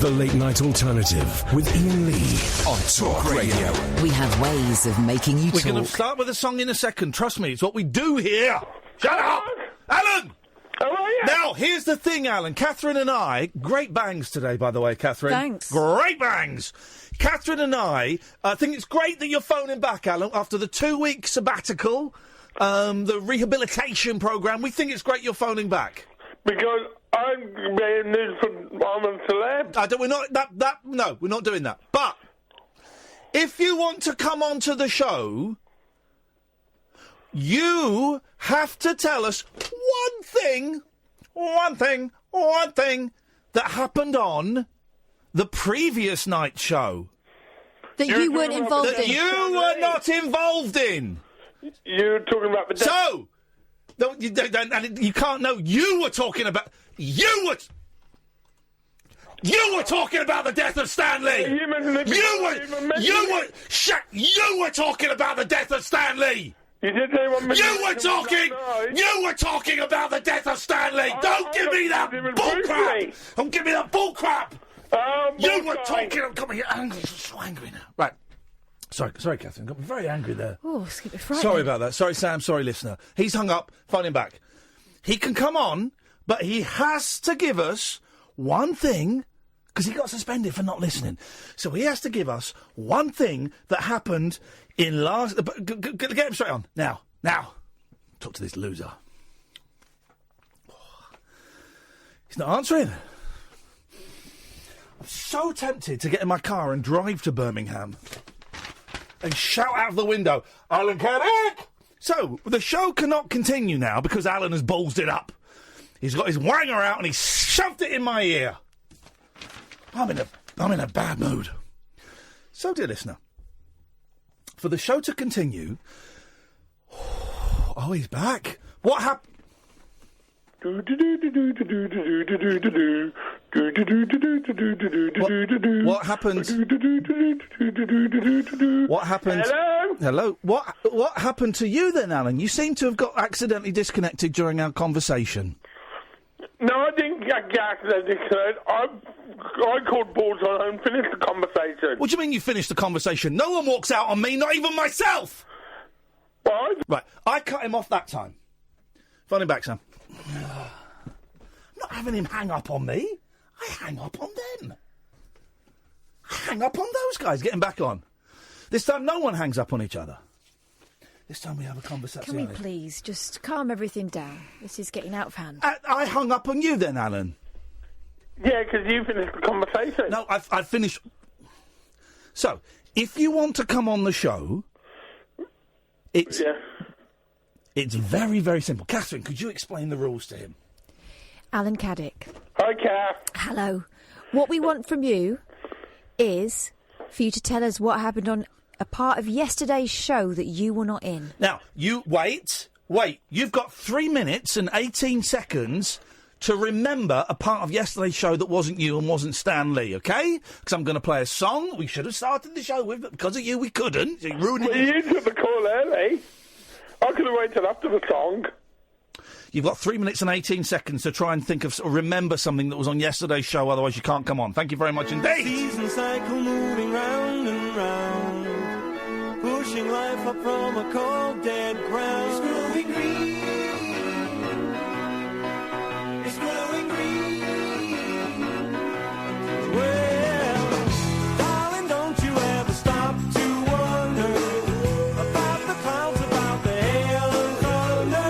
The Late Night Alternative with Iain Lee on Talk Radio. We have ways of making you talk. We're going to start with a song in a second. Trust me, it's what we do here. Shut up! Alan! How are you? Now, here's the thing, Alan. Catherine and I... Great bangs today, by the way, Catherine. Thanks. Great bangs! Catherine and I think it's great that you're phoning back, Alan, after the 2-week sabbatical, the rehabilitation programme. We think it's great you're phoning back. Because I'm being news for I'm a celeb. No, we're not doing that. But if you want to come onto the show, you have to tell us one thing that happened on the previous night's show. That you weren't involved in. That you were not involved in. You're talking about the... So, you can't know. You were talking about... You were talking about the death of Stanley. You were talking about the death of Stanley. You did say 1 minute. You were talking about the death of Stanley. Don't give me that bullcrap. Don't give me that bullcrap. You were talking. Got me angry. I'm so angry now. Right. Sorry, Catherine. Got me very angry there. Oh, it's getting frightening. Sorry about that. Sorry, Sam. Sorry, listener. He's hung up. Phone him back. He can come on, but he has to give us one thing, because he got suspended for not listening. So he has to give us one thing that happened in last... Get him straight on. Now. Talk to this loser. He's not answering. I'm so tempted to get in my car and drive to Birmingham and shout out of the window, Alan Caddick! So, the show cannot continue now because Alan has ballsed it up. He's got his wanger out and he's shoved it in my ear. I'm in a bad mood. So, dear listener, for the show to continue... Oh, he's back. What happened? What happened? What happened? Hello? What happened to you then, Alan? You seem to have got accidentally disconnected during our conversation. No, I didn't get accidentally disconnected. I called balls on and finished the conversation. What do you mean you finished the conversation? No one walks out on me, not even myself! What? Right, I cut him off that time. Phone him back, Sam. I'm not having him hang up on me. I hang up on them. I hang up on those guys. Get him back on. This time no one hangs up on each other. This time we have a conversation. Can we please just calm everything down? This is getting out of hand. I hung up on you then, Alan. Yeah, because you finished the conversation. No, I've finished. So, if you want to come on the show, it's very, very simple. Catherine, could you explain the rules to him? Alan Caddick. Hi, Kath. Hello. What we want from you is for you to tell us what happened on a part of yesterday's show that you were not in. Now, you... Wait. You've got 3 minutes and 18 seconds to remember a part of yesterday's show that wasn't you and wasn't Stan Lee, OK? Because I'm going to play a song we should have started the show with, but because of you, we couldn't. So you ruined it. You took the call early. I could have waited after the song. You've got 3 minutes and 18 seconds to try and think of or remember something that was on yesterday's show, otherwise you can't come on. Thank you very much indeed. Season cycle moving round and round, pushing life up from a cold, dead ground. It's growing green. It's growing green. Well, darling, don't you ever stop to wonder about the clouds, about the hail and thunder,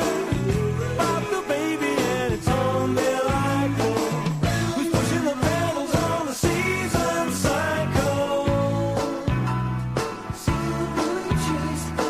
about the baby and its umbilical, who's pushing the pedals on the season cycle. Silver chased by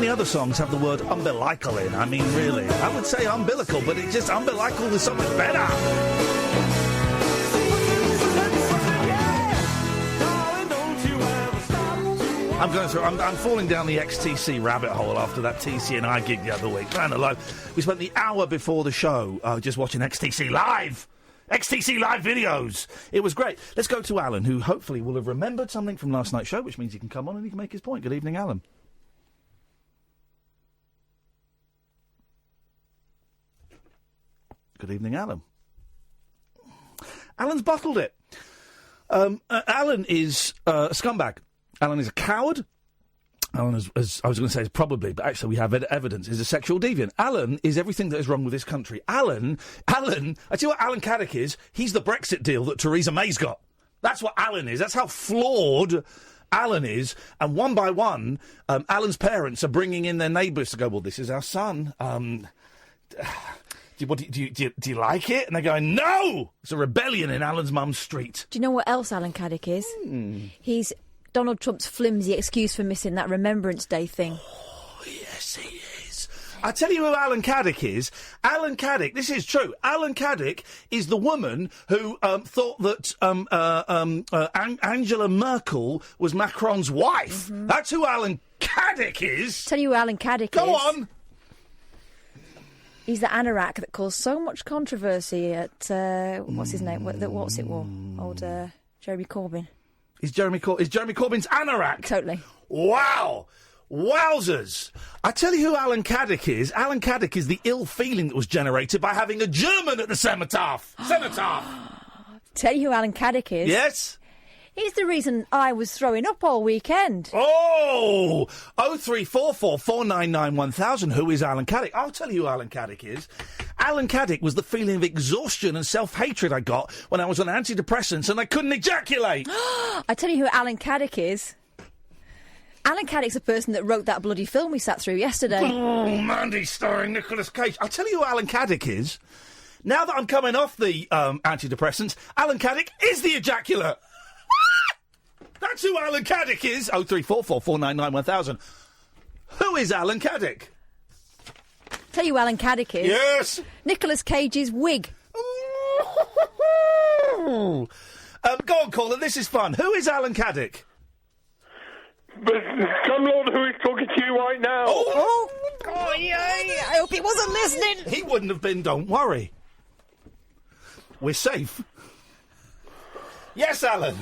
other songs have the word umbilical in. I mean, really. I would say umbilical, but it's just umbilical is so much better. I'm falling down the XTC rabbit hole after that TC and I gig the other week. Man alive. We spent the hour before the show just watching XTC Live. XTC Live videos. It was great. Let's go to Alan, who hopefully will have remembered something from last night's show, which means he can come on and he can make his point. Good evening, Alan. Good evening, Alan. Alan's bottled it. Alan is a scumbag. Alan is a coward. Alan, as I was going to say, is probably, but actually we have evidence, is a sexual deviant. Alan is everything that is wrong with this country. Alan, I tell you what Alan Caddick is. He's the Brexit deal that Theresa May's got. That's what Alan is. That's how flawed Alan is. And one by one, Alan's parents are bringing in their neighbours to go, well, this is our son. Do you like it? And they're going, no! It's a rebellion in Alan's mum's street. Do you know what else Alan Caddick is? He's Donald Trump's flimsy excuse for missing that Remembrance Day thing. Oh, yes, he is. I tell you who Alan Caddick is. Alan Caddick, this is true. Alan Caddick is the woman who thought that Angela Merkel was Macron's wife. Mm-hmm. That's who Alan Caddick is. Tell you who Alan Caddick is. Go on. He's the anorak that caused so much controversy at, what's his name? What's it war? Old Jeremy Corbyn. Is Jeremy Corbyn's anorak? Totally. Wow. Wowzers. I tell you who Alan Caddick is. Alan Caddick is the ill feeling that was generated by having a German at the cenotaph. Tell you who Alan Caddick is. Yes? He's the reason I was throwing up all weekend. Oh! 0344 499 1000. Who is Alan Caddick? I'll tell you who Alan Caddick is. Alan Caddick was the feeling of exhaustion and self-hatred I got when I was on antidepressants and I couldn't ejaculate. I tell you who Alan Caddick is. Alan Caddick's the person that wrote that bloody film we sat through yesterday. Oh, Mandy starring Nicolas Cage. I'll tell you who Alan Caddick is. Now that I'm coming off the antidepressants, Alan Caddick is the ejaculate. That's who Alan Caddick is. 0344 499 1000. Who is Alan Caddick? Tell you who Alan Caddick is. Yes. Nicolas Cage's wig. Go on, caller. This is fun. Who is Alan Caddick? But some lord who is talking to you right now. Oh, yay. I hope he wasn't listening. He wouldn't have been, don't worry. We're safe. Yes, Alan.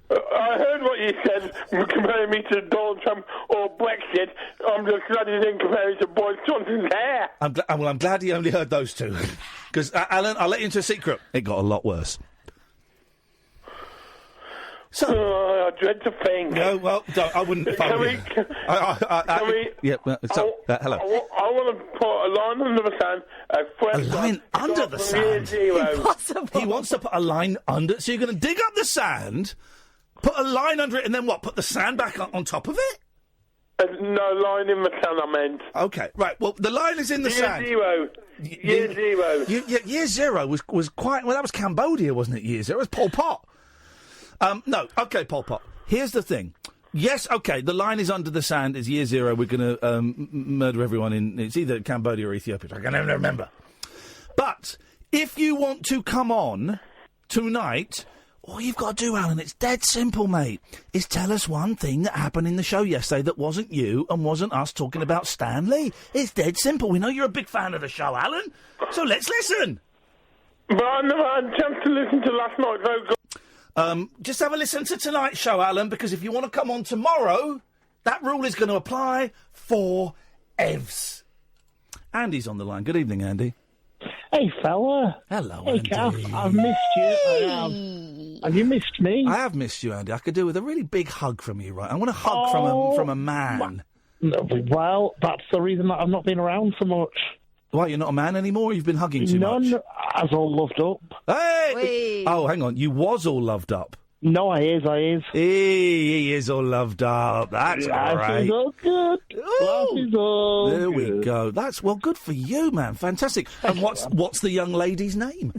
I heard what you said, comparing me to Donald Trump or Brexit. I'm just glad you didn't compare me to Boris Johnson's hair. I'm glad he only heard those two. Because, Alan, I'll let you into a secret. It got a lot worse. So, I dread to think. No, well, I wouldn't. Can we? Yeah. Hello. I want to put a line under the sand. A line under the sand. Impossible. He wants to put a line under. So you're going to dig up the sand, put a line under it, and then what? Put the sand back on top of it? No, line in the sand, I meant. Okay, right. Well, the line is in the sand. Year zero. Year zero was quite. Well, that was Cambodia, wasn't it? Year zero. It was Pol Pot. No, okay, Pol Pot. Here's the thing. Yes, okay, the line is under the sand. It's year zero. We're going to murder everyone in... It's either Cambodia or Ethiopia. I can never remember. But if you want to come on tonight, all you've got to do, Alan, it's dead simple, mate, is tell us one thing that happened in the show yesterday that wasn't you and wasn't us talking about Stan Lee. It's dead simple. We know you're a big fan of the show, Alan, so let's listen. But I never had a chance to listen to last night, though. Just have a listen to tonight's show, Alan, because if you want to come on tomorrow, that rule is going to apply for EVs. Andy's on the line. Good evening, Andy. Hey, fella. Hello, hey, Andy. Kath, I've missed you. I have. Have you missed me? I have missed you, Andy. I could do with a really big hug from you, right? I want a hug from a man. Well, that's the reason that I've not been around so much. Why, you're not a man anymore? You've been hugging too much? None as all loved up. Hey! Wait. Oh, hang on. You was all loved up. No, I is. He is all loved up. That's Life is great. all good. Life is all There good. we go. That's good for you, man. Fantastic. And what's the young lady's name?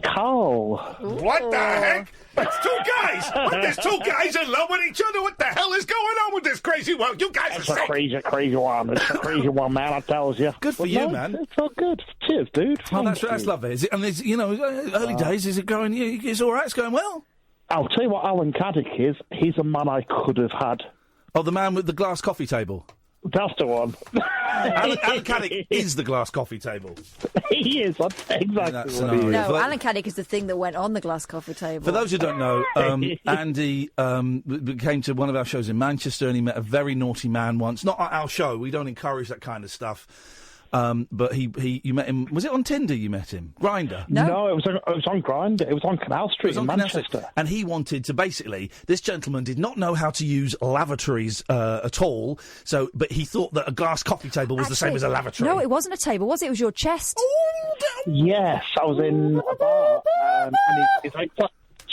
Carl. What the heck? It's two guys. There's two guys in love with each other. What the hell is going on with this crazy world? You guys It's are a sick. crazy one. It's a crazy one, man, I tells you. Good for But you, no, man. It's all good. Cheers, dude. Oh, Thank that's you. lovely. Is it? And early days. Is it going? It's all right. It's going well. I'll tell you what Alan Caddick is. He's a man I could have had. Oh, the man with the glass coffee table. That's the one. Alan Caddick is the glass coffee table. He is. That's exactly That's what an he is. No, But- Alan Caddick is the thing that went on the glass coffee table. For those who don't know, Andy came to one of our shows in Manchester and he met a very naughty man once. Not at our show. We don't encourage that kind of stuff. But you met him. Was it on Tinder you met him? Grindr? No, it was on Grindr. It was on Canal Street in Manchester. And he wanted to this gentleman did not know how to use lavatories at all. But he thought that a glass coffee table was the same as a lavatory. No, it wasn't a table, was it? It was your chest. Yes, I was in a bar, and his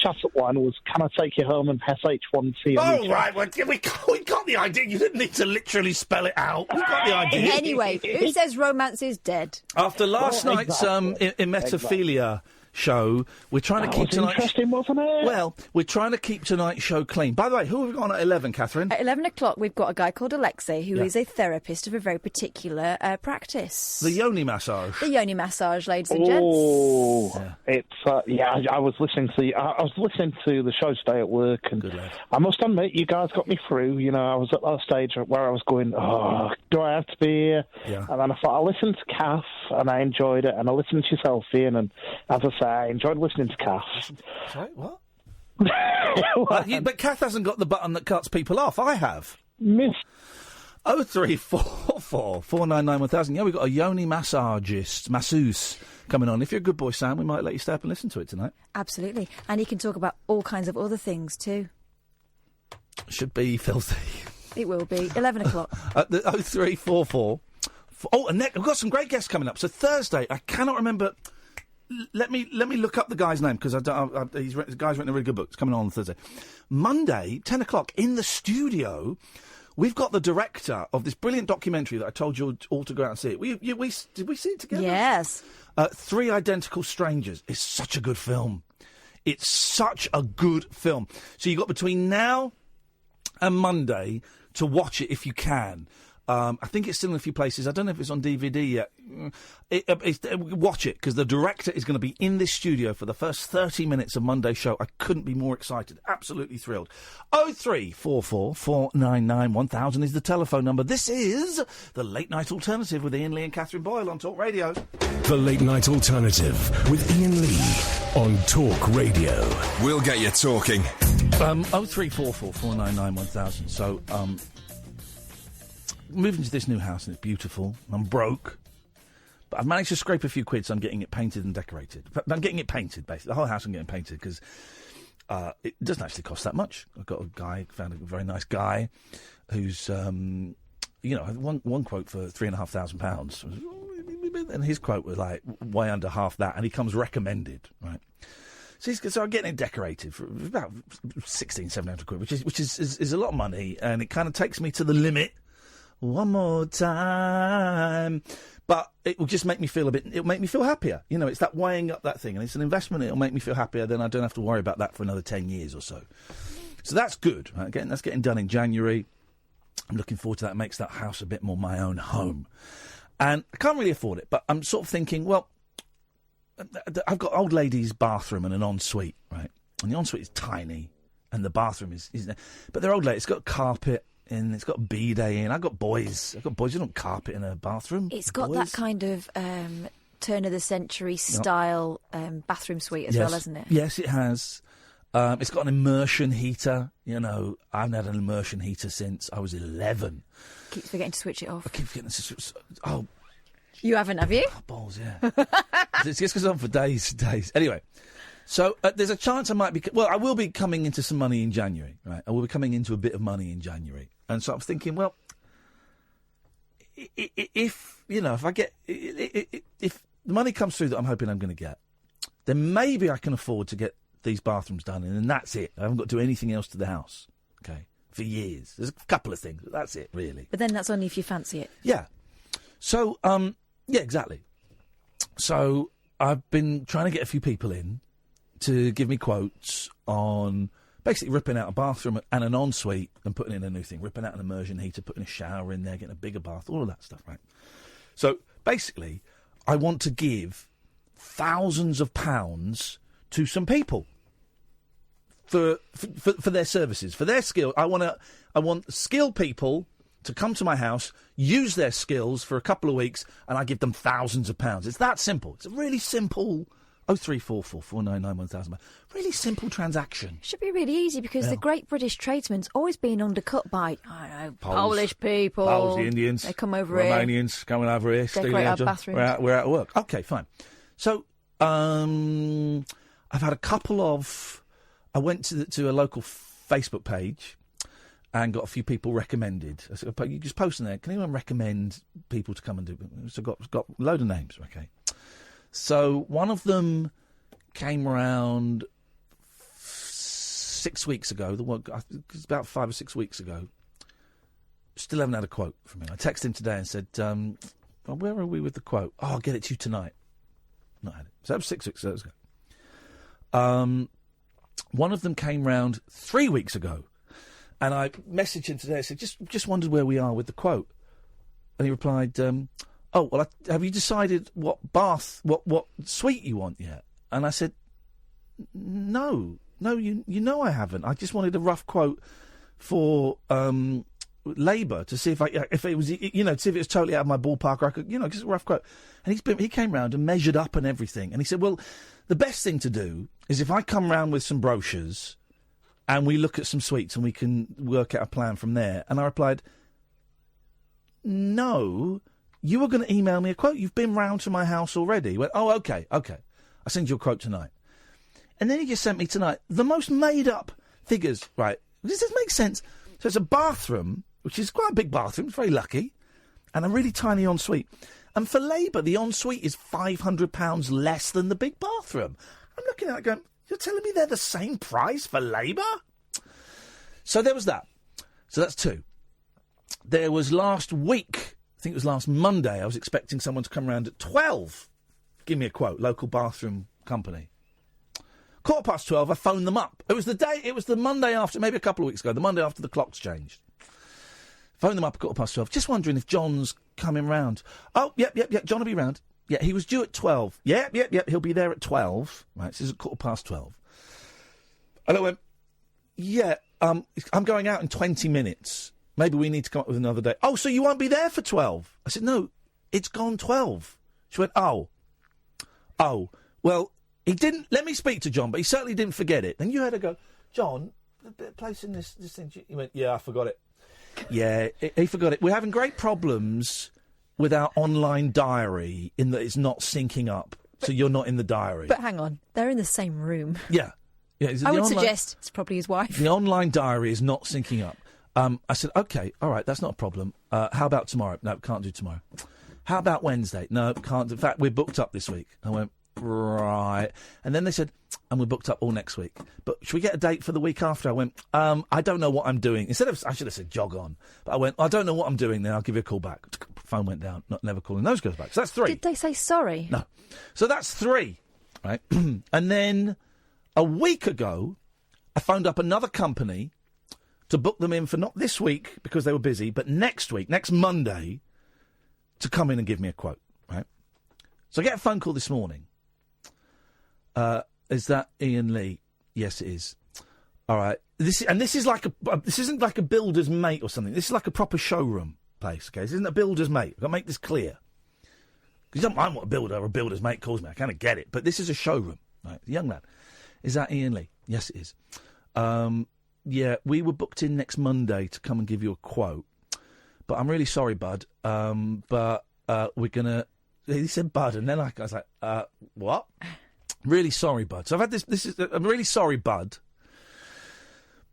chat-up one was, "Can I take you home and SH1C?" Oh, right. Well, we got the idea. You didn't need to literally spell it out. We got the idea. Anyway, who says romance is dead? After last night's Emetophilia show, we're trying to keep tonight's... interesting, wasn't it? Well, we're trying to keep tonight's show clean. By the way, who have we got on at 11, Catherine? At 11 o'clock, we've got a guy called Alexey, who is a therapist of a very particular practice. The yoni massage. The yoni massage, ladies and gents. Oh, it's I was listening to the show today at work, and Good lad. I must admit, you guys got me through. You know, I was at that stage where I was going, "Oh, do I have to be here?" Yeah. And then I thought, I listened to Kath, and I enjoyed it, and I listened to yourself, Ian, and as I say, I enjoyed listening to Kath. Sorry, what? But Kath hasn't got the button that cuts people off. I have. Miss. 0344 499 1000. Yeah, we've got a yoni masseuse coming on. If you're a good boy, Sam, we might let you stay up and listen to it tonight. Absolutely. And he can talk about all kinds of other things too. Should be filthy. It will be. 11 o'clock. The 0344. And we've got some great guests coming up. So Thursday, I cannot remember. Let me look up the guy's name because the guy's written a really good book. It's coming on Thursday. Monday, 10 o'clock in the studio. We've got the director of this brilliant documentary that I told you all to go out and see it. Did we see it together? Yes. 3 Identical Strangers. It's such a good film. It's such a good film. So you've got between now and Monday to watch it if you can. I think it's still in a few places. I don't know if it's on DVD yet. Watch it, because the director is going to be in this studio for the first 30 minutes of Monday's show. I couldn't be more excited. Absolutely thrilled. 0344 499 1000 is the telephone number. This is the Late Night Alternative with Iain Lee and Catherine Boyle on Talk Radio. The Late Night Alternative with Iain Lee on Talk Radio. We'll get you talking. 0344 499 1000. So, moving to this new house and it's beautiful. I'm broke, but I've managed to scrape a few quid, so I'm getting it painted and decorated. I'm getting it painted, basically. The whole house I'm getting painted because it doesn't actually cost that much. I've got found a very nice guy who's, one quote for £3,500, and his quote was like way under half that, and he comes recommended, right? So I'm getting it decorated for about 1,700 quid, which is a lot of money, and it kind of takes me to the limit. One more time. But it will just make me feel it'll make me feel happier. You know, it's that weighing up that thing, and it's an investment. It'll make me feel happier, then I don't have to worry about that for another 10 years or so. So that's good. Right? That's getting done in January. I'm looking forward to that. It makes that house a bit more my own home. And I can't really afford it, but I'm sort of thinking, well, I've got old lady's bathroom and an ensuite, right? And the ensuite is tiny, and the bathroom is but they're old lady. It's got carpet in, it's got a bidet in. I've got boys who don't carpet in a bathroom. It's got boys. that kind of turn of the century style bathroom suite as well, hasn't it? Yes, it has. It's got an immersion heater. You know, I haven't had an immersion heater since I was 11. Keeps forgetting to switch it off. I keep forgetting to switch. Oh, you haven't, have you? oh balls, yeah. It just goes on for days. Anyway, so there's a chance I might be... Well, I will be coming into some money in January, right? I will be coming into a bit of money in January. And so I'm thinking, well, if I get... If the money comes through that I'm hoping I'm going to get, then maybe I can afford to get these bathrooms done in, and that's it. I haven't got to do anything else to the house, okay, for years. There's a couple of things, but that's it, really. But then that's only if you fancy it. Yeah. So, yeah, exactly. So I've been trying to get a few people in to give me quotes on basically ripping out a bathroom and an ensuite and putting in a new thing, ripping out an immersion heater, putting a shower in there, getting a bigger bath, all of that stuff, right? So basically, I want to give thousands of pounds to some people for their services, for their skill. I want skilled people to come to my house, use their skills for a couple of weeks, and I give them thousands of pounds. It's that simple. It's a really simple 0344 499 1000. Really simple transaction. Should be really easy because the great British tradesman's always been undercut by, I don't know, Polish people. Poles, the Indians. They come over Romanians coming over here. Decorate our bathrooms. We're out of work. Okay, fine. So, I've had a couple of... I went to a local Facebook page and got a few people recommended. I said, you just post in there, can anyone recommend people to come and do it? So got a load of names, okay. So one of them came around 6 weeks ago. It was about 5 or 6 weeks ago. Still haven't had a quote from him. I texted him today and said, well, where are we with the quote? Oh, I'll get it to you tonight. Not had it. So that was 6 weeks ago. One of them came round 3 weeks ago. And I messaged him today. I said, just wondered where we are with the quote. And he replied, oh, well, have you decided what suite you want yet? And I said, no, you know I haven't. I just wanted a rough quote for labour to see if it was, to see if it was totally out of my ballpark. Or I could, just a rough quote. And he came round and measured up and everything. And he said, well, the best thing to do is if I come round with some brochures and we look at some suites and we can work out a plan from there. And I replied, no, you were going to email me a quote. You've been round to my house already. He went, oh, okay. I'll send you a quote tonight. And then he just sent me tonight the most made-up figures, right? Does this make sense? So it's a bathroom, which is quite a big bathroom, it's very lucky, and a really tiny ensuite. And for labour, the ensuite is £500 less than the big bathroom. I'm looking at it going, you're telling me they're the same price for labour? So there was that. So that's two. There was last week, I think it was last Monday, I was expecting someone to come round at 12. Give me a quote, local bathroom company. 12:15, I phoned them up. It was the Monday after, maybe a couple of weeks ago, the Monday after the clocks changed. Phoned them up at 12:15, just wondering if John's coming round. Oh, yep, John will be round. Yeah, he was due at 12. Yep, he'll be there at 12. Right, this is at 12:15. And I went, yeah, I'm going out in 20 minutes. Maybe we need to come up with another day. Oh, so you won't be there for 12? I said, no, it's gone 12. She went, oh, well, he didn't, let me speak to John, but he certainly didn't forget it. Then you had to go, John, the place in this thing, he went, yeah, I forgot it. Yeah, he forgot it. We're having great problems with our online diary in that it's not syncing up, so you're not in the diary. But hang on, they're in the same room. Yeah. I would suggest it's probably his wife. The online diary is not syncing up. I said, OK, all right, that's not a problem. How about tomorrow? No, can't do tomorrow. How about Wednesday? No, can't. In fact, we're booked up this week. I went, right. And then they said, and we're booked up all next week. But should we get a date for the week after? I went, I don't know what I'm doing. Instead of, I should have said jog on. But I went, I don't know what I'm doing then. I'll give you a call back. Phone went down. Never calling those guys back. So that's 3. Did they say sorry? No. So that's 3, right? And then a week ago, I phoned up another company to book them in for not this week because they were busy, but next week, next Monday, to come in and give me a quote, right? So I get a phone call this morning. Is that Iain Lee? Yes, it is. All right. This isn't like a builder's mate or something. This is like a proper showroom place, okay? This isn't a builder's mate. I've got to make this clear. Because you don't mind what a builder or a builder's mate calls me. I kind of get it. But this is a showroom, right? A young lad. Is that Iain Lee? Yes, it is. Yeah, we were booked in next Monday to come and give you a quote. But I'm really sorry, bud. But we're going to... He said bud, and then I was like, what? Really sorry, bud. So I've had I'm really sorry, bud.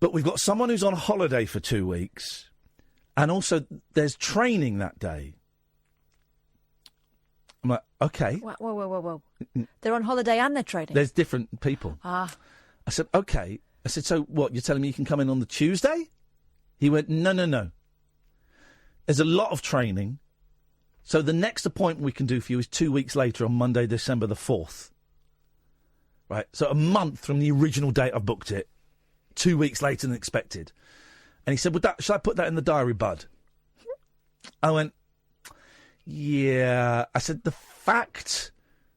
But we've got someone who's on holiday for 2 weeks. And also, there's training that day. I'm like, okay. Whoa. They're on holiday and they're training? There's different people. I said, OK. I said, so what, you're telling me you can come in on the Tuesday? He went, no. There's a lot of training. So the next appointment we can do for you is 2 weeks later on Monday, December the 4th. Right? So a month from the original date I've booked it. 2 weeks later than expected. And he said, should I put that in the diary, bud? I went, yeah. I said, the fact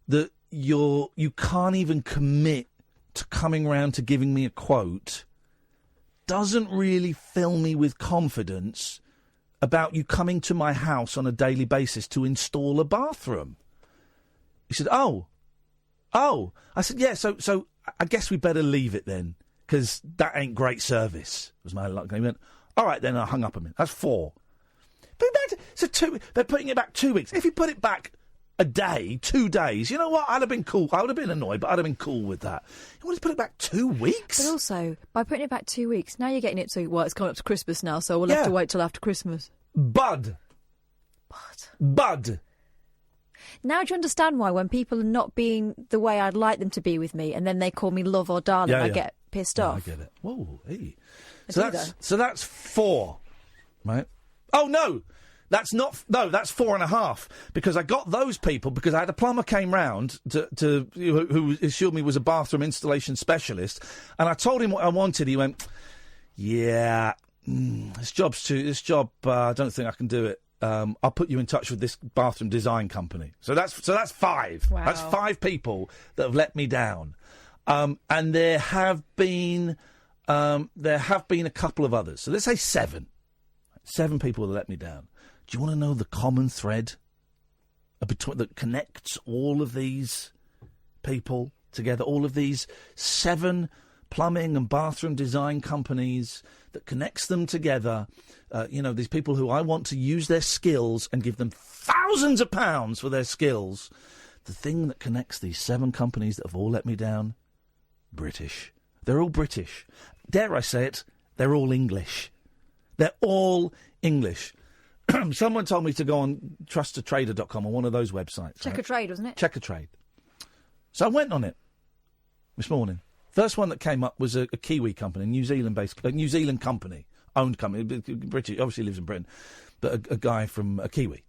that you can't even commit to coming round to giving me a quote doesn't really fill me with confidence about you coming to my house on a daily basis to install a bathroom. He said, oh. I said, yeah, so I guess we better leave it then, because that ain't great service, was my luck. He went, all right, then I hung up a minute. That's 4. They're putting it back 2 weeks. If you put it back a day, 2 days, you know what? I'd have been cool. I would have been annoyed, but I'd have been cool with that. You want to put it back 2 weeks? But also, by putting it back 2 weeks, now you're getting it to, well, it's coming up to Christmas now, so we'll have to wait till after Christmas. Bud. Now do you understand why when people are not being the way I'd like them to be with me and then they call me love or darling, I get pissed off? I get it. Whoa, hey. So that's 4, right? Oh, no. That's 4.5, because I got those people because I had a plumber came round who assured me was a bathroom installation specialist, and I told him what I wanted. He went, yeah, this job, I don't think I can do it. I'll put you in touch with this bathroom design company. So that's 5. Wow. That's 5 people that have let me down. And there have been a couple of others. So let's say 7. 7 people that let me down. Do you want to know the common thread that connects all of these people together? All of these 7 plumbing and bathroom design companies that connects them together. These people who I want to use their skills and give them thousands of pounds for their skills. The thing that connects these 7 companies that have all let me down, British. They're all British. Dare I say it, they're all English. They're all English. Someone told me to go on trustatrader.com on one of those websites. Check a Trade, wasn't it? Check a Trade. So I went on it this morning. First one that came up was a Kiwi company, New Zealand company, owned company, British, obviously lives in Britain, but a guy from a Kiwi.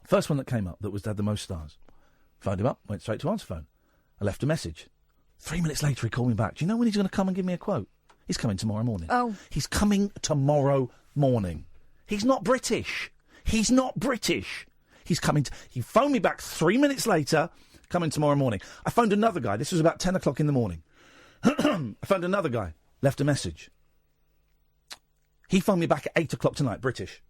First one that came up that had the most stars. Phoned him up, went straight to answer phone. I left a message. 3 minutes later, he called me back. Do you know when he's going to come and give me a quote? He's coming tomorrow morning. Oh. He's coming tomorrow morning. He's not British. He's coming. He phoned me back 3 minutes later, coming tomorrow morning. I phoned another guy. This was about 10 o'clock in the morning. I phoned another guy, left a message. He phoned me back at 8 o'clock tonight, British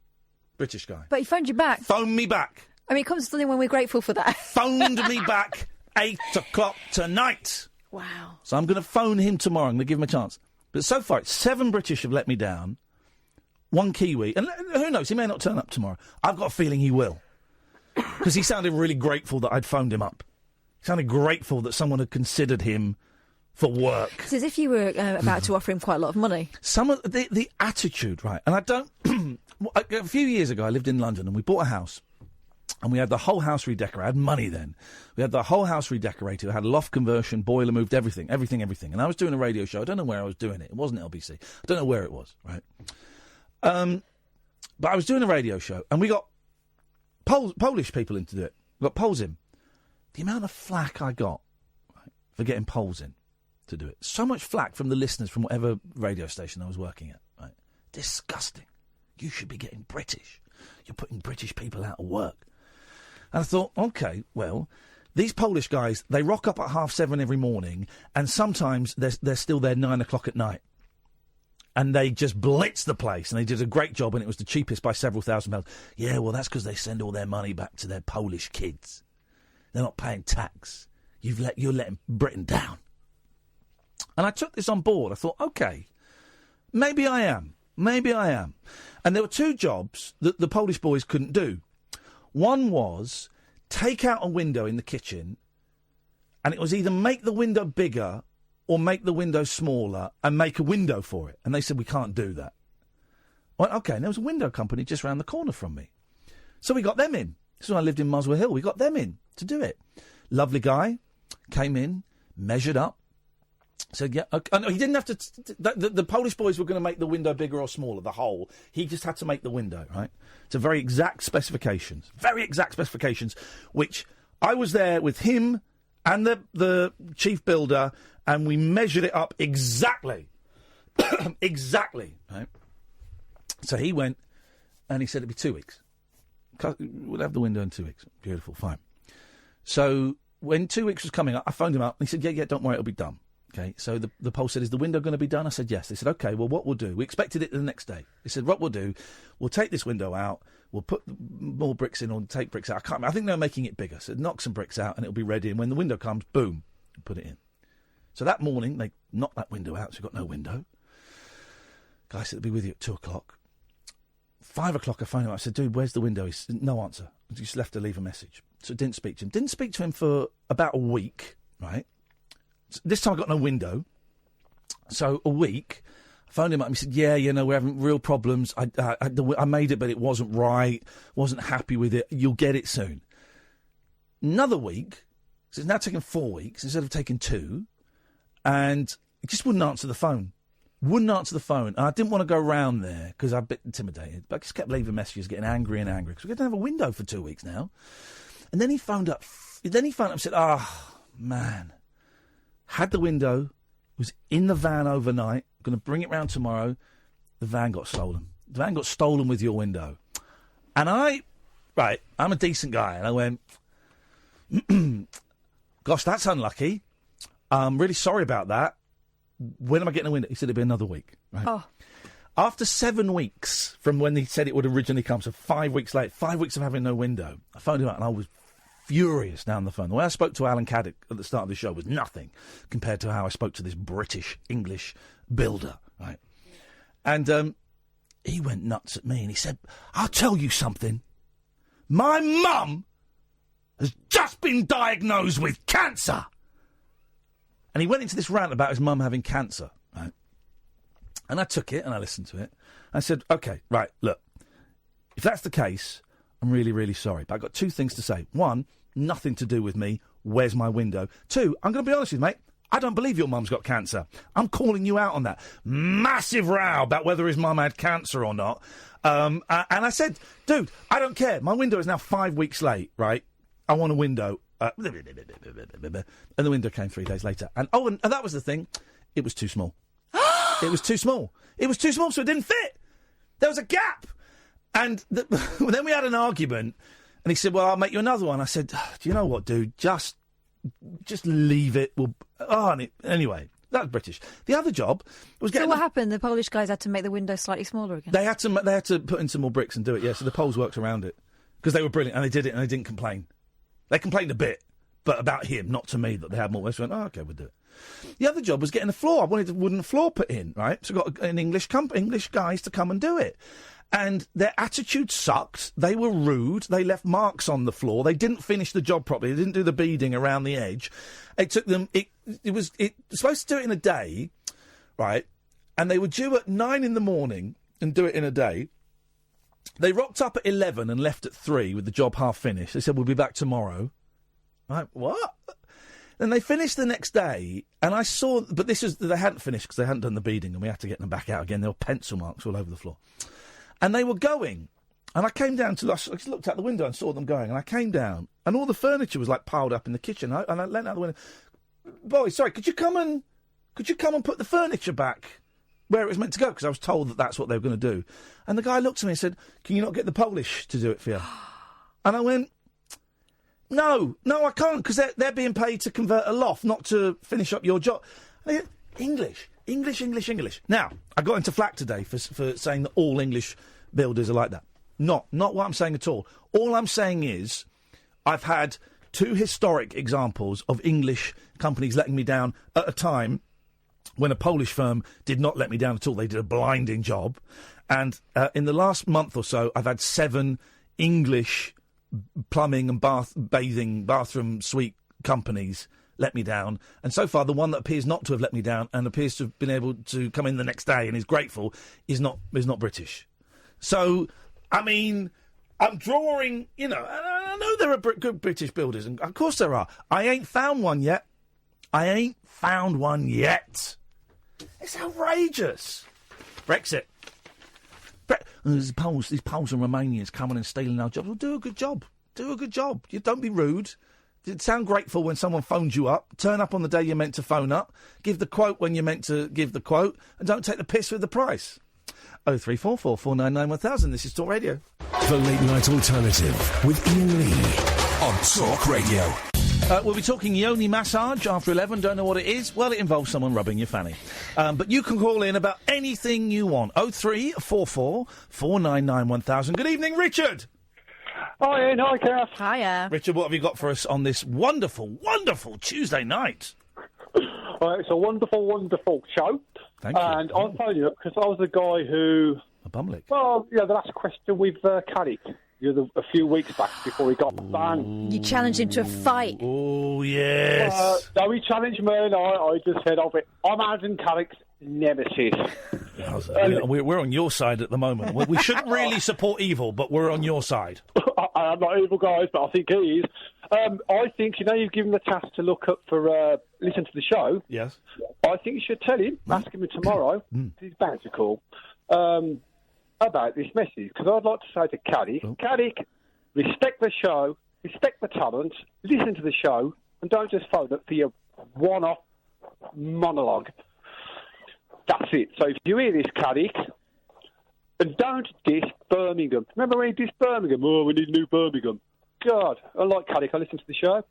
guy. But he phoned you back. Phoned me back. I mean, it comes to something when we're grateful for that. Phoned me back 8 o'clock tonight. Wow. So I'm going to phone him tomorrow. I'm going to give him a chance. But so far, 7 British have let me down. 1 Kiwi. And who knows, he may not turn up tomorrow. I've got a feeling he will. Because he sounded really grateful that I'd phoned him up. He sounded grateful that someone had considered him for work. It's as if you were about to offer him quite a lot of money. Some of the attitude, right? And I don't... a few years ago, I lived in London and we bought a house. And we had the whole house redecorated. I had money then. We had the whole house redecorated. We had a loft conversion, boiler moved, everything. And I was doing a radio show. I don't know where I was doing it. It wasn't LBC. I don't know where it was, right? But I was doing a radio show, and we got Polish people in to do it. We got Poles in. The amount of flack I got, right, for getting Poles in to do it. So much flack from the listeners from whatever radio station I was working at, right? Disgusting. You should be getting British. You're putting British people out of work. And I thought, OK, well, these Polish guys, they rock up at 7:30 every morning, and sometimes they're still there 9 o'clock at night. And they just blitzed the place, and they did a great job, and it was the cheapest by several £1,000s. Yeah, well, that's because they send all their money back to their Polish kids. They're not paying tax. You're letting Britain down. And I took this on board. I thought, OK, maybe I am. And there were 2 jobs that the Polish boys couldn't do. One was take out a window in the kitchen, and it was either make the window bigger or make the window smaller and make a window for it. And they said, we can't do that. I went, OK, and there was a window company just round the corner from me. So we got them in. This is when I lived in Muswell Hill. We got them in to do it. Lovely guy, came in, measured up, So, yeah, okay. No, he didn't have to... The Polish boys were going to make the window bigger or smaller, the hole. He just had to make the window, right? To very exact specifications. Very exact specifications, which I was there with him and the chief builder, and we measured it up exactly. Exactly, right? So he went, and he said it'd be 2 weeks. We'll have the window in 2 weeks. Beautiful, fine. So when 2 weeks was coming up, I phoned him up, and he said, yeah, don't worry, it'll be done. Okay, so the Pole said, is the window going to be done? I said, yes. They said, OK, well, what we'll do... We expected it the next day. They said, what we'll do, we'll take this window out, we'll put more bricks in or take bricks out. I think they're making it bigger. So knock some bricks out and it'll be ready. And when the window comes, boom, put it in. So that morning, they knocked that window out, so we've got no window. Guy said, it'll be with you at 2 o'clock. 5 o'clock, I phoned him up. I said, dude, where's the window? He said, no answer. I just left to leave a message. So I didn't speak to him. Didn't speak to him for about a week, right? This time I got no window. So a week, I phoned him up and he said, yeah, we're having real problems. I made it, but it wasn't right. Wasn't happy with it. You'll get it soon. Another week, so it's now taken 4 weeks instead of taking 2. And he just wouldn't answer the phone. Wouldn't answer the phone. And I didn't want to go round there because I'm a bit intimidated. But I just kept leaving messages, getting angry and angry. Because we didn't have a window for 2 weeks now. And then he phoned up. And said, man. Had the window. Was in the van overnight. Going to bring it round tomorrow. The van got stolen. The van got stolen with your window. And I'm a decent guy. And I went, gosh, that's unlucky. I'm really sorry about that. When am I getting a window? He said it'd be another week. Right? Oh. After 7 weeks from when he said it would originally come, so 5 weeks late, 5 weeks of having no window, I phoned him up and I was furious down the phone. The way I spoke to Alan Caddick at the start of the show was nothing compared to how I spoke to this British English builder, right? And he went nuts at me and he said, I'll tell you something. My mum has just been diagnosed with cancer. And he went into this rant about his mum having cancer, right? And I took it and I listened to it. I said, OK, right, look, if that's the case, I'm really, really sorry. But I've got 2 things to say. 1, nothing to do with me. Where's my window? 2, I'm going to be honest with you, mate. I don't believe your mum's got cancer. I'm calling you out on that. Massive row about whether his mum had cancer or not. And I said, dude, I don't care. My window is now 5 weeks late, right? I want a window. And the window came 3 days later. And that was the thing. It was too small. It was too small. It was too small, so it didn't fit. There was a gap. And then we had an argument. And he said, well, I'll make you another one. I said, do you know what, dude? Just leave it. Anyway, that was British. The other job was getting... So what happened? The Polish guys had to make the window slightly smaller again? They had to put in some more bricks and do it, yeah. So the Poles worked around it. Because they were brilliant. And they did it and they didn't complain. They complained a bit, but about him, not to me, that they had more. So I went, OK, we'll do it. The other job was getting a floor. I wanted a wooden floor put in, right? So I got an English guys to come and do it. And their attitude sucked. They were rude. They left marks on the floor. They didn't finish the job properly. They didn't do the beading around the edge. It took them... It was supposed to do it in a day, right? And they were due at 9 in the morning and do it in a day. They rocked up at 11 and left at 3 with the job half finished. They said, we'll be back tomorrow. Right, what? Then they finished the next day, and I saw... But they hadn't finished because they hadn't done the beading, and we had to get them back out again. There were pencil marks all over the floor. And they were going. And I came down I just looked out the window and saw them going. And I came down, and all the furniture was, piled up in the kitchen. And I leant out the window. Boy, sorry, could you come and put the furniture back where it was meant to go? Because I was told that that's what they were going to do. And the guy looked at me and said, can you not get the Polish to do it for you? And I went... No, I can't, because they're being paid to convert a loft, not to finish up your job. English. Now, I got into flack today for saying that all English builders are like that. Not what I'm saying at all. All I'm saying is I've had 2 historic examples of English companies letting me down at a time when a Polish firm did not let me down at all. They did a blinding job. And in the last month or so, I've had 7 English plumbing and bathroom suite companies let me down, and so far the one that appears not to have let me down and appears to have been able to come in the next day and is grateful is not British. So, I mean, I'm drawing, I know there are good British builders, and of course there are. I ain't found one yet. I ain't found one yet. It's outrageous. Brexit. These Poles and Romanians coming and stealing our jobs. Well, do a good job. Do a good job. You don't be rude. Sound grateful when someone phones you up. Turn up on the day you're meant to phone up. Give the quote when you're meant to give the quote. And don't take the piss with the price. 0344 499 1000. This is Talk Radio. The Late Night Alternative with Iain Lee on Talk Radio. We'll be talking yoni massage after 11. Don't know what it is? Well, it involves someone rubbing your fanny. But you can call in about anything you want. 0344 499 1000. Good evening, Richard. Hi, Ian. Hi, Kath. Hiya. Richard, what have you got for us on this wonderful, wonderful Tuesday night? It's a wonderful, wonderful show. Thank you. And I'm phoning you up because I was the guy who... A bumlick? Well, yeah, the last question with Caddick. A few weeks back before he got banned. You challenged him to a fight. Oh, yes. No, he challenged me and I just said, I'm Alan Caddick's nemesis. We're on your side at the moment. We shouldn't really support evil, but we're on your side. I'm not evil, guys, but I think he is. I think, you've given him the task to look up for, listen to the show. Yes. I think you should tell him, ask him tomorrow, he's bound to call, about this message, because I'd like to say to Caddick, Caddick, respect the show, respect the talent, listen to the show, and don't just phone up for your one-off monologue. That's it. So if you hear this, Caddick, and don't diss Birmingham. Remember when he dissed Birmingham? Oh, we need a new Birmingham. God, I like Caddick. I listen to the show.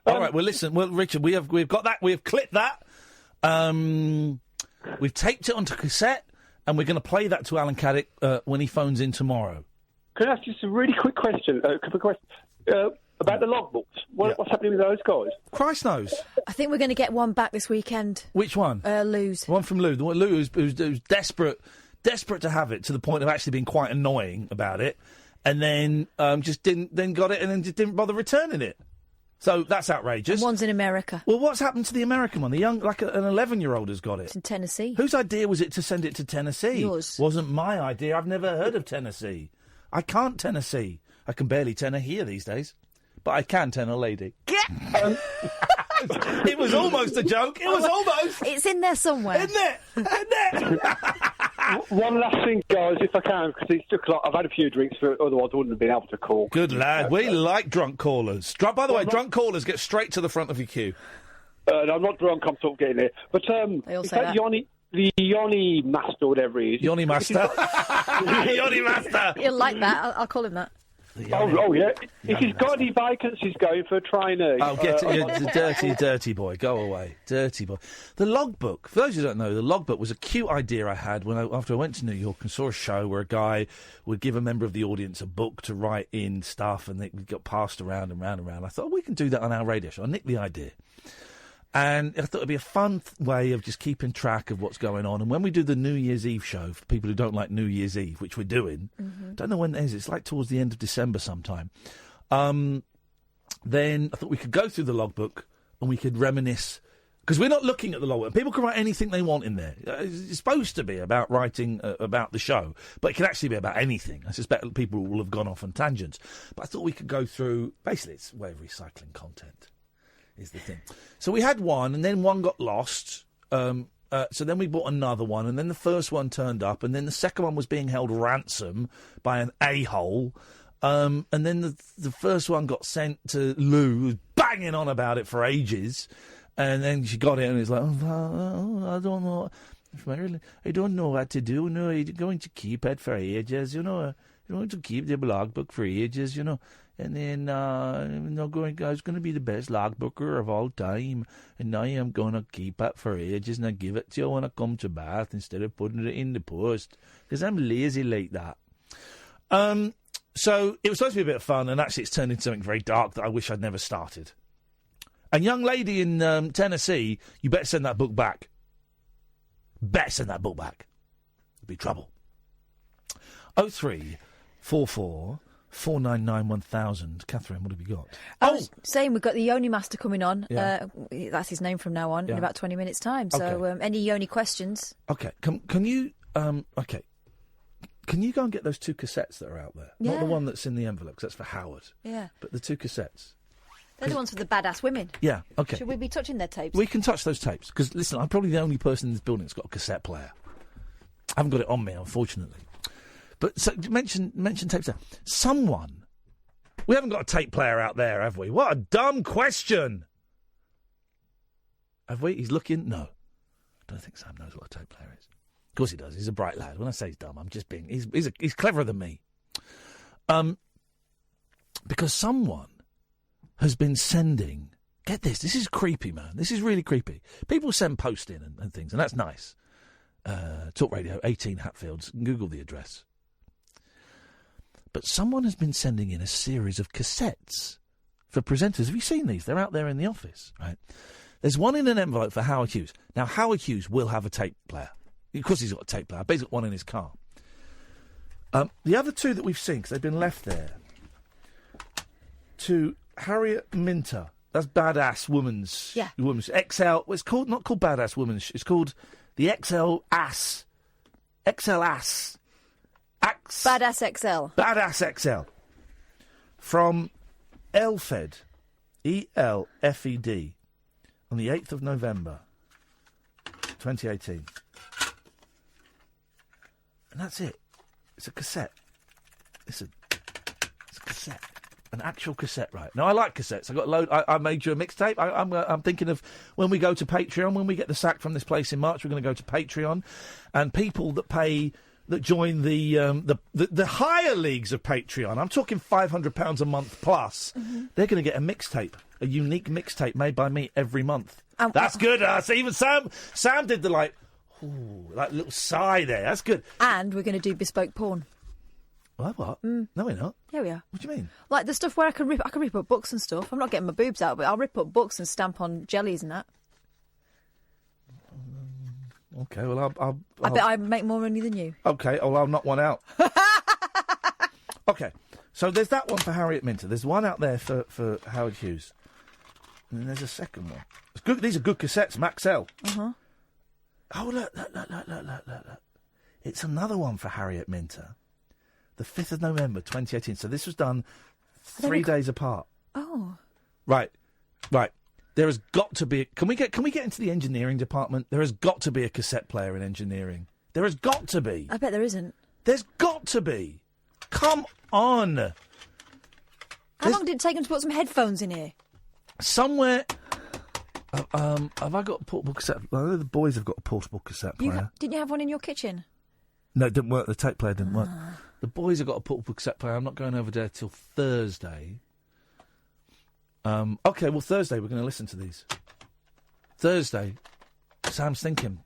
All right, well, listen. Well, Richard, we've got that. We've clipped that. We've taped it onto cassette. And we're going to play that to Alan Caddick when he phones in tomorrow. Can I ask just a really quick question? Couple of questions about the logbooks. What's happening with those guys? Christ knows. I think we're going to get one back this weekend. Which one? Lou's. The one from Lou. The one Lou who's desperate to have it to the point of actually being quite annoying about it, and then just didn't got it, and then just didn't bother returning it. So that's outrageous. And one's in America. Well, what's happened to the American one? The young, like an 11-year-old has got it. It's in Tennessee. Whose idea was it to send it to Tennessee? Yours. Wasn't my idea. I've never heard of Tennessee. I can't Tennessee. I can barely tenor here these days. But I can tenor lady. It was almost a joke. It was almost. It's in there somewhere. Isn't it? One last thing, guys, if I can, because I've had a few drinks, otherwise I wouldn't have been able to call. Good lad. We like drunk callers. By the way, drunk callers get straight to the front of your queue. No, I'm not drunk. I'm sort of getting there. But they all is say that the Yoni Master, whatever he is. Yoni Master. Yoni Master. You'll like that. I'll call him that. Oh, yeah. If he's got any vacancies going for a trainee... Oh, get it. Dirty boy. Go away. Dirty boy. The logbook. For those who don't know, the logbook was a cute idea I had after I went to New York and saw a show where a guy would give a member of the audience a book to write in stuff and it got passed around and round and round. I thought, we can do that on our radio show. I nicked the idea. And I thought it'd be a fun way of just keeping track of what's going on. And when we do the New Year's Eve show, for people who don't like New Year's Eve, which we're doing, don't know when it is, it's like towards the end of December sometime, then I thought we could go through the logbook and we could reminisce. Because we're not looking at the logbook. People can write anything they want in there. It's supposed to be about writing about the show, but it can actually be about anything. I suspect people will have gone off on tangents. But I thought we could go through, basically it's a way of recycling content. Is the thing. So we had one, and then one got lost. So then we bought another one, and then the first one turned up, and then the second one was being held ransom by an a-hole. And then the first one got sent to Lou, who was banging on about it for ages. And then she got it, and it's like, I don't know. I don't know what to do. No, you're going to keep it for ages, You're going to keep the blog book for ages, And then I was going to be the best logbooker of all time. And now I'm going to keep it for ages and I give it to you when I come to Bath instead of putting it in the post. Because I'm lazy like that. So it was supposed to be a bit of fun, and actually it's turned into something very dark that I wish I'd never started. And young lady in Tennessee, you better send that book back. Better send that book back. There'll be trouble. 0344 499 1000. Catherine, what have you got? I was saying we've got the Yoni Master coming on. Yeah. That's his name from now on in about 20 minutes' time. So Okay. any Yoni questions? Okay. Can you Can you go and get those two cassettes that are out there? Not Yeah. the one that's in the envelope, 'cause that's for Howard. Yeah. But the two cassettes. They're the ones for the badass women. Yeah, OK. Should we be touching their tapes? We can touch those tapes, because, listen, I'm probably the only person in this building that's got a cassette player. I haven't got it on me, unfortunately. But so, mention tapes there. Someone... We haven't got a tape player out there, have we? What a dumb question! Have we? He's looking... No. I don't think Sam knows what a tape player is. Of course he does. He's a bright lad. When I say he's dumb, I'm just being... He's cleverer than me. Because someone has been sending... Get this. This is creepy, man. This is really creepy. People send post in and things, and that's nice. Talk Radio, 18 Hatfields. Google the address. But someone has been sending in a series of cassettes for presenters. Have you seen these? They're out there in the office, right? There's one in an envelope for Howard Hughes. Now, Howard Hughes will have a tape player. Of course he's got a tape player. I bet he's got one in his car. The other two that we've seen, because they've been left there, to Harriet Minter. That's Badass Woman's... Yeah. Woman's XL... Well, it's called, not called Badass Woman's... It's called the XL Ass. XL Ass. Badass XL. Badass XL. From Elfed. ELFED. On the 8th of November, 2018. And that's it. It's a cassette. It's a cassette. An actual cassette, right? Now, I like cassettes. I got a load. I made you a mixtape. I'm thinking of when we go to Patreon, when we get the sack from this place in March, we're going to go to Patreon. And people that pay... that join the higher leagues of Patreon. I'm talking £500 a month plus. Mm-hmm. They're going to get a mixtape, a unique mixtape made by me every month. That's good. So even Sam did the like little sigh there. That's good. And we're going to do bespoke porn. What? No, we're not. Yeah, we are. What do you mean? Like the stuff where I can rip up books and stuff. I'm not getting my boobs out, but I'll rip up books and stamp on jellies and that. Okay, well, I bet I make more money than you. Okay, I'll knock one out. Okay, so there's that one for Harriet Minter. There's one out there for Howard Hughes. And then there's a second one. It's good. These are good cassettes, Maxell. Uh-huh. Oh, look. It's another one for Harriet Minter. The 5th of November, 2018. So this was done 3 days apart. Oh. Right. There has got to be... Can we get into the engineering department? There has got to be a cassette player in engineering. There has got to be. I bet there isn't. There's got to be. Come on. How long did it take them to put some headphones in here? Somewhere... have I got a portable cassette... I know the boys have got a portable cassette player. Didn't you have one in your kitchen? No, it didn't work. The tape player didn't work. The boys have got a portable cassette player. I'm not going over there till Thursday. OK, well, Thursday we're going to listen to these. Thursday, Sam's thinking.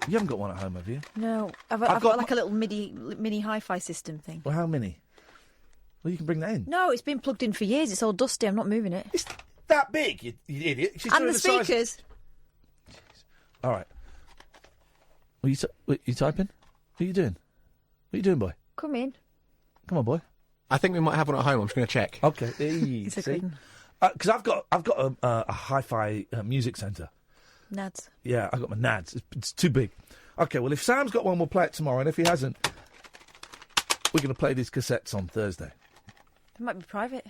You haven't got one at home, have you? No. I've got like a little mini hi-fi system thing. Well, how mini? Well, you can bring that in. No, it's been plugged in for years. It's all dusty. I'm not moving it. It's that big, you idiot. She's and doing the speakers. All right. You typing? What are you doing? What are you doing, boy? Come in. Come on, boy. I think we might have one at home. I'm just going to check. OK. See? Because I've got a hi-fi music centre. Nads. Yeah, I've got my Nads. It's too big. OK, well, if Sam's got one, we'll play it tomorrow. And if he hasn't, we're going to play these cassettes on Thursday. It might be private.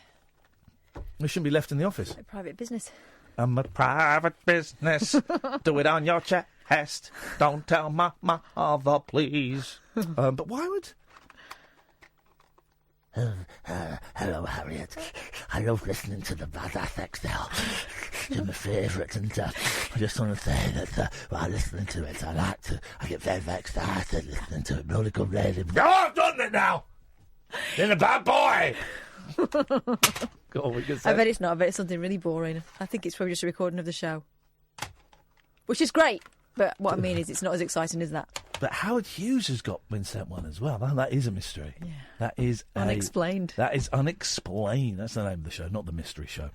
They shouldn't be left in the office. Like private business. I'm a private business. Do it on your chest. Don't tell my mother, please. But why would... Hello, Harriet. I love listening to the Badass XL. You're my favourite, and I just want to say that while listening to it, I get very, very excited listening to it. Bloody good lady. No, I've done it now! You're a bad boy! I bet it's not. I bet it's something really boring. I think it's probably just a recording of the show. Which is great, but what I mean is it's not as exciting as that. But Howard Hughes has been sent one as well. That is a mystery. Yeah. That is unexplained. That is unexplained. That's the name of the show, not the mystery show.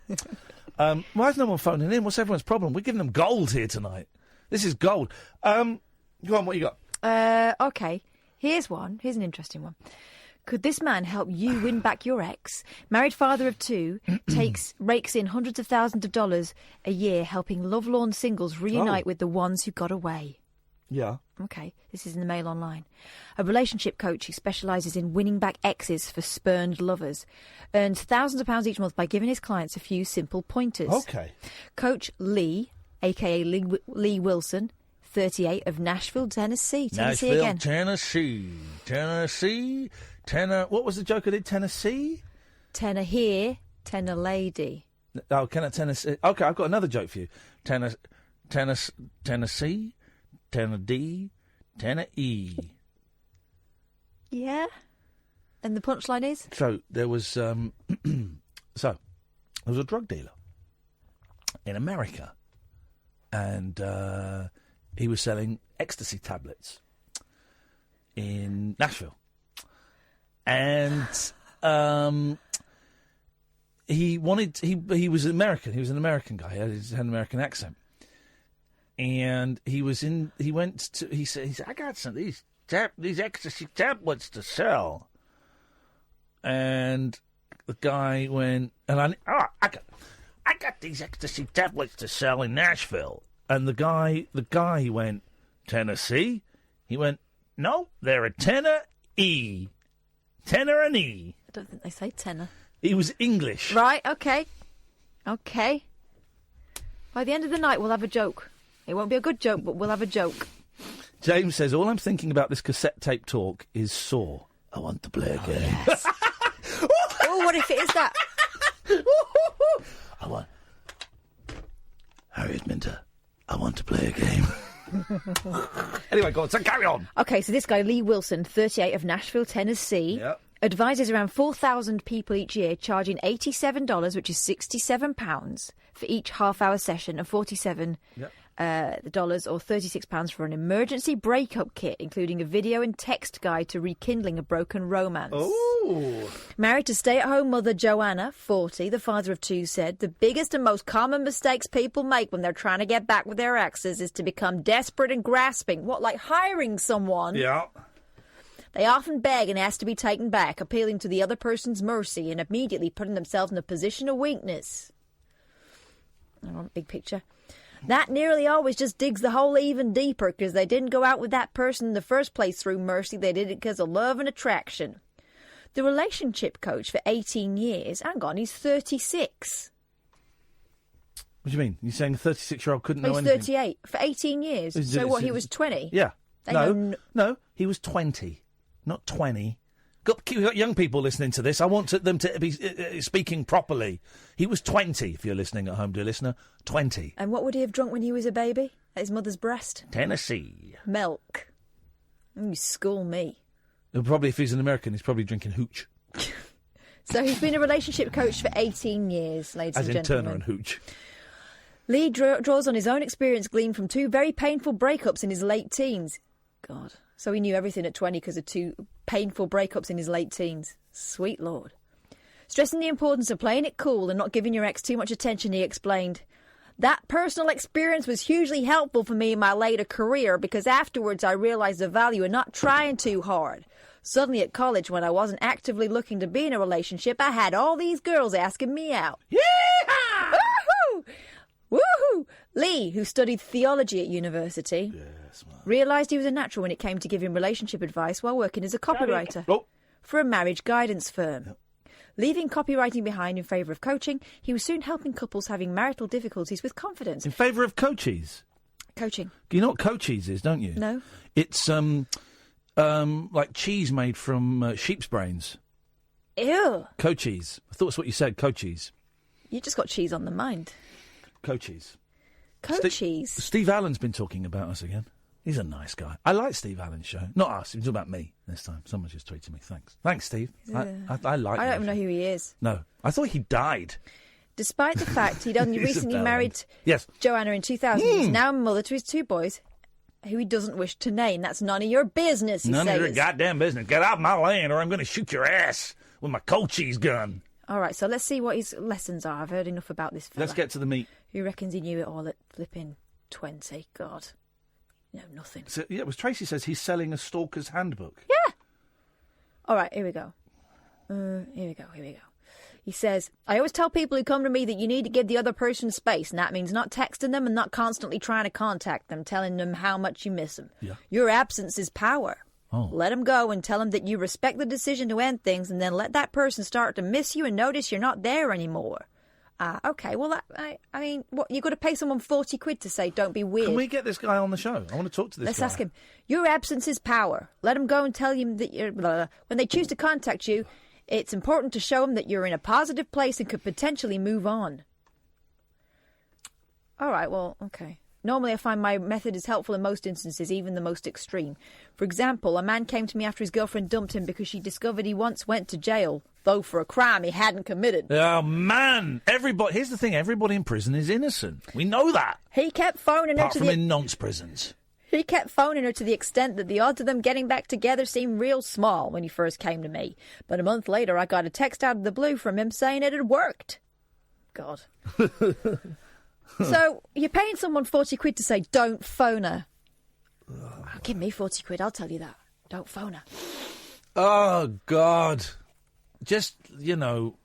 Why is no one phoning in? What's everyone's problem? We're giving them gold here tonight. This is gold. Go on, what you got? OK. Here's one. Here's an interesting one. Could this man help you win back your ex? Married father of two, rakes in hundreds of thousands of dollars a year helping lovelorn singles reunite with the ones who got away. Yeah. Okay, this is in the Mail Online. A relationship coach who specialises in winning back exes for spurned lovers earns thousands of pounds each month by giving his clients a few simple pointers. Okay. Coach Lee, a.k.a. Lee Wilson, 38, of Nashville, Tennessee. Tennessee again. Tennessee. What was the joke I did? Tennessee? Tenor here, tenor lady. Oh, Tennessee. Okay, I've got another joke for you. Tennessee, tenor D, tenor E. Yeah? And the punchline is? So there was there was a drug dealer in America, and he was selling ecstasy tablets in Nashville, and he was American. He was an American guy. He had an American accent, and he said, I got some of these ecstasy tablets to sell. And the guy went, and I got these ecstasy tablets to sell in Nashville. And the guy went, Tennessee? He went, no, they're a tenor E. Tenor and E. I don't think they say tenor. He was English. Right, okay. Okay. By the end of the night, we'll have a joke. It won't be a good joke, but we'll have a joke. James says, all I'm thinking about this cassette tape talk is Saw. I want to play a game. Yes. Oh, what if it is that? Harriet Minter, I want to play a game. Anyway, go on, so carry on. Okay, so this guy, Lee Wilson, 38, of Nashville, Tennessee, advises around 4,000 people each year, charging $87, which is £67, for each half-hour session, and $47 or £36 for an emergency breakup kit, including a video and text guide to rekindling a broken romance. Ooh. Married to stay-at-home mother Joanna, 40, the father of two, said, the biggest and most common mistakes people make when they're trying to get back with their exes is to become desperate and grasping. What, like hiring someone? Yeah. They often beg and ask to be taken back, appealing to the other person's mercy and immediately putting themselves in a position of weakness. I want a big picture. That nearly always just digs the hole even deeper because they didn't go out with that person in the first place through mercy. They did it because of love and attraction. The relationship coach for 18 years, hang on, he's 36. What do you mean? You're saying a 36-year-old couldn't know He's anything? 38 for 18 years. So what, he was 20? Yeah. No, he was 20, not 20. We've got young people listening to this. I want them to be speaking properly. He was 20, if you're listening at home, dear listener. 20. And what would he have drunk when he was a baby? At his mother's breast? Tennessee. Milk. You school me. Probably, if he's an American, he's probably drinking hooch. So he's been a relationship coach for 18 years, ladies and gentlemen. As in Turner and hooch. Lee draws on his own experience gleaned from two very painful breakups in his late teens. God. So he knew everything at 20 because of two painful breakups in his late teens. Sweet Lord. Stressing the importance of playing it cool and not giving your ex too much attention, he explained, that personal experience was hugely helpful for me in my later career because afterwards I realised the value of not trying too hard. Suddenly at college, when I wasn't actively looking to be in a relationship, I had all these girls asking me out. Yeehaw! Woohoo! Woohoo! Lee, who studied theology at university, realised he was a natural when it came to giving relationship advice while working as a copywriter for a marriage guidance firm. Yep. Leaving copywriting behind in favour of coaching, he was soon helping couples having marital difficulties with confidence. In favour of coaches? Coaching. You know what coaches is, don't you? No. It's like cheese made from sheep's brains. Ew. Coaches. I thought that's what you said, coaches. You just got cheese on the mind. Coaches. Coaches. Steve Allen's been talking about us again. He's a nice guy. I like Steve Allen's show. Not us. He was talking about me this time. Someone just tweeted me. Thanks. Thanks, Steve. I like I don't even know who he is. No. I thought he died. Despite the fact he'd only recently married Joanna in 2000, he's now a mother to his two boys, who he doesn't wish to name. That's none of your business, he says. None of your goddamn business. Get off my land or I'm going to shoot your ass with my coach's gun. All right, so let's see what his lessons are. I've heard enough about this fella. Let's get to the meat. Who reckons he knew it all at flipping 20? God. No, nothing. So, yeah, Tracy says he's selling a stalker's handbook. Yeah. All right, here we go. Here we go. He says, I always tell people who come to me that you need to give the other person space, and that means not texting them and not constantly trying to contact them, telling them how much you miss them. Yeah. Your absence is power. Oh. Let them go and tell them that you respect the decision to end things, and then let that person start to miss you and notice you're not there anymore. Okay, well, I mean, what, you've got to pay someone 40 quid to say, don't be weird. Can we get this guy on the show? I want to talk to this Let's guy. ask him. Your absence is power. Let them go and tell you that you're... Blah. When they choose to contact you, it's important to show them that you're in a positive place and could potentially move on. All right, well, okay. Normally I find my method is helpful in most instances, even the most extreme. For example, a man came to me after his girlfriend dumped him because she discovered he once went to jail, though for a crime he hadn't committed. Oh, man. Here's the thing. Everybody in prison is innocent. We know that. He kept phoning her Apart from in nonce prisons. He kept phoning her to the extent that the odds of them getting back together seemed real small when he first came to me. But a month later, I got a text out of the blue from him saying it had worked. God. So, you're paying someone 40 quid to say, don't phone her. Give me 40 quid, I'll tell you that. Don't phone her. Oh, God. Just, you know...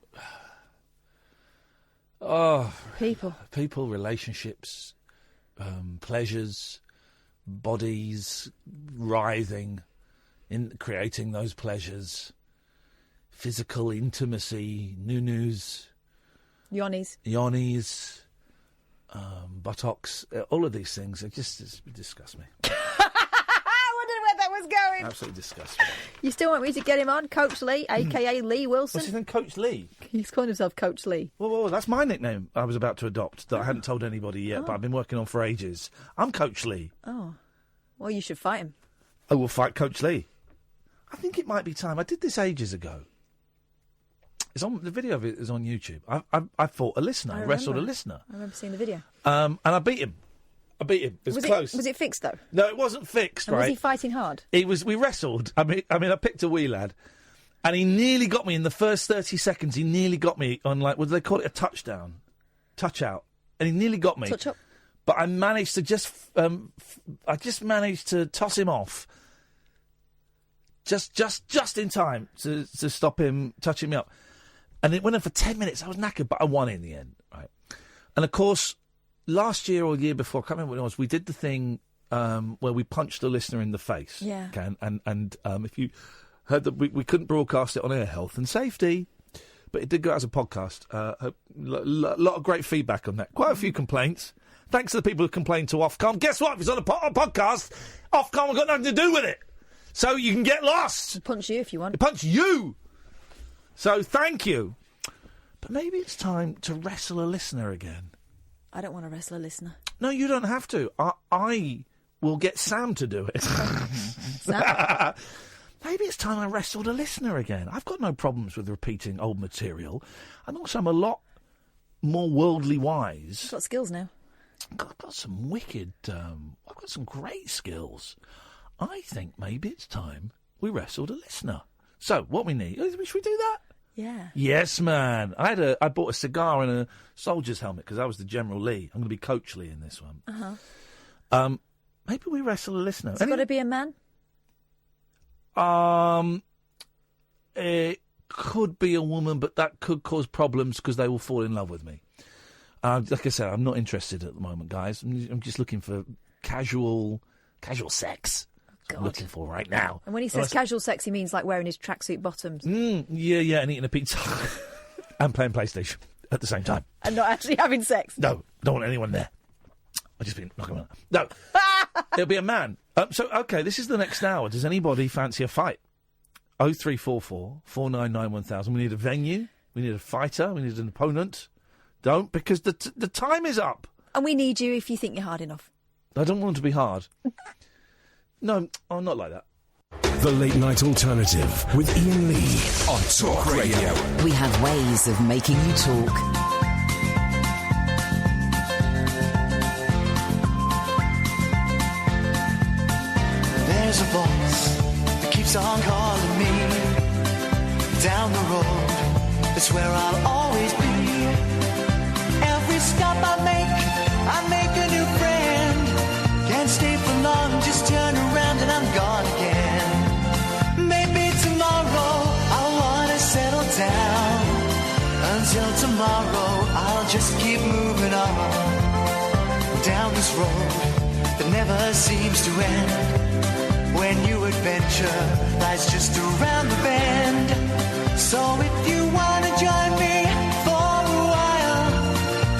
Oh. People, relationships, pleasures, bodies, writhing in creating those pleasures, physical intimacy, nunus... Yonis... buttocks, all of these things, it just disgust me. I wondered where that was going. Absolutely disgust me. You still want me to get him on? Coach Lee, a.k.a. Lee Wilson? What's his name? Coach Lee? He's calling himself Coach Lee. Well, that's my nickname I was about to adopt that I hadn't told anybody yet, but I've been working on for ages. I'm Coach Lee. Oh. Well, you should fight him. I will fight Coach Lee. I think it might be time. I did this ages ago. It's on the video of it is on YouTube. I fought a listener. I wrestled a listener. I remember seeing the video. And I beat him. It was close. Was it fixed though? No, it wasn't fixed. And right? Was he fighting hard? We wrestled. I mean, I picked a wee lad, and he nearly got me in the first 30 seconds. He nearly got me on what do they call it? A touchdown, touch out, and he nearly got me. Touch up. But I managed to I just managed to toss him off. Just in time to stop him touching me up. And it went on for 10 minutes. I was knackered, but I won in the end, right? And, of course, last year or the year before, I can't remember what it was, we did the thing where we punched a listener in the face. Yeah. Okay? And if you heard that we couldn't broadcast it on air, health and safety, but it did go out as a podcast. A lot of great feedback on that. Quite a few complaints. Thanks to the people who complained to Ofcom. Guess what? If it's on a podcast, Ofcom have got nothing to do with it. So you can get lost. Punch you if you want. Punch you! So, thank you. But maybe it's time to wrestle a listener again. I don't want to wrestle a listener. No, you don't have to. I will get Sam to do it. Sam? Maybe it's time I wrestled a listener again. I've got no problems with repeating old material. And also, I'm a lot more worldly wise. You've got skills now. I've got some wicked... I've got some great skills. I think maybe it's time we wrestled a listener. So, what we need... Should we do that? Yeah. Yes, man. I bought a cigar and a soldier's helmet because I was the General Lee. I'm going to be Coach Lee in this one. Uh-huh. Maybe we wrestle a listener. It's got to be a man? It could be a woman, but that could cause problems because they will fall in love with me. Like I said, I'm not interested at the moment, guys. I'm just looking for casual sex. I'm looking for right now. And when he says casual sex, he means like wearing his tracksuit bottoms. Yeah, and eating a pizza and playing PlayStation at the same time. And not actually having sex. No, don't want anyone there. I've just been knocking around. No, it'll be a man. Okay, this is the next hour. Does anybody fancy a fight? 0344 499 1000. We need a venue. We need a fighter. We need an opponent. Don't, because the time is up. And we need you if you think you're hard enough. I don't want to be hard. No, I'm not like that. The Late Night Alternative with Iain Lee on Talk Radio. We have ways of making you talk. There's a voice that keeps on calling me down the road. It's where I'll always be. Every stop I make a new friend. Can't stay for long, just turn around and I'm gone again. Maybe tomorrow I wanna settle down tomorrow, I'll just keep moving on down this road that never seems to end. When new adventure lies just around the bend. So if you wanna join me for a while,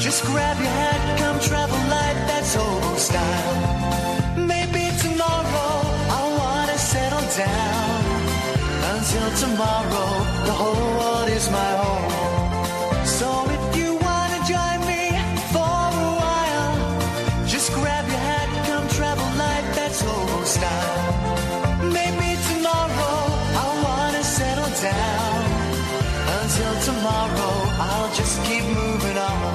just grab your hat, come travel light, that's old style. Maybe tomorrow I wanna settle down. Until tomorrow, the whole world is my home. So if you wanna join me for a while, just grab your hat, come travel light, that's old style. Maybe tomorrow I wanna settle down. Until tomorrow, I'll just keep moving on.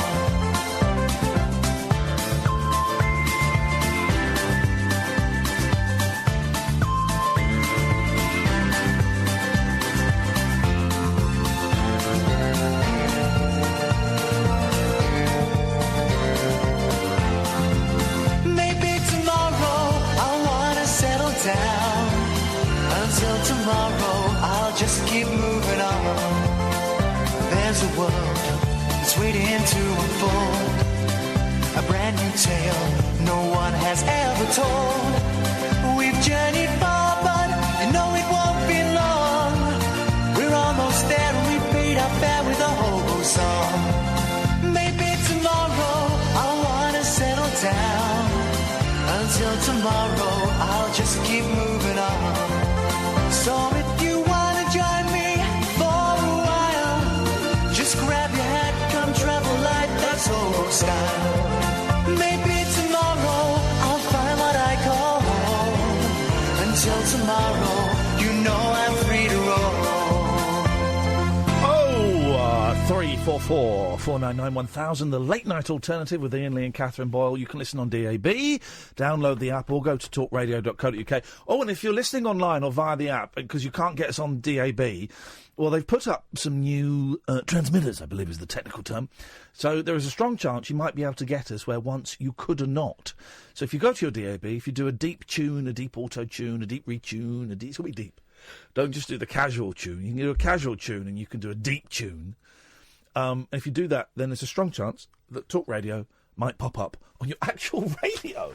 Down. Until tomorrow, I'll just keep moving on. There's a world that's waiting to unfold, a brand new tale no one has ever told. We've journeyed far, but you know it won't be long. We're almost there and we paid our fare with a hobo song. Maybe tomorrow I wanna settle down. Until tomorrow, I'll just keep moving on. So if you wanna join me for a while, just grab your hat, come travel light, that's old style. Maybe tomorrow, I'll find what I call home. Until tomorrow, you know I'm free to roll. 344 499 1000, the late night alternative with Iain Lee and Catherine Boyle. You can listen on DAB, download the app, or go to talkradio.co.uk. Oh, and if you're listening online or via the app, because you can't get us on DAB, well, they've put up some new transmitters, I believe is the technical term. So there is a strong chance you might be able to get us where once you could not. So if you go to your DAB, if you do a deep tune, a deep auto tune, a deep retune, it's going to be deep. Don't just do the casual tune. You can do a casual tune and you can do a deep tune. If you do that, then there's a strong chance that Talk Radio might pop up on your actual radio.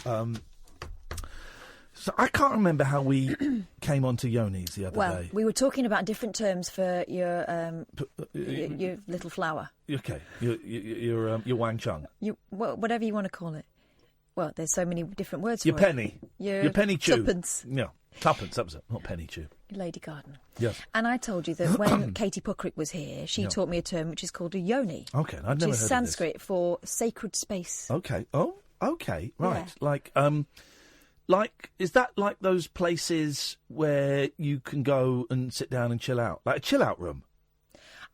So I can't remember how we came on to yonis the other day. Well, we were talking about different terms for your little flower. Okay, your Wang Chung. Whatever you want to call it. Well, there's so many different words your for penny. it. Your penny chew. Tuppence. Yeah, tuppence, that was it, not penny chew. Lady Garden. Yes. And I told you that when Katie Puckrick was here, she taught me a term which is called a yoni. Okay, I've never heard of this. Sanskrit for sacred space. Okay. Oh, okay. Right. Yeah. Like, is that like those places where you can go and sit down and chill out? Like a chill out room?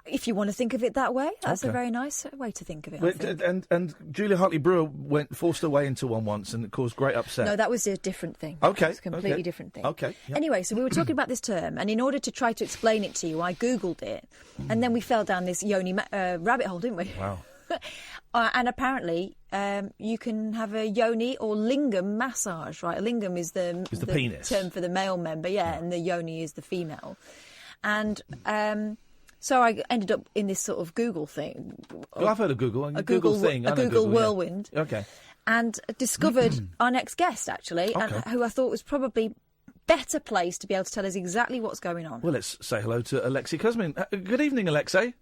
If you want to think of it that way, that's a very nice way to think of it. I think. And Julia Hartley-Brewer forced her way into one once and it caused great upset. No, that was a different thing. Okay. It's a completely different thing. Okay. Yep. Anyway, so we were talking about this term, and in order to try to explain it to you, I Googled it, and then we fell down this yoni rabbit hole, didn't we? Wow. And apparently, you can have a yoni or lingam massage, right? A lingam is the penis term for the male member, and the yoni is the female. And so I ended up in this sort of Google thing. Well, I've heard of Google. A Google thing. A Google whirlwind. Yeah. Okay. And discovered our next guest, actually, who I thought was probably better placed to be able to tell us exactly what's going on. Well, let's say hello to Alexey Kuzmin. Good evening, Alexey.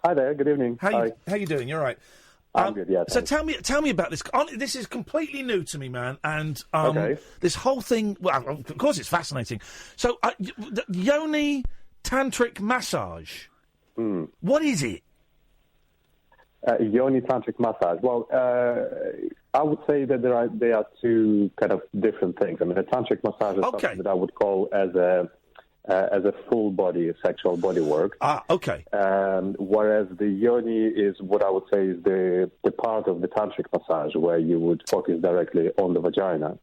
Hi there. Good evening. How you doing? You're right. I'm good. Yeah. So tell me about this. This is completely new to me, man. And okay. This whole thing. Well, of course, it's fascinating. So, the yoni tantric massage. What is it? Yoni tantric massage. Well, I would say that there are two kind of different things. I mean, a tantric massage is something that I would call as a full body sexual body work. Okay. Whereas the yoni is what I would say is the part of the tantric massage where you would focus directly on the vagina.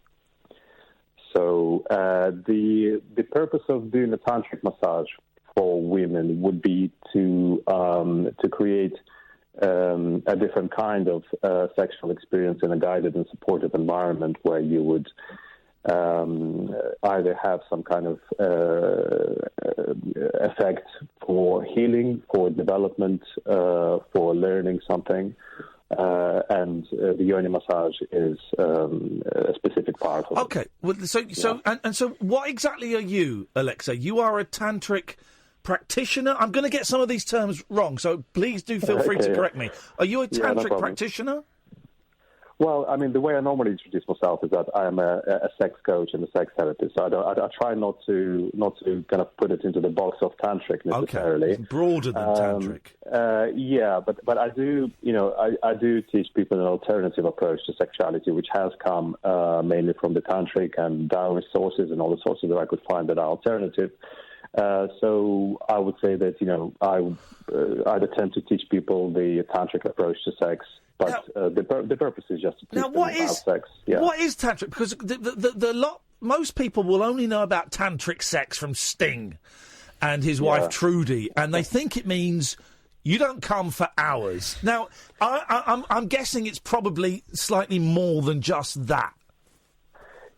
So the purpose of doing a tantric massage for women would be to create a different kind of sexual experience in a guided and supportive environment where you would either have some kind of effect for healing, for development, for learning something. And the yoni massage is a specific part of it. Okay, well, so what exactly are you, Alexey? You are a tantric practitioner? I'm going to get some of these terms wrong, so please do feel free to correct me. Are you a tantric practitioner? Well, I mean, the way I normally introduce myself is that I am a sex coach and a sex therapist. So I try not to kind of put it into the box of tantric necessarily. Okay, it's broader than tantric. Yeah, but I do, I do teach people an alternative approach to sexuality, which has come mainly from the tantric and Taoist sources and all the sources that I could find that are alternative. So I would say that, I'd attempt to teach people the tantric approach to sex. But the purpose is just to teach them about sex. Yeah. What is tantric? Because most people will only know about tantric sex from Sting and his wife Trudy, and they think it means you don't come for hours. Now, I'm guessing it's probably slightly more than just that.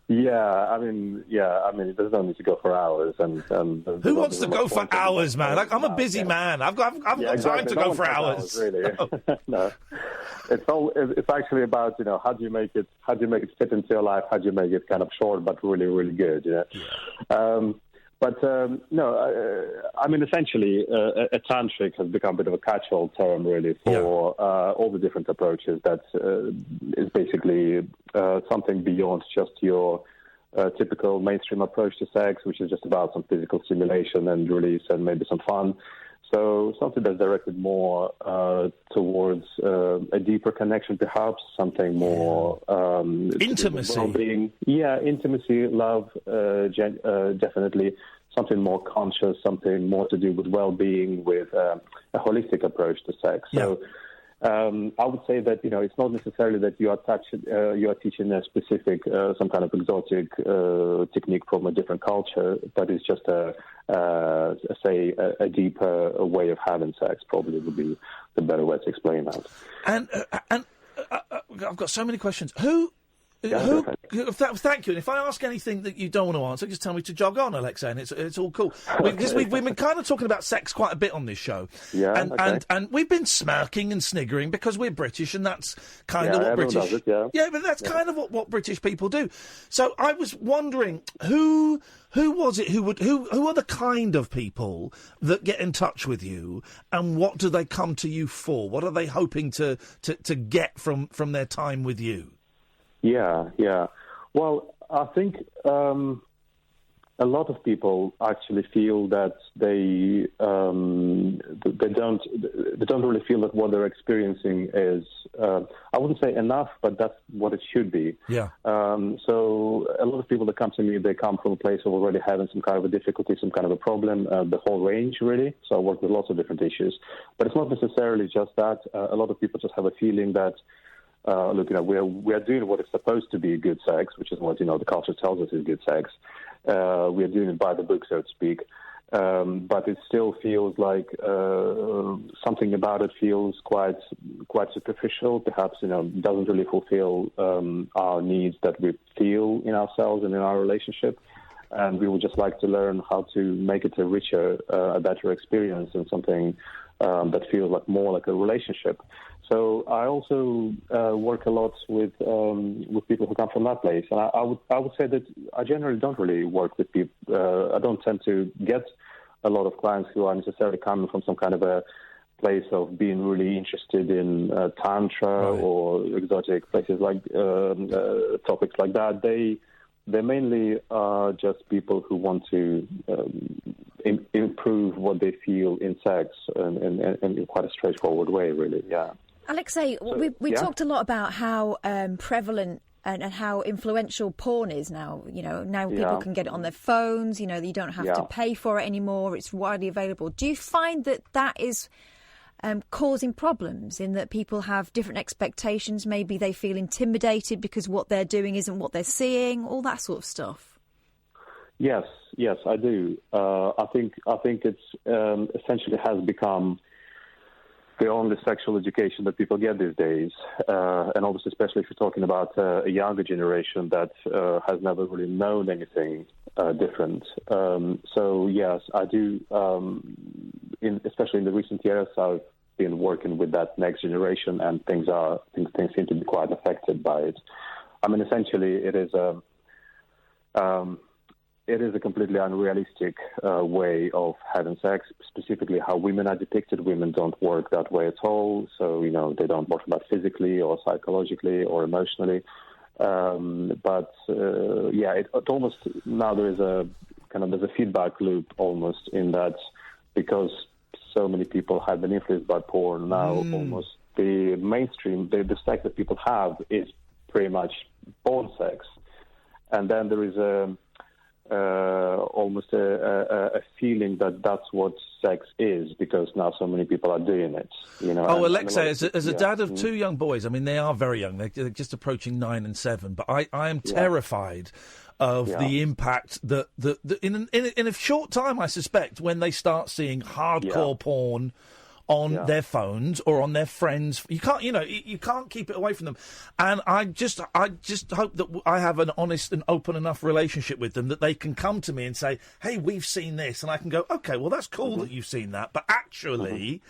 Yeah, I mean, there's no need to go for hours. And who wants to go for hours, man? Like, I'm a busy man. I've got time to go for hours. Really? No, it's actually about how do you make it fit into your life? How do you make it kind of short but really really good? I mean, essentially, a tantric has become a bit of a catch-all term, really, for all the different approaches. That is basically something beyond just your typical mainstream approach to sex, which is just about some physical stimulation and release and maybe some fun. So something that's directed more towards a deeper connection, perhaps, something more... intimacy. Well-being. Yeah, intimacy, love, definitely. Something more conscious, something more to do with well-being, with a holistic approach to sex. So I would say that, it's not necessarily that you are teaching a specific, some kind of exotic technique from a different culture, but it's just a deeper way of having sex, probably would be the better way to explain that. And I've got so many questions. Thank you. And if I ask anything that you don't want to answer, just tell me to jog on, Alexey, and it's all cool. Because we've been kind of talking about sex quite a bit on this show. And we've been smirking and sniggering because we're British, and that's kind of what British... Does it, but that's kind of what British people do. So I was wondering, who was it who are the kind of people that get in touch with you, and what do they come to you for? What are they hoping to get from their time with you? Yeah. Well, I think a lot of people actually feel that they don't really feel that what they're experiencing is I wouldn't say enough, but that's what it should be. Yeah. So a lot of people that come to me, they come from a place of already having some kind of a difficulty, some kind of a problem, the whole range really. So I work with lots of different issues, but it's not necessarily just that. A lot of people just have a feeling that. We are doing what is supposed to be good sex, which is what the culture tells us is good sex. We are doing it by the book, so to speak. But it still feels like something about it feels quite superficial. Perhaps doesn't really fulfill our needs that we feel in ourselves and in our relationship. And we would just like to learn how to make it a richer, a better experience, and something that feels more like a relationship. So I also work a lot with people who come from that place, and I would say that I generally don't really work with people. I don't tend to get a lot of clients who are necessarily coming from some kind of a place of being really interested in tantra or exotic places like topics like that. They mainly are just people who want to improve what they feel in sex, and in quite a straightforward way, really. Yeah. Alexey, we talked a lot about how prevalent and how influential porn is now. Now people can get it on their phones. You don't have to pay for it anymore. It's widely available. Do you find that is causing problems in that people have different expectations? Maybe they feel intimidated because what they're doing isn't what they're seeing. All that sort of stuff. Yes, I do. I think it's essentially has become the only sexual education that people get these days, and obviously, especially if you're talking about a younger generation that has never really known anything different. So yes, I do. Especially in the recent years, I've been working with that next generation, and things seem to be quite affected by it. I mean, essentially, it is a completely unrealistic way of having sex, specifically how women are depicted. Women don't work that way at all. So, they don't work that physically or psychologically or emotionally. But it almost, now there's a feedback loop almost in that, because so many people have been influenced by porn now, almost the mainstream, the sex that people have is pretty much porn sex. And then there is almost a feeling that that's what sex is, because now so many people are doing it. Alexey, as a dad of two young boys, I mean, they are very young. They're just approaching 9 and 7. But I am terrified of the impact that in a short time, I suspect, when they start seeing hardcore porn on their phones or on their friends. You can't, you can't keep it away from them. And I just hope that I have an honest and open enough relationship with them that they can come to me and say, hey, we've seen this. And I can go, okay, well, that's cool that you've seen that. But actually,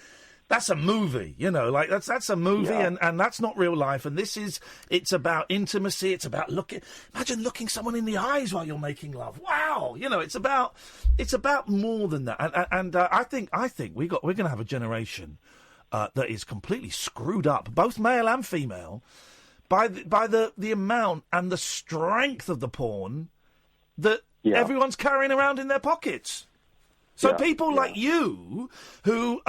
that's a movie, that's a movie and that's not real life. And it's about intimacy. It's about imagine looking someone in the eyes while you're making love. Wow. It's about more than that. And I think we're going to have a generation that is completely screwed up, both male and female, by the amount and the strength of the porn that everyone's carrying around in their pockets. So people like you, who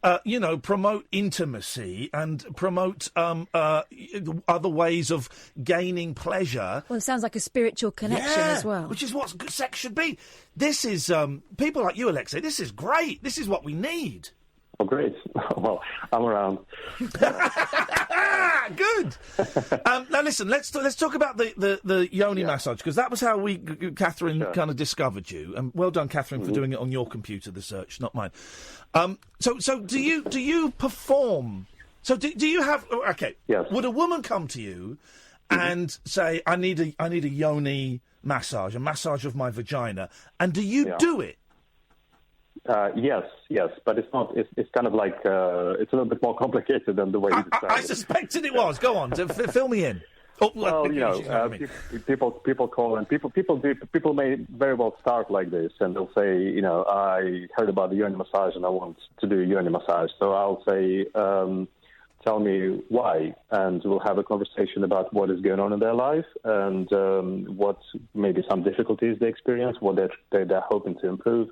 promote intimacy and promote other ways of gaining pleasure. Well, it sounds like a spiritual connection as well, which is what sex should be. This is people like you, Alexey. This is great. This is what we need. Oh, great. Well, I'm around. Good. Now, listen, let's talk about the yoni massage, because that was how Catherine kind of discovered you. And well done, Catherine, for doing it on your computer, the search, not mine. So do you perform? So do you have? Okay. Yes. Would a woman come to you and say, I need a yoni massage, a massage of my vagina, and do you do it? Yes, but it's not. It's kind of like it's a little bit more complicated than the way you described it. I suspected it was. Go on, fill me in. People call and people may very well start like this, and they'll say, I heard about the yoni massage and I want to do a yoni massage. So I'll say, tell me why, and we'll have a conversation about what is going on in their life and what maybe some difficulties they experience, what they're hoping to improve.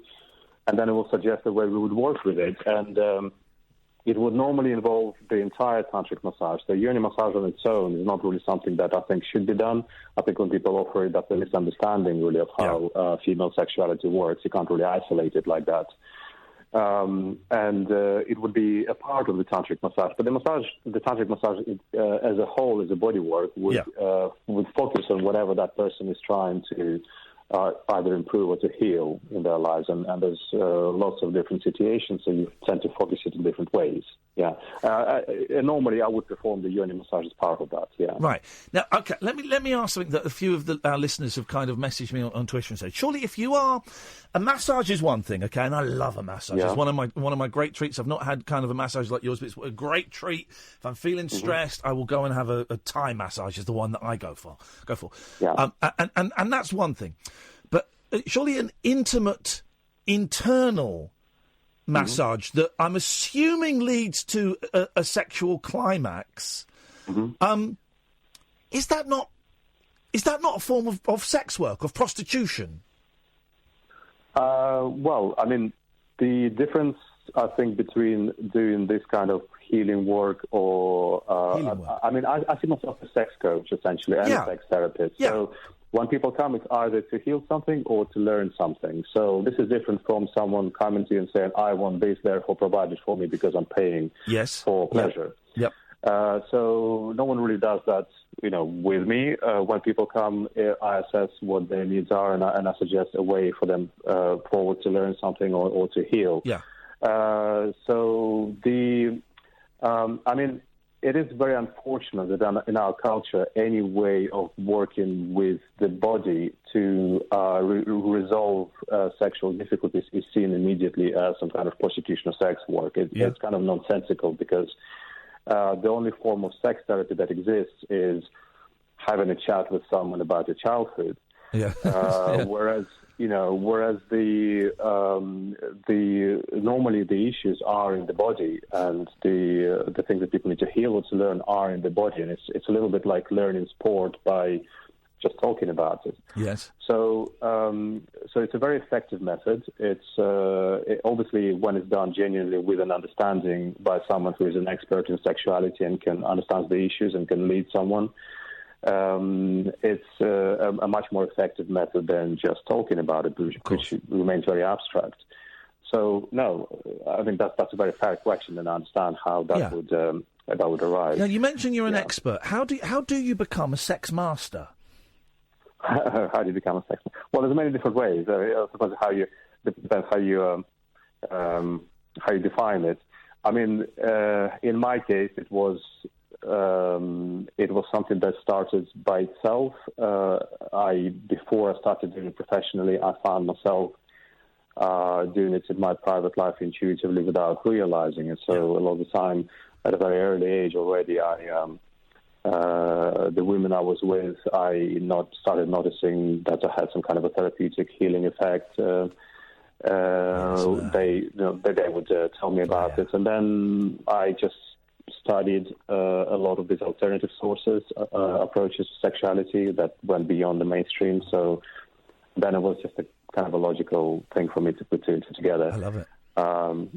And then it will suggest the way we would work with it. And it would normally involve the entire tantric massage. The yoni massage on its own is not really something that I think should be done. I think when people offer it, that's a misunderstanding, really, of how female sexuality works. You can't really isolate it like that. And it would be a part of the tantric massage. But the tantric massage as a whole, as a body work, would focus on whatever that person is trying to either improve or to heal in their lives, and there's lots of different situations, so you tend to focus it in different ways. Normally I would perform the yoni massage as part of that. Right. Now, okay, let me ask something that a few of our listeners have kind of messaged me on Twitter and said, surely if you are, a massage is one thing, okay, and I love a massage. It's one of my great treats. I've not had kind of a massage like yours, but it's a great treat. If I'm feeling stressed, I will go and have a Thai massage is the one that I go for. And that's one thing. But surely an intimate, internal massage that I'm assuming leads to a sexual climax. Is that not a form of sex work, of prostitution? Well, I mean, the difference, I think, between doing this kind of healing work or... I mean, I see myself as a sex coach, essentially, and a sex therapist. So when people come, it's either to heal something or to learn something. So this is different from someone coming to you and saying, I want this, therefore provide it for me because I'm paying for pleasure. So no one really does that, with me. When people come, I assess what their needs are, and I suggest a way for them forward to learn something or to heal. So I mean, it is very unfortunate that in our culture, any way of working with the body to resolve sexual difficulties is seen immediately as some kind of prostitution or sex work. It's kind of nonsensical because the only form of sex therapy that exists is having a chat with someone about your childhood. Yeah. Whereas the normally the issues are in the body, and the things that people need to heal or to learn are in the body, and it's a little bit like learning sport by just talking about it. Yes. So it's a very effective method. It's obviously when it's done genuinely with an understanding by someone who is an expert in sexuality and can understand the issues and can lead someone. It's a much more effective method than just talking about it, which remains very abstract. So, no, I think that's a very fair question, and I understand how that would arise. Now, you mentioned you're an expert. How do you become a sex master? How do you become a sex master? Well, there's many different ways. I suppose depends how you define it. I mean, in my case, it was something that started by itself. Before I started doing it professionally, I found myself doing it in my private life intuitively without realizing it. So a lot of the time, at a very early age already, the women I was with, I started noticing that I had some kind of a therapeutic healing effect. They would tell me about it, and then I just studied a lot of these alternative sources, approaches to sexuality that went beyond the mainstream. So then it was just a kind of a logical thing for me to put two together. I love it. And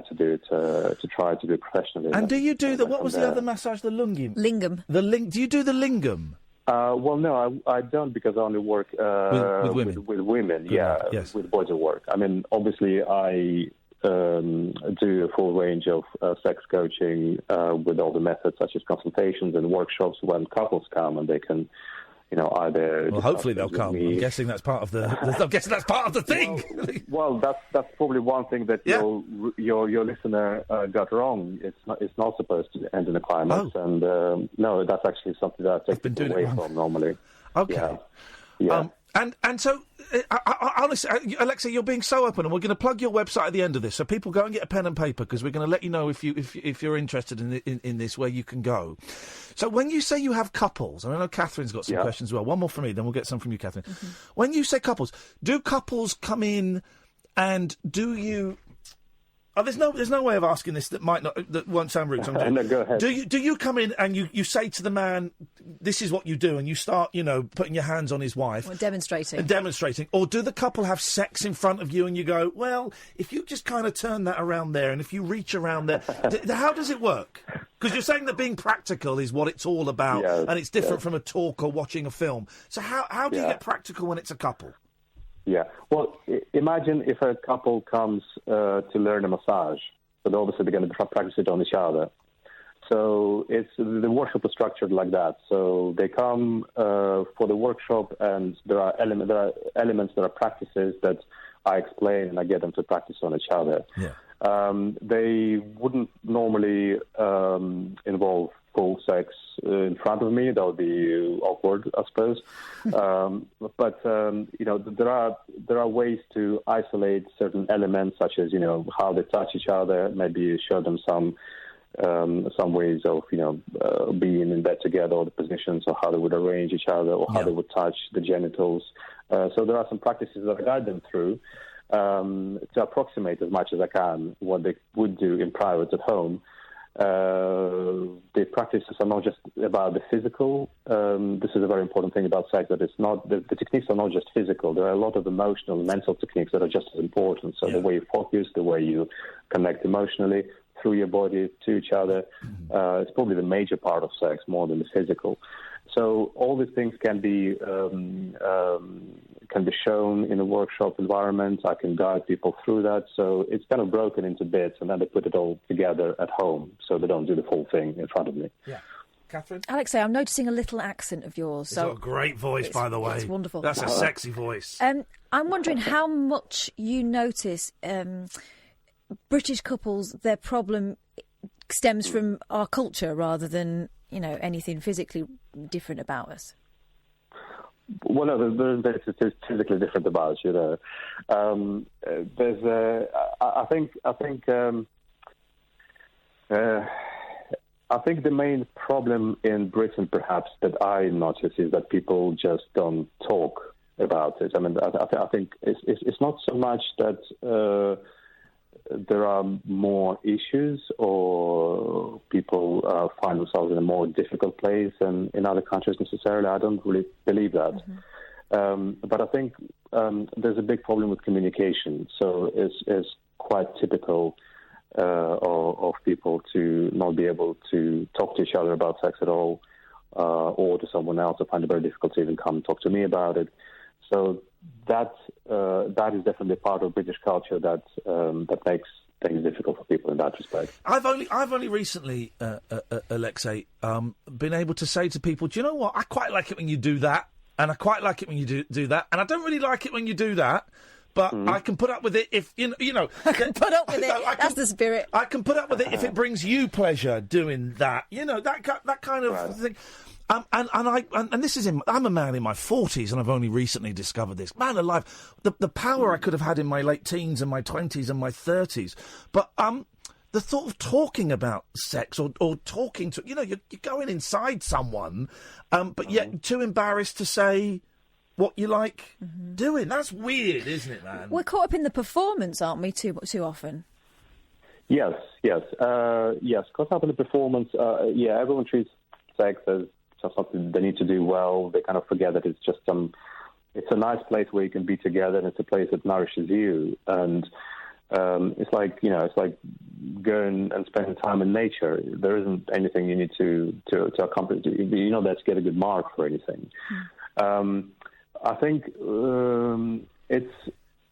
to do it, to try to do it professionally. And do you do what was the other massage? The lingam. Do you do the lingam? Well, no, I don't, because I only work with women. With women, yes. With body work. I mean, obviously, I do a full range of sex coaching with all the methods, such as consultations and workshops when couples come, and they can, either. Well, hopefully they'll come. I'm guessing that's part of the. I'm guessing that's part of the thing. Well, that's probably one thing that your listener got wrong. It's not supposed to end in a climax, and no, that's actually something that I take away from normally. Okay. Yeah. And so, honestly, Alexey, you're being so open, and we're going to plug your website at the end of this, so people go and get a pen and paper, because we're going to let you know if you're interested in this, where you can go. So when you say you have couples, and I know Catherine's got some questions as well. One more from me, then we'll get some from you, Catherine. Mm-hmm. When you say couples, do couples come in, and do you? Oh, there's no way of asking this that won't sound rude. So no, go ahead. Do you come in and you say to the man, this is what you do, and you start, putting your hands on his wife? Or demonstrating. Or do the couple have sex in front of you and you go, well, if you just kind of turn that around there and if you reach around there, how does it work? Because you're saying that being practical is what it's all about, and it's different from a talk or watching a film. So how do you get practical when it's a couple? Yeah. Well, imagine if a couple comes to learn a massage, but obviously they're going to practice it on each other. So the workshop is structured like that. So they come for the workshop, and there are elements, there are practices that I explain, and I get them to practice on each other. Yeah. They wouldn't normally involve full sex in front of me. That would be awkward, I suppose. But there are ways to isolate certain elements, such as how they touch each other. Maybe show them some ways of being in bed together, or the positions, or how they would arrange each other, or how they would touch the genitals. So there are some practices that I guide them through to approximate as much as I can what they would do in private at home. The practices are not just about the physical. This is a very important thing about sex, that it's not the techniques are not just physical. There are a lot of emotional and mental techniques that are just as important. So the way you focus, the way you connect emotionally through your body to each other, it's probably the major part of sex, more than the physical. So all these things can be shown in a workshop environment. I can guide people through that. So it's kind of broken into bits, and then they put it all together at home, so they don't do the full thing in front of me. Yeah. Catherine? Alexey, I'm noticing a little accent of yours. It's got a great voice, by the way. It's wonderful. That's a sexy voice. I'm wondering how much you notice British couples, their problem stems from our culture rather than, anything physically different about us. Well, no, there's physically different about it, I think the main problem in Britain, perhaps, that I notice is that people just don't talk about it. I mean, I think it's not so much that there are more issues or people find themselves in a more difficult place than in other countries necessarily. I don't really believe that. But I think there's a big problem with communication. So it's quite typical of people to not be able to talk to each other about sex at all, or to someone else. I find it very difficult to even come and talk to me about it. So that is definitely part of British culture that makes things difficult for people in that respect. I've only recently, Alexey, been able to say to people, do you know what? I quite like it when you do that, and I quite like it when you do that, and I don't really like it when you do that. But I can put up with it if, you know... I can put up with it. That's the spirit. I can put up with it if it brings you pleasure doing that. You know, that kind of thing. And this is I'm a man in my 40s, and I've only recently discovered this. Man alive, the power I could have had in my late teens and my 20s and my 30s. But the thought of talking about sex or talking to... You know, you're going inside someone, but yet too embarrassed to say... what you like doing. That's weird, isn't it, man? We're caught up in the performance, aren't we, too often? Yes. Caught up in the performance. Everyone treats sex as just something they need to do well. They kind of forget that it's just it's a nice place where you can be together, and it's a place that nourishes you. And it's like going and spending time in nature. There isn't anything you need to accomplish. You know that to get a good mark for anything. I think it's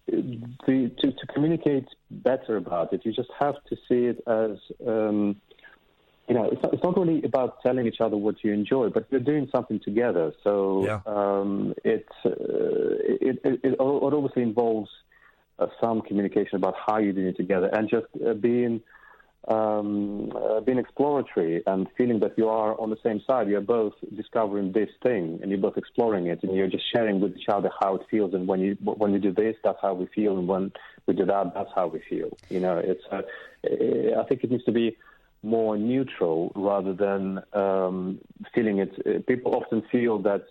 to communicate better about it. You just have to see it as it's not really about telling each other what you enjoy, but you're doing something together. So it obviously involves some communication about how you're doing it together, and just being exploratory and feeling that you are on the same side. You're both discovering this thing, and you're both exploring it, and you're just sharing with each other how it feels. And when you do this, that's how we feel, and when we do that, that's how we feel. You know, I think it needs to be more neutral rather than feeling it. People often feel that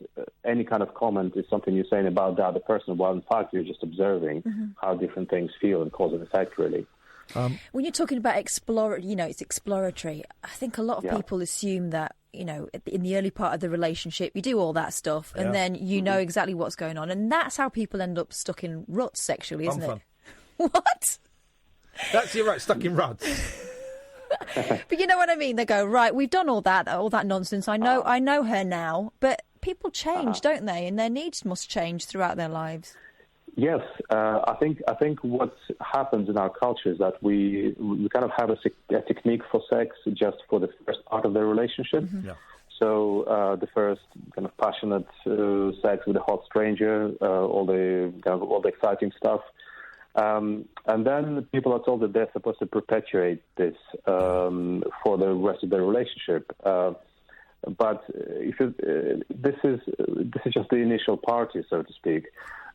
any kind of comment is something you're saying about the other person, while in fact you're just observing how different things feel and cause and effect, really. When you're talking about it's exploratory, I think a lot of people assume that, in the early part of the relationship, you do all that stuff, and then you know exactly what's going on. And that's how people end up stuck in ruts sexually, isn't it? What? You're right, stuck in ruts. But you know what I mean? They go, right, we've done all that nonsense. I know her now. But people change, don't they? And their needs must change throughout their lives. Yes, I think what happens in our culture is that we kind of have a technique for sex just for the first part of the relationship. So the first kind of passionate sex with a hot stranger, all the exciting stuff, and then people are told that they're supposed to perpetuate this for the rest of their relationship. But this is just the initial party, so to speak.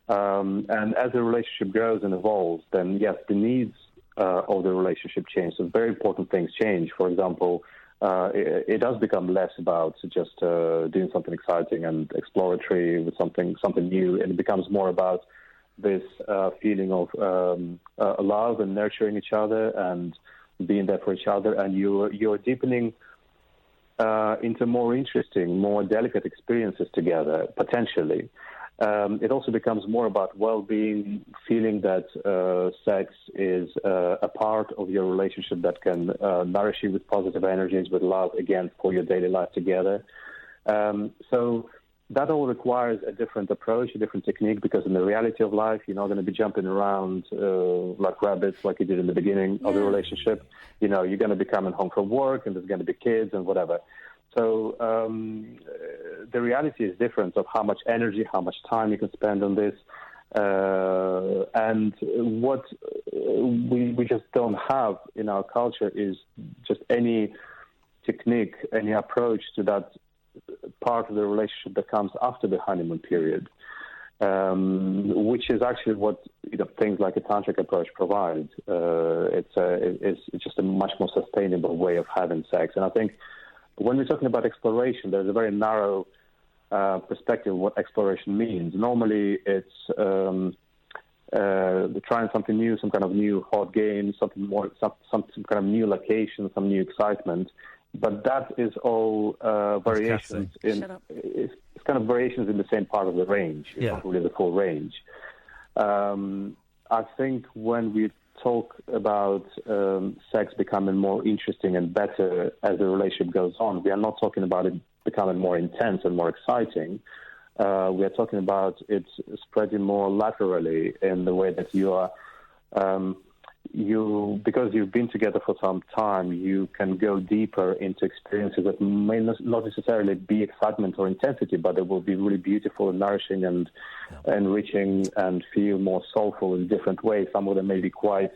And as the relationship grows and evolves, then yes, the needs of the relationship change. So very important things change. For example, it does become less about just doing something exciting and exploratory with something new, and it becomes more about this feeling of love and nurturing each other and being there for each other, and you're deepening into more interesting, more delicate experiences together, potentially. It also becomes more about well-being, feeling that sex is a part of your relationship that can nourish you with positive energies, with love, again, for your daily life together. So that all requires a different approach, a different technique, because in the reality of life, you're not going to be jumping around like rabbits like you did in the beginning of the relationship. You know, you're going to be coming home from work, and there's going to be kids and whatever. So the reality is different of how much energy, how much time you can spend on this. And what we just don't have in our culture is just any technique, any approach to that part of the relationship that comes after the honeymoon period, which is actually what things like a tantric approach provide. It's just a much more sustainable way of having sex. And I think when we're talking about exploration, there's a very narrow perspective of what exploration means. Normally, it's trying something new, some kind of new hot game, something more, some kind of new location, some new excitement. But that is all variations it's kind of variations in the same part of the range. It's not really the full range. I think when we talk about sex becoming more interesting and better as the relationship goes on, we are not talking about it becoming more intense and more exciting. We are talking about it spreading more laterally in the way that you are, because you've been together for some time, you can go deeper into experiences that may not necessarily be excitement or intensity, but they will be really beautiful and nourishing and enriching and feel more soulful in different ways. Some of them may be quite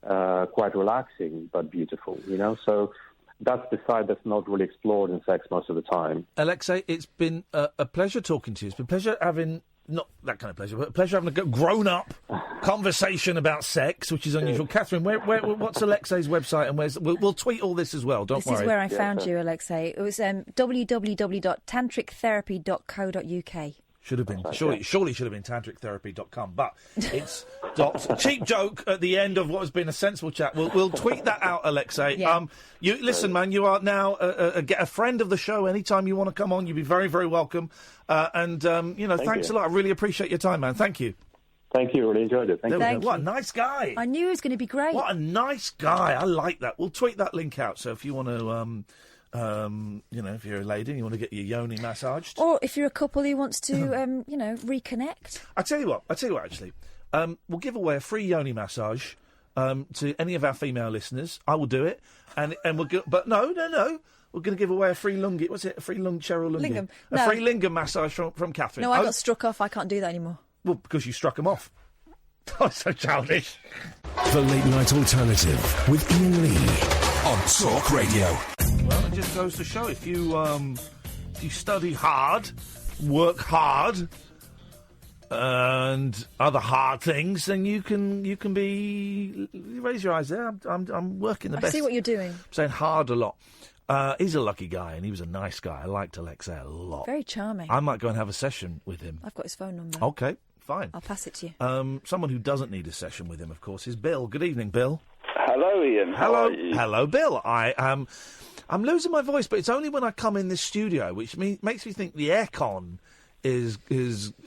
relaxing, but beautiful, So that's the side that's not really explored in sex most of the time. Alexey, it's been a pleasure talking to you. It's been a pleasure having... Not that kind of pleasure, but a pleasure having a grown-up conversation about sex, which is unusual. Catherine, what's Alexey's website, and we'll tweet all this as well, don't worry. This is where I found you, Alexey. It was www.tantrictherapy.co.uk. Should have been. Surely should have been tantrictherapy.com, but it's cheap joke at the end of what has been a sensible chat. We'll tweet that out, Alexey. Yeah. You listen, man. You are now a friend of the show. Anytime you want to come on, you'll be very, very welcome. Thanks a lot. I really appreciate your time, man. Thank you. Thank you. Really enjoyed it. Thank you. What a nice guy. I knew he was going to be great. What a nice guy. I like that. We'll tweet that link out. So if you want to. If you're a lady and you want to get your yoni massaged. Or if you're a couple who wants to, reconnect. I tell you what, actually. We'll give away a free yoni massage to any of our female listeners. I will do it. And we'll but no. We're going to give away a free lungi. What's it? A free Cheryl Lungi? Lingam. A free lingam massage from Catherine. No, I got struck off. I can't do that anymore. Well, because you struck him off. Oh, so childish. The Late Night Alternative with Iain Lee on Talk Radio. Well, it just goes to show if you study hard, work hard, and other hard things, then you can be. Raise your eyes there. I'm working the best. I see what you're doing. I'm saying hard a lot. He's a lucky guy, and he was a nice guy. I liked Alexey a lot. Very charming. I might go and have a session with him. I've got his phone number. Okay, fine. I'll pass it to you. Someone who doesn't need a session with him, of course, is Bill. Good evening, Bill. Hello, Iain. How are you? Hello, Bill. I'm losing my voice, but it's only when I come in this studio, which makes me think the aircon is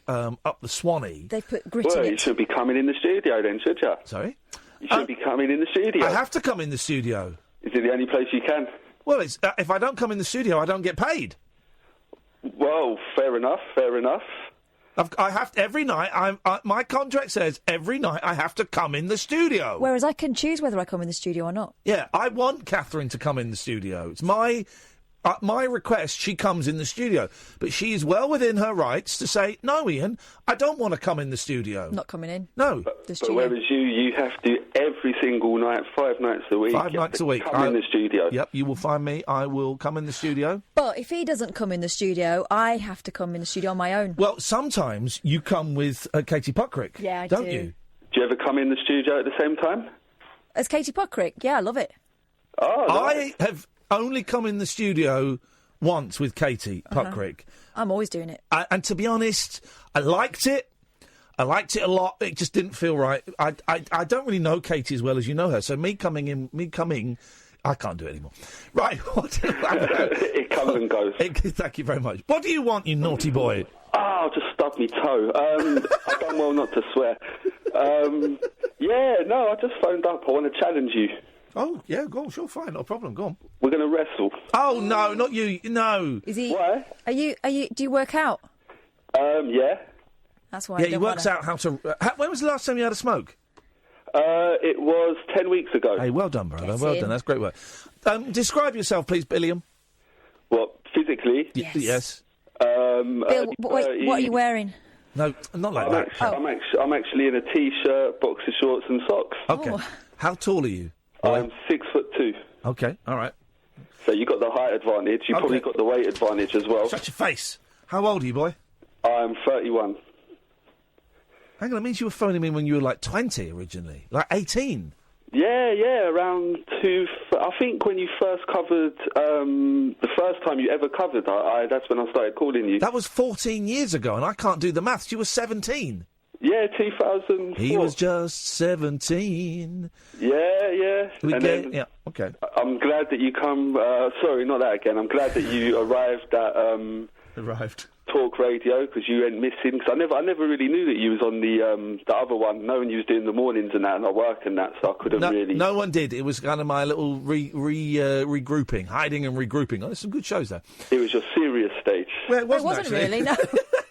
up the Swanee. They put grit in it. Well, you should be coming in the studio then, should you? Sorry? You should be coming in the studio. I have to come in the studio. Is it the only place you can? Well, it's if I don't come in the studio, I don't get paid. Well, fair enough. I have to, every night. My contract says every night I have to come in the studio. Whereas I can choose whether I come in the studio or not. Yeah, I want Catherine to come in the studio. It's my request. She comes in the studio, but she is well within her rights to say, "No, Iain, I don't want to come in the studio." Not coming in. No. But whereas you have to every single night, 5 nights a week. 5 nights a week. Come in the studio. Yep, you will find me. I will come in the studio. But if he doesn't come in the studio, I have to come in the studio on my own. Well, sometimes you come with Katie Puckrick. Yeah, I don't do. you? Do you ever come in the studio at the same time? As Katie Puckrick? Yeah, I love it. Oh, nice. I have only come in the studio once with Katie Puckrick. I'm always doing it. And to be honest, I liked it. I liked it a lot. It just didn't feel right. I don't really know Katie as well as you know her, so me coming, I can't do it anymore. Right. It comes and goes. Thank you very much. What do you want, you naughty boy? Oh, just stubbed me toe. I've done well not to swear. I just phoned up. I want to challenge you. Oh, yeah, go on, sure, fine, no problem, go on. We're going to wrestle. Oh, no, not you, no. Is he... Why? Do you work out? Yeah. That's why Yeah, he works out how to... when was the last time you had a smoke? It was 10 weeks ago. Hey, well done, brother, well done, that's great work. Describe yourself, please, Billiam. What, physically? Yes. Yes. Bill, what are you wearing? No, not like that. I'm actually in a t-shirt, boxer shorts, and socks. Okay. How tall are you? I'm 6'2". Okay, all right. So you got the height advantage. You probably got the weight advantage as well. Shut your face. How old are you, boy? I'm 31. Hang on, it means you were phoning me when you were like 20 originally, like 18. Yeah, around I think when you first covered, the first time you ever covered, that's when I started calling you. That was 14 years ago, and I can't do the maths. You were 17. Yeah, 2004. He was just 17. Yeah. Yeah, okay. I'm glad that you come. Sorry, not that again. I'm glad that you arrived at. Talk Radio, because you went missing. Because I never really knew that you was on the other one. Knowing you was doing the mornings and that, and I work and that, so I couldn't really. No one did. It was kind of my little regrouping, hiding and regrouping. Oh, there's some good shows there. It was your serious stage. Well, it wasn't actually. Really. No.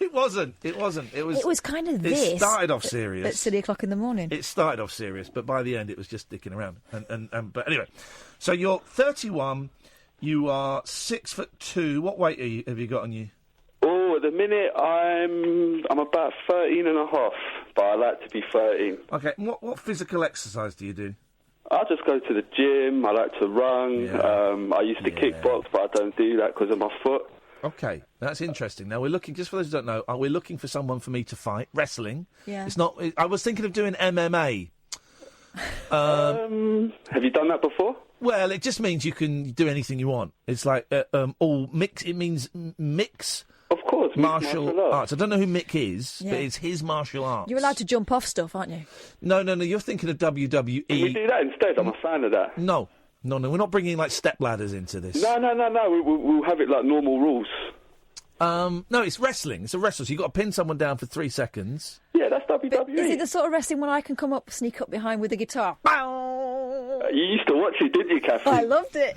It wasn't. It was kind of this. this. It started off serious at 3 o'clock in the morning. It started off serious, but by the end, it was just dicking around. But anyway, so you're 31. You are 6'2". What weight have you got on you? Oh, at the minute I'm about 13 and a half, but I like to be 13. Okay, and what physical exercise do you do? I just go to the gym. I like to run. Yeah. I used to kickbox, but I don't do that because of my foot. Okay, that's interesting. Now, we're looking, just for those who don't know, we're looking for someone for me to fight. Wrestling. Yeah. It's not. I was thinking of doing MMA. Have you done that before? Well, it just means you can do anything you want. It's like all mix. It means mix. Of course, martial arts. I don't know who Mick is, Yeah. but it's his martial arts. You're allowed to jump off stuff, aren't you? No, you're thinking of WWE. Can we do that instead? I'm a fan of that. No, we're not bringing like step ladders into this. No. We'll have it like normal rules. No, it's wrestling. It's a wrestle. So you've got to pin someone down for 3 seconds. Yeah, that's WWE. But is it the sort of wrestling when I can come up, sneak up behind with a guitar? You used to watch it, didn't you, Cathy? I loved it.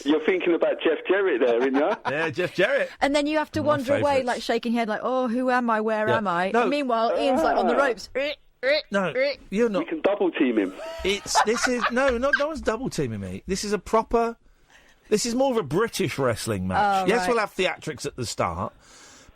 You're thinking about Jeff Jarrett there, aren't you? Yeah, Jeff Jarrett. And then you have to wander away, like shaking your head, like, oh, who am I? Where am I? No. And meanwhile, Ian's like on the ropes. No, you're not. We can double team him. No one's double teaming me. This is more of a British wrestling match. Oh, yes, right. we'll have theatrics at the start,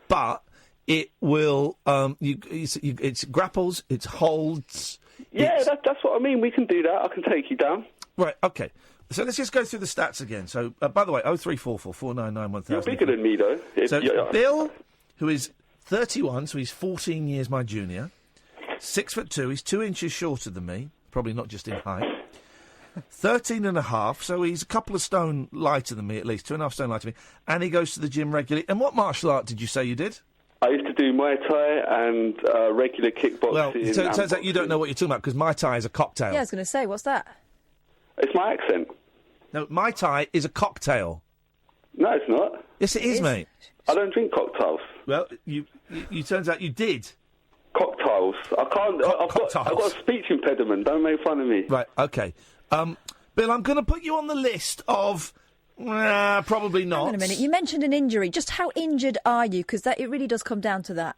but it will. It's grapples, it's holds. Yeah, that's what I mean. We can do that. I can take you down. Right. Okay. So let's just go through the stats again. So, by the way, 0344 499 1000. You're bigger than me, though. So, Bill, who is 31, so he's 14 years my junior, 6'2", he's 2 inches shorter than me, probably not just in height. 13 and a half, so he's a couple of stone lighter than me, at least 2.5 stone lighter than me, and he goes to the gym regularly. And what martial art did you say you did? I used to do Muay Thai and regular kickboxing. Well, it turns out you don't know what you're talking about, because Muay Thai is a cocktail. Yeah, I was going to say, what's that? It's my accent. No, Muay Thai is a cocktail. No, it's not. Yes, it is, mate. I don't drink cocktails. Well, you turns out you did. Cocktails. I can't. I've got a speech impediment. Don't make fun of me. Right. Okay. Bill, I'm going to put you on the list of probably not. Hang on a minute. You mentioned an injury. Just how injured are you? Because it really does come down to that.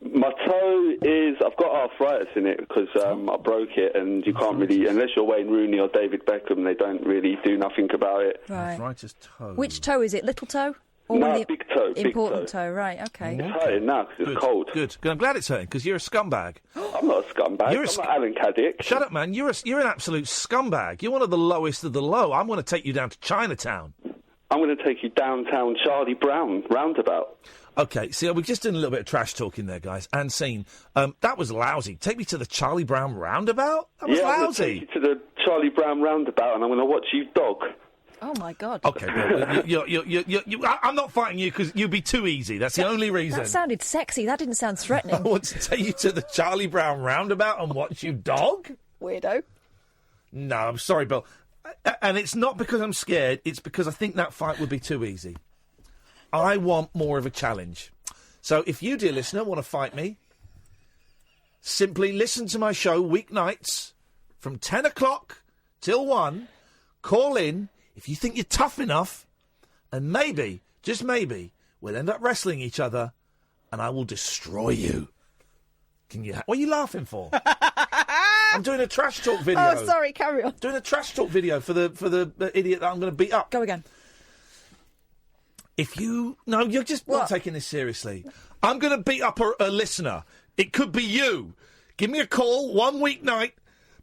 My toe is. I've got arthritis in it because I broke it, and you can't really, unless you're Wayne Rooney or David Beckham, they don't really do nothing about it. Right. Arthritis toe. Which toe is it? Little toe? Or No, one of the big toe, big Important toe. toe. Right. Okay. It's hurting now because it's cold. Good. I'm glad it's hurting because you're a scumbag. I'm not a scumbag. I'm not Alan Caddick. Shut up, man. You're an absolute scumbag. You're one of the lowest of the low. I'm going to take you down to Chinatown. I'm going to take you downtown Charlie Brown roundabout. Okay, see, we've just done a little bit of trash talking there, guys, and scene. That was lousy. Take me to the Charlie Brown roundabout? That was I'm going to lousy. take you to the Charlie Brown roundabout, and I'm going to watch you dog. Oh my God. Okay, well, I'm not fighting you because you'd be too easy. That's the only reason. That sounded sexy. That didn't sound I threatening. want to take you to the Charlie Brown roundabout and watch you dog? Weirdo. No, I'm sorry, Bill. And it's not because I'm scared. It's because I think that fight would be too easy. I want more of a challenge. So if you, dear listener, want to fight me, simply listen to my show weeknights from 10 o'clock till 1. Call in if you think you're tough enough, and maybe, just maybe, we'll end up wrestling each other, and I will destroy you. Can you? What are you laughing for? I'm doing a trash talk video. Oh, sorry. Carry on. Doing a trash talk video for the idiot that I'm going to beat up. Go again. No, you're just not taking this seriously. I'm going to beat up a listener. It could be you. Give me a call 1 weeknight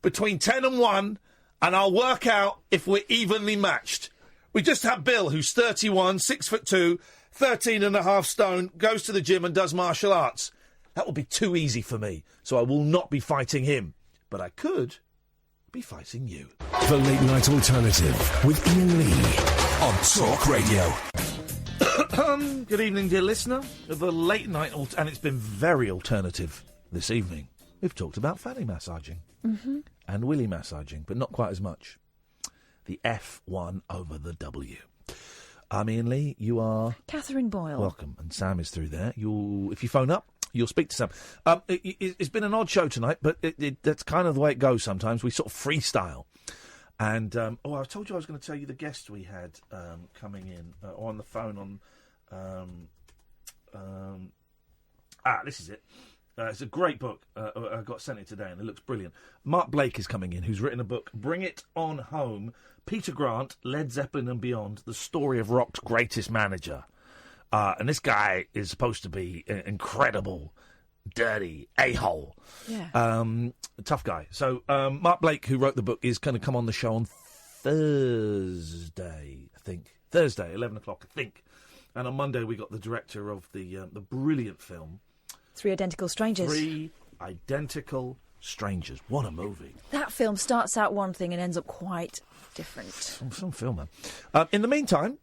between 10 and 1, and I'll work out if we're evenly matched. We just had Bill, who's 31, 6'2", 13.5 stone, goes to the gym and does martial arts. That will be too easy for me, so I will not be fighting him. But I could be fighting you. The Late Night Alternative with Iain Lee on Talk Radio. Good evening, dear listener. The Late Night and it's been very alternative this evening. We've talked about fanny massaging and willy massaging, but not quite as much. The F won over the W. I'm Iain Lee. You are Catherine Boyle. Welcome, and Sam is through there. If you phone up, you'll speak to Sam. It's been an odd show tonight, but that's kind of the way it goes sometimes. We sort of freestyle. And, I told you I was going to tell you the guest we had coming in on the phone this is it. It's a great book. I got sent it today, and it looks brilliant. Mark Blake is coming in, who's written a book, Bring It On Home, Peter Grant, Led Zeppelin and Beyond, the story of rock's greatest manager. And this guy is supposed to be an incredible, dirty a-hole. Yeah. Tough guy. So Mark Blake, who wrote the book, is going to come on the show on Thursday, I think. Thursday, 11 o'clock, I think. And on Monday, we got the director of the brilliant film... Three Identical Strangers. Three Identical Strangers. What a movie. That film starts out one thing and ends up quite different. Some film, man. In the meantime,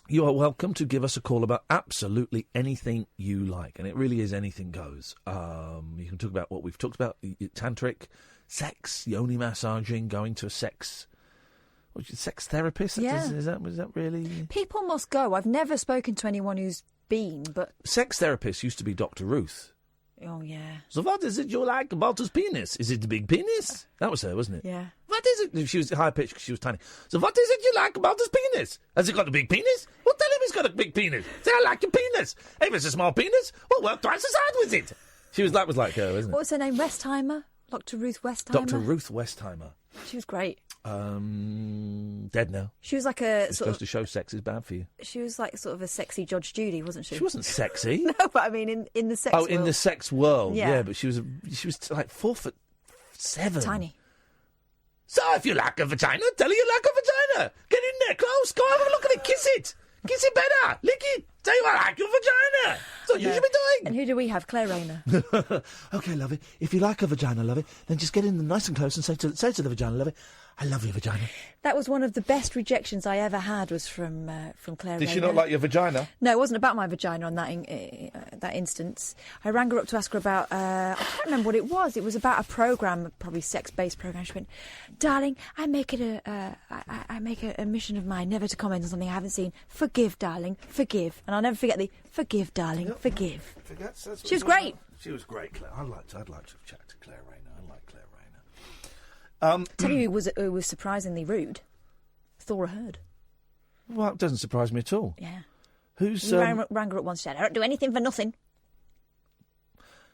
you are welcome to give us a call about absolutely anything you like. And it really is anything goes. You can talk about what we've talked about. Tantric, sex, yoni massaging, going to a sex therapist? Yeah. Is that really... People must go. I've never spoken to anyone who's been, but... Sex therapist used to be Dr. Ruth. Oh, yeah. So what is it you like about his penis? Is it the big penis? That was her, wasn't it? Yeah. What is it? She was high-pitched because she was tiny. So what is it you like about his penis? Has he got a big penis? Well, tell him he's got a big penis. Say, I like your penis. If it's a small penis, well, work twice as hard with it. That was like her, wasn't it? What was her name? Westheimer? Dr. Ruth Westheimer? Dr. Ruth Westheimer. She was great. Dead now. She was like a... It's supposed to show sex is bad for you. She was like sort of a sexy Judge Judy, wasn't she? She wasn't sexy. No, but I mean in the sex world. Oh, in the sex world, yeah. But she was like 4'7". Tiny. So if you like a vagina, tell her you like a vagina. Get in there, close, go have a look at it, kiss it. Kiss it better, lick it. Tell you I like your vagina. That's what you should be doing. And who do we have? Claire Rayner. Okay, lovey. If you like a vagina, lovey, then just get in nice and close and say to the vagina, lovey, I love your vagina. That was one of the best rejections I ever had, was from Claire Rayner. Did she not like your vagina? No, it wasn't about my vagina on that instance. I rang her up to ask her about, I can't remember what it was. It was about a programme, probably sex-based programme. She went, darling, I make a mission of mine never to comment on something I haven't seen. Forgive, darling, forgive. And I'll never forget the forgive, darling, forgive. She was great. She was great, Claire. I'd like to chat to Claire Rayner. I like Claire Rayner. Tell you who was surprisingly rude. Thora Hird. Well, it doesn't surprise me at all. Yeah. Who's rang her up once and said, I don't do anything for nothing.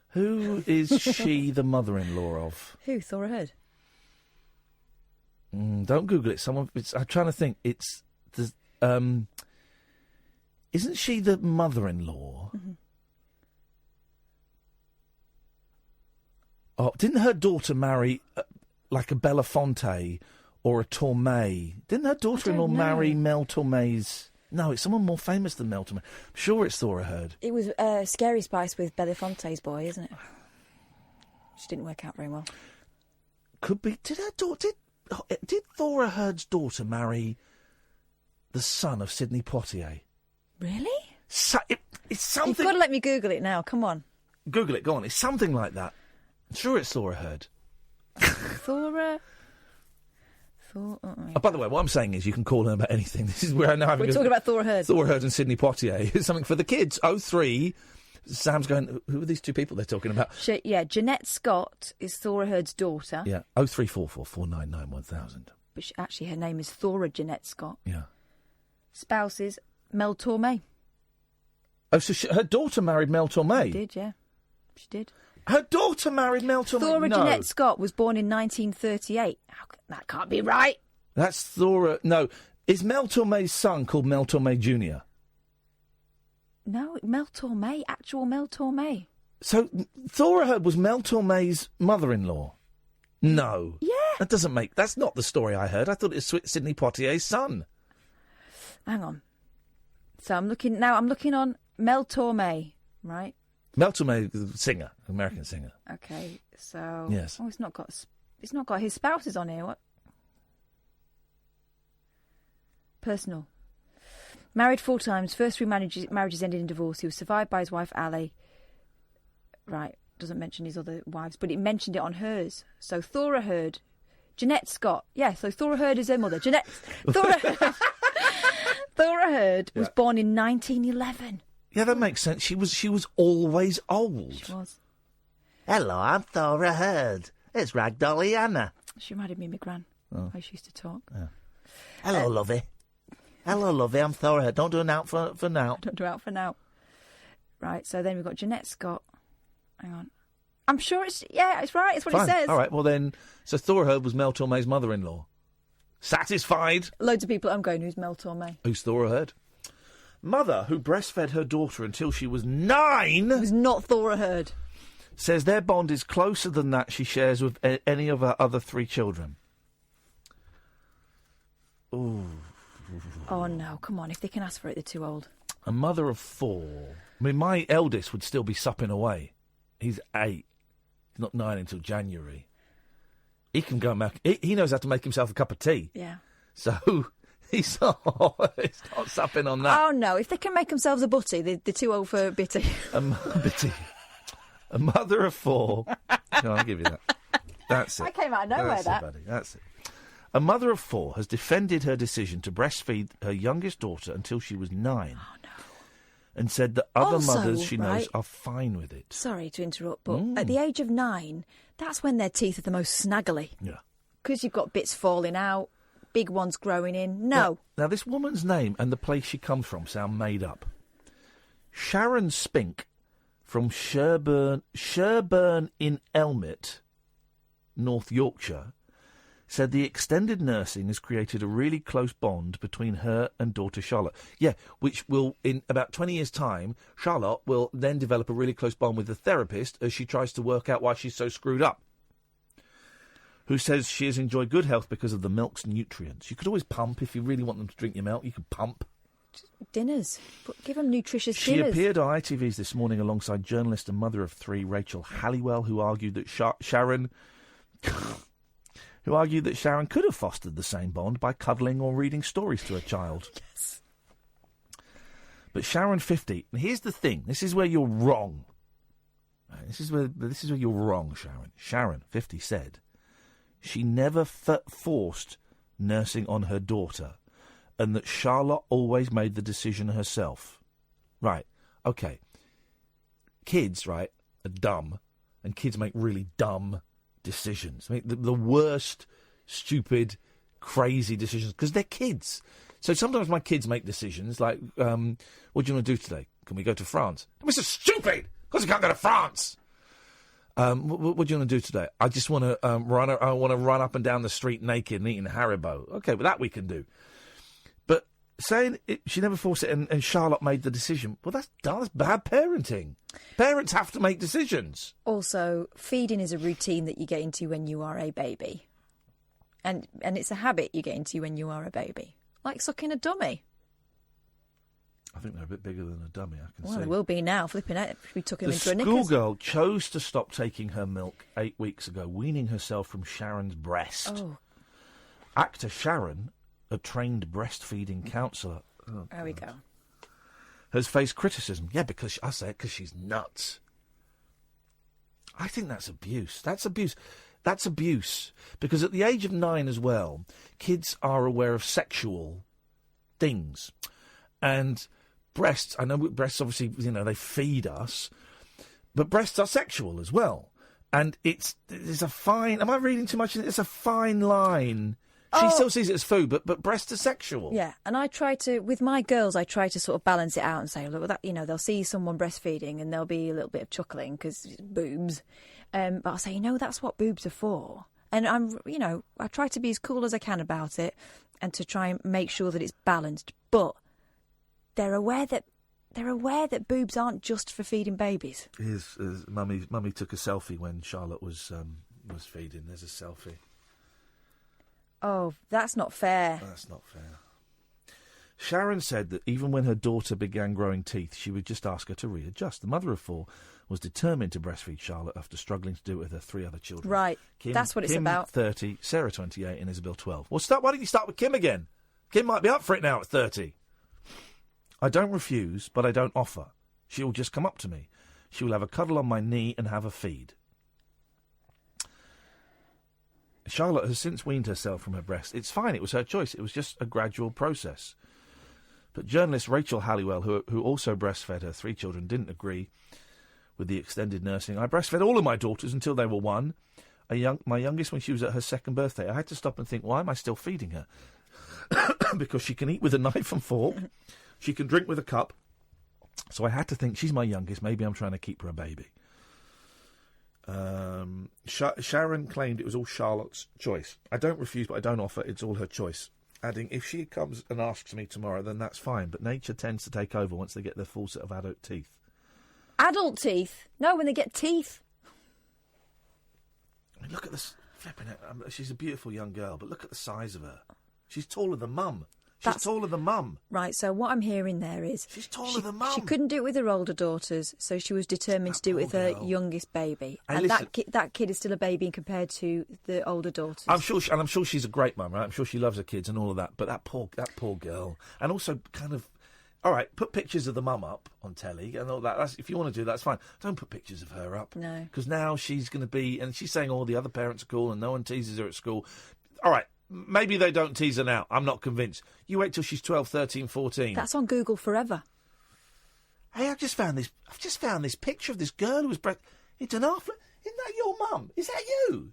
Who is she the mother-in-law of? Who? Thora Hird? Don't Google it. I'm trying to think. It's the. Isn't she the mother-in-law? Mm-hmm. Oh, didn't her daughter marry like a Belafonte or a Tormé? Didn't her daughter-in-law marry Mel Tormé's? No, it's someone more famous than Mel Tormé. I'm sure it's Thora Hird. It was Scary Spice with Belafonte's boy, isn't it? Which didn't work out very well. Could be. Did Thora Hird's daughter marry the son of Sidney Poitier? Really? It's something. You've got to let me Google it now. Come on. Google it. Go on. It's something like that. I'm sure it's Thora Hird. Thora. Oh, by the way, what I'm saying is you can call her about anything. This is where I know we're talking about Thora Hird. Thora Hird and Sidney Poitier. It's something for the kids. 03. Sam's going, who are these two people they're talking about? Jeanette Scott is Thora Hird's daughter. Yeah, 0344 499 1000. But actually her name is Thora Jeanette Scott. Yeah. Spouse is Mel Tormé. Oh, so her daughter married Mel Tormé? She did, yeah. She did. Her daughter married Mel Tormé? Thora Jeanette Scott was born in 1938. That can't be right. That's Thora... No. Is Mel Tormé's son called Mel Tormé Jr.? No, Mel Torme, actual Mel Torme. So Thora Hird was Mel Torme's mother-in-law? No. Yeah. That's not the story I heard. I thought it was Sidney Poitier's son. Hang on. So I'm looking on Mel Torme, right? Mel Torme, the singer, American singer. Okay, so... Yes. Oh, it's not got his spouses on here, what? Personal. Married 4 times, first 3 marriages ended in divorce. He was survived by his wife, Ali. Right, doesn't mention his other wives, but it mentioned it on hers. So Thora Hird, Jeanette Scott. Yeah, so Thora Hird is her mother. Thora Hird was born in 1911. Yeah, that makes sense. She was always old. She was. Hello, I'm Thora Hird. It's Ragdolly Anna. She reminded me of my gran. Oh. How she used to talk. Yeah. Hello, lovey. Hello, lovey. I'm Thora Hird. Don't do an out for now. Don't do out for now. Right, so then we've got Jeanette Scott. Hang on. I'm sure it's right. It's what Fine. it says. All right, well then, so Thora Hird was Mel Torme's mother-in-law. Satisfied? Loads of people I'm going, who's Mel Torme? Who's Thora Hird? Mother, who breastfed her daughter until she was 9... It was not Thora Hird. Says their bond is closer than that she shares with any of her other 3 children. Ooh. Oh, no, come on. If they can ask for it, they're too old. A mother of 4. I mean, my eldest would still be supping away. He's 8. He's not 9 until January. He can go and he knows how to make himself a cup of tea. Yeah. So he's not supping on that. Oh, no. If they can make themselves a butty, they're too old for bitty. Bitty. A mother of 4. No, I'll give you that. That's it. I came out of nowhere, That's it, buddy. That's it. A mother of 4 has defended her decision to breastfeed her youngest daughter until she was 9. Oh, no. And said that other mothers she knows are fine with it. Sorry to interrupt, but at the age of 9, that's when their teeth are the most snaggly. Yeah. Because you've got bits falling out, big ones growing in. No. Now, this woman's name and the place she comes from sound made up. Sharon Spink from Sherburn in Elmet, North Yorkshire, said the extended nursing has created a really close bond between her and daughter Charlotte. Yeah, which will, in about 20 years' time, Charlotte will then develop a really close bond with the therapist as she tries to work out why she's so screwed up. Who says she has enjoyed good health because of the milk's nutrients. You could always pump if you really want them to drink your milk. You could pump. Dinners. Give them nutritious She dinners. appeared on ITV's this morning alongside journalist and mother of 3 Rachel Halliwell, who argued that Sharon... who argued that Sharon could have fostered the same bond by cuddling or reading stories to her child. Yes. But Sharon 50, and here's the thing, this is where you're wrong. This is where you're wrong, Sharon. Sharon 50 said she never forced nursing on her daughter, and that Charlotte always made the decision herself. Right, okay. Kids, right, are dumb, and kids make really dumb decisions. I mean, the worst, stupid, crazy decisions, because they're kids. So sometimes my kids make decisions like, what do you want to do today? Can we go to France? This is stupid! Of course we can't go to France! What do you want to do today? I just want to run up and down the street naked and eating Haribo. Okay, well, that we can do. But saying she never forced it and Charlotte made the decision, well, that's bad parenting. Parents have to make decisions. Also, feeding is a routine that you get into when you are a baby. And it's a habit you get into when you are a baby. Like sucking a dummy. I think they're a bit bigger than a dummy, I can see. Well, they will be now, flipping out if we took him into a The knickers. schoolgirl chose to stop taking her milk 8 weeks ago, weaning herself from Sharon's breast. Oh. Actor Sharon, a trained breastfeeding counsellor... Oh, there we go. Has faced criticism. Yeah, because she's nuts. I think that's abuse. That's abuse. That's abuse. Because at the age of 9 as well, kids are aware of sexual things. And breasts, I know breasts obviously, they feed us, but breasts are sexual as well. And it's a fine... Am I reading too much? It's a fine line. She still sees it as food, but breasts are sexual. Yeah, and I try to, with my girls, I try to sort of balance it out and say, look, they'll see someone breastfeeding and there'll be a little bit of chuckling because boobs. But I'll say, that's what boobs are for. And I try to be as cool as I can about it and to try and make sure that it's balanced. But they're aware that they're aware that boobs aren't just for feeding babies. Mummy took a selfie when Charlotte was feeding. There's a selfie. Oh, that's not fair. That's not fair. Sharon said that even when her daughter began growing teeth, she would just ask her to readjust. The mother of 4 was determined to breastfeed Charlotte after struggling to do it with her 3 other children. Right, that's what it's about. 30, Sarah 28 and Isabel 12. Well, why don't you start with Kim again? Kim might be up for it now at 30. I don't refuse, but I don't offer. She will just come up to me. She will have a cuddle on my knee and have a feed. Charlotte has since weaned herself from her breast. It's fine, it was her choice. It was just a gradual process. But journalist Rachel Halliwell, who also breastfed her 3 children, didn't agree with the extended nursing. I breastfed all of my daughters until they were 1. My youngest when she was at her 2nd birthday. I had to stop and think, why am I still feeding her? Because she can eat with a knife and fork. She can drink with a cup. So I had to think, she's my youngest. Maybe I'm trying to keep her a baby. Sharon claimed it was all Charlotte's choice. I don't refuse, but I don't offer. It's all her choice. Adding, if she comes and asks me tomorrow, then that's fine. But nature tends to take over once they get their full set of adult teeth. Adult teeth? No, when they get teeth. I mean, look at this. Flipping it. She's a beautiful young girl, but look at the size of her. She's taller than Mum. She's taller than Mum. Right, so what I'm hearing there is... She's taller than Mum. She couldn't do it with her older daughters, so she was determined to do it with her youngest baby. And that kid is still a baby compared to the older daughters. I'm sure she's a great mum, right? I'm sure she loves her kids and all of that, but that poor girl. And also kind of... All right, put pictures of the mum up on telly and all that. If you want to do that, that's fine. Don't put pictures of her up. No. Because now she's going to be... And she's saying all the other parents are cool and no one teases her at school. All right. Maybe they don't tease her now. I'm not convinced. You wait till she's 12, 13, 14. That's on Google forever. Hey, I've just found this picture of this girl who was it's an half. Isn't that your mum? Is that you?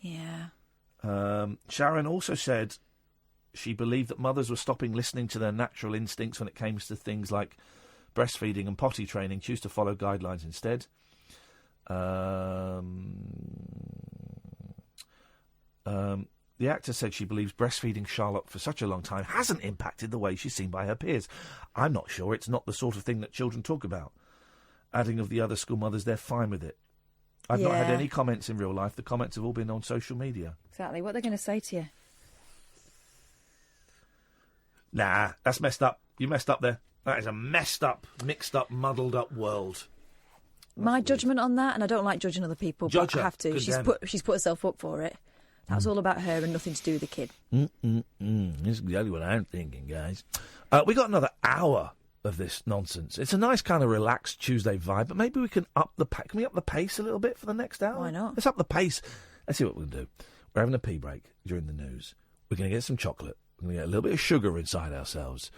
Yeah. Sharon also said she believed that mothers were stopping listening to their natural instincts when it came to things like breastfeeding and potty training, choose to follow guidelines instead. The actor said she believes breastfeeding Charlotte for such a long time hasn't impacted the way she's seen by her peers. I'm not sure. It's not the sort of thing that children talk about. Adding of the other school mothers, they're fine with it. I've not had any comments in real life. The comments have all been on social media. Exactly. What are they going to say to you? Nah, that's messed up. You messed up there. That is a messed up, mixed up, muddled up world. My judgment on that, and I don't like judging other people, but I have to. She's put herself up for it. That was all about her and nothing to do with the kid. This is exactly what I'm thinking, guys. We got another hour of this nonsense. It's a nice kind of relaxed Tuesday vibe, but maybe we can up the Can we up the pace a little bit for the next hour? Why not? Let's up the pace. Let's see what we'll do. We're having a pee break during the news. We're going to get some chocolate. We're going to get a little bit of sugar inside ourselves.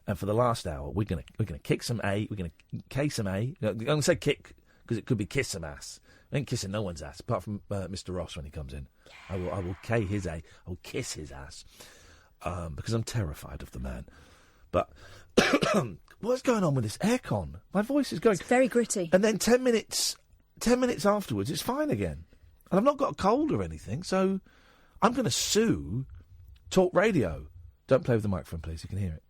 And for the last hour, we're going to kick some A. We're going to K some A. I'm going to say kick because it could be kiss some ass. I ain't kissing no one's ass, apart from Mr. Ross when he comes in. Yeah. I will K his A. I will kiss his ass because I'm terrified of the man. But what's going on with this aircon? My voice is going... It's very gritty. And then 10 minutes afterwards, it's fine again. And I've not got a cold or anything, so I'm going to sue Talk Radio. Don't play with the microphone, please. You can hear it.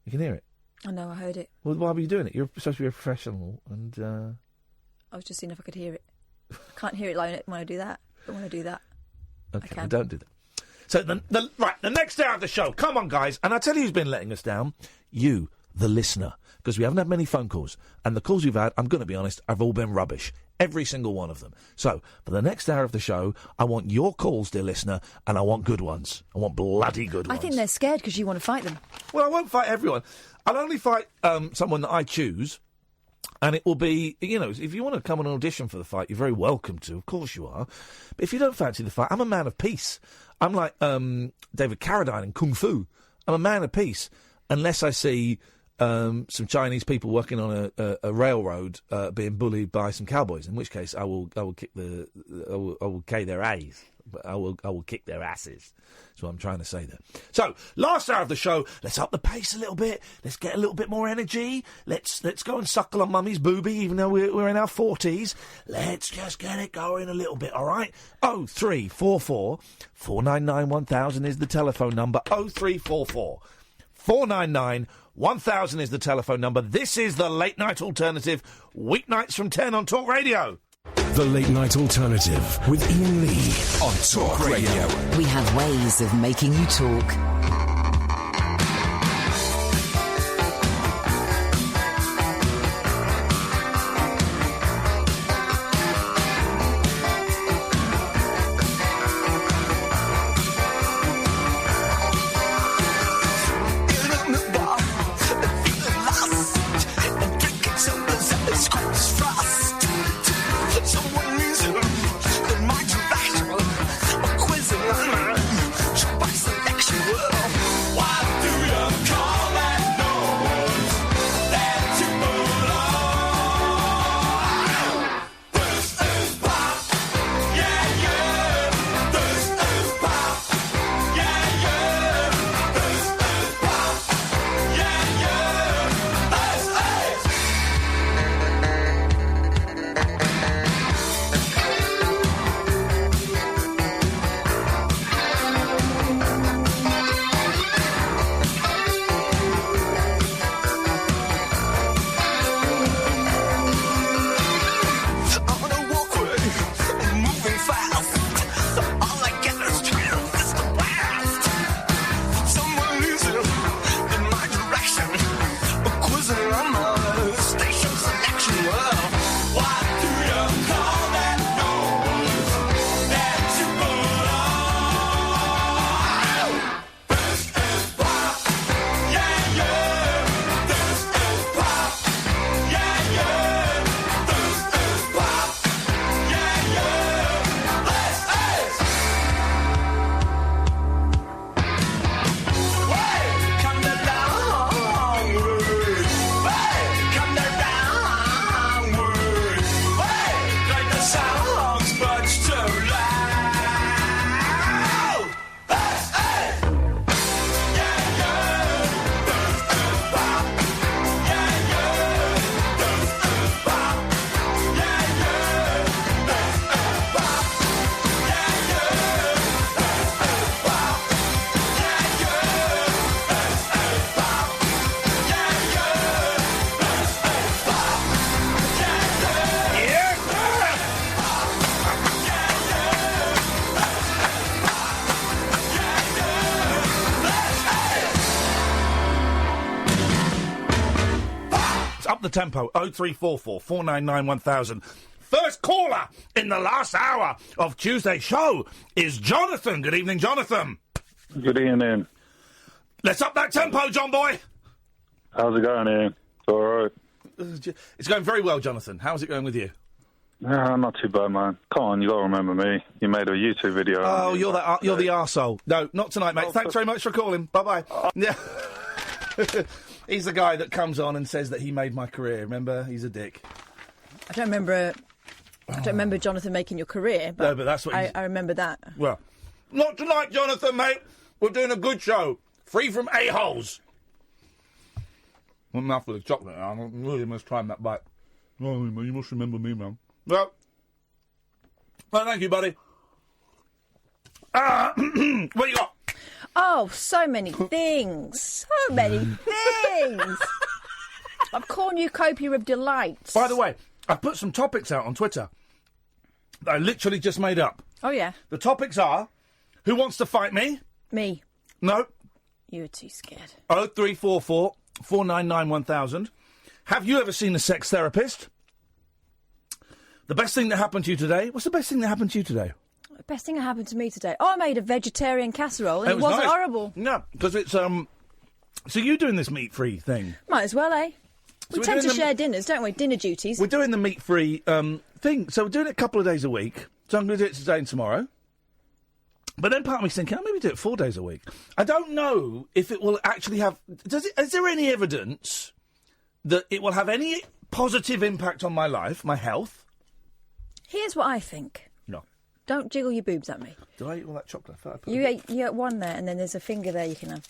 You can hear it. I know, I heard it. Well, why were you doing it? You're supposed to be a professional, and... I was just seeing if I could hear it. I can't hear it like when I do that. But when I do that, okay, I can. Well, don't do that. So, the next hour of the show. Come on, guys. And I'll tell you who's been letting us down. You, the listener. Because we haven't had many phone calls. And the calls we've had, I'm going to be honest, have all been rubbish. Every single one of them. So, for the next hour of the show, I want your calls, dear listener, and I want good ones. I want bloody good ones. I think they're scared because you want to fight them. Well, I won't fight everyone. I'll only fight someone that I choose. And it will be, if you want to come on an audition for the fight, you're very welcome to. Of course you are. But if you don't fancy the fight, I'm a man of peace. I'm like David Carradine in Kung Fu. I'm a man of peace. Unless I see some Chinese people working on a railroad being bullied by some cowboys, in which case I will kick I will K their A's. But I will kick their asses. That's what I'm trying to say there. So, last hour of the show, let's up the pace a little bit. Let's get a little bit more energy. Let's go and suckle on Mummy's boobie, even though we're in our 40s. Let's just get it going a little bit, all right? 0344 499 1000 is the telephone number. 0344 499 1000 is the telephone number. This is the Late Night Alternative, weeknights from 10 on Talk Radio. The Late Night Alternative with Iain Lee on Talk Radio. We have ways of making you talk. Up the tempo, 0344 499 1000. First caller in the last hour of Tuesday's show is Jonathan. Good evening, Jonathan. Good evening. Let's up that tempo, John boy. How's it going, Ian? It's all right. It's going very well, Jonathan. How's it going with you? Not too bad, man. Come on, you got to remember me. You made a YouTube video. Oh, you're the arsehole. No, not tonight, mate. Thanks very much for calling. Bye-bye. Yeah. He's the guy that comes on and says that he made my career. Remember? He's a dick. I don't remember Jonathan making your career. But no, but that's what I remember that. Well, not tonight, Jonathan, mate. We're doing a good show. Free from a-holes. One mouthful of chocolate. I really must try that bite. Oh, you must remember me, man. Well, thank you, buddy. What you got? Oh, so many things. So many things. I've cornucopia of delights. By the way, I put some topics out on Twitter that I literally just made up. Oh, yeah. The topics are, who wants to fight me? Me. No. You were too scared. 0344 499 1000. Have you ever seen a sex therapist? The best thing that happened to you today? What's the best thing that happened to you today? The best thing that happened to me today? Oh, I made a vegetarian casserole and it wasn't nice. horrible. No, because it's, so you're doing this meat-free thing? Might as well, eh? So we tend to share dinners, don't we? Dinner duties. We're doing the meat-free thing. So we're doing it a couple of days a week. So I'm going to do it today and tomorrow. But then part of me's thinking, I'll maybe do it 4 days a week. I don't know if it will actually have... Is there any evidence that it will have any positive impact on my life, my health? Here's what I think. No. Don't jiggle your boobs at me. Did I eat all that chocolate? I put You ate one there, and then there's a finger there you can have.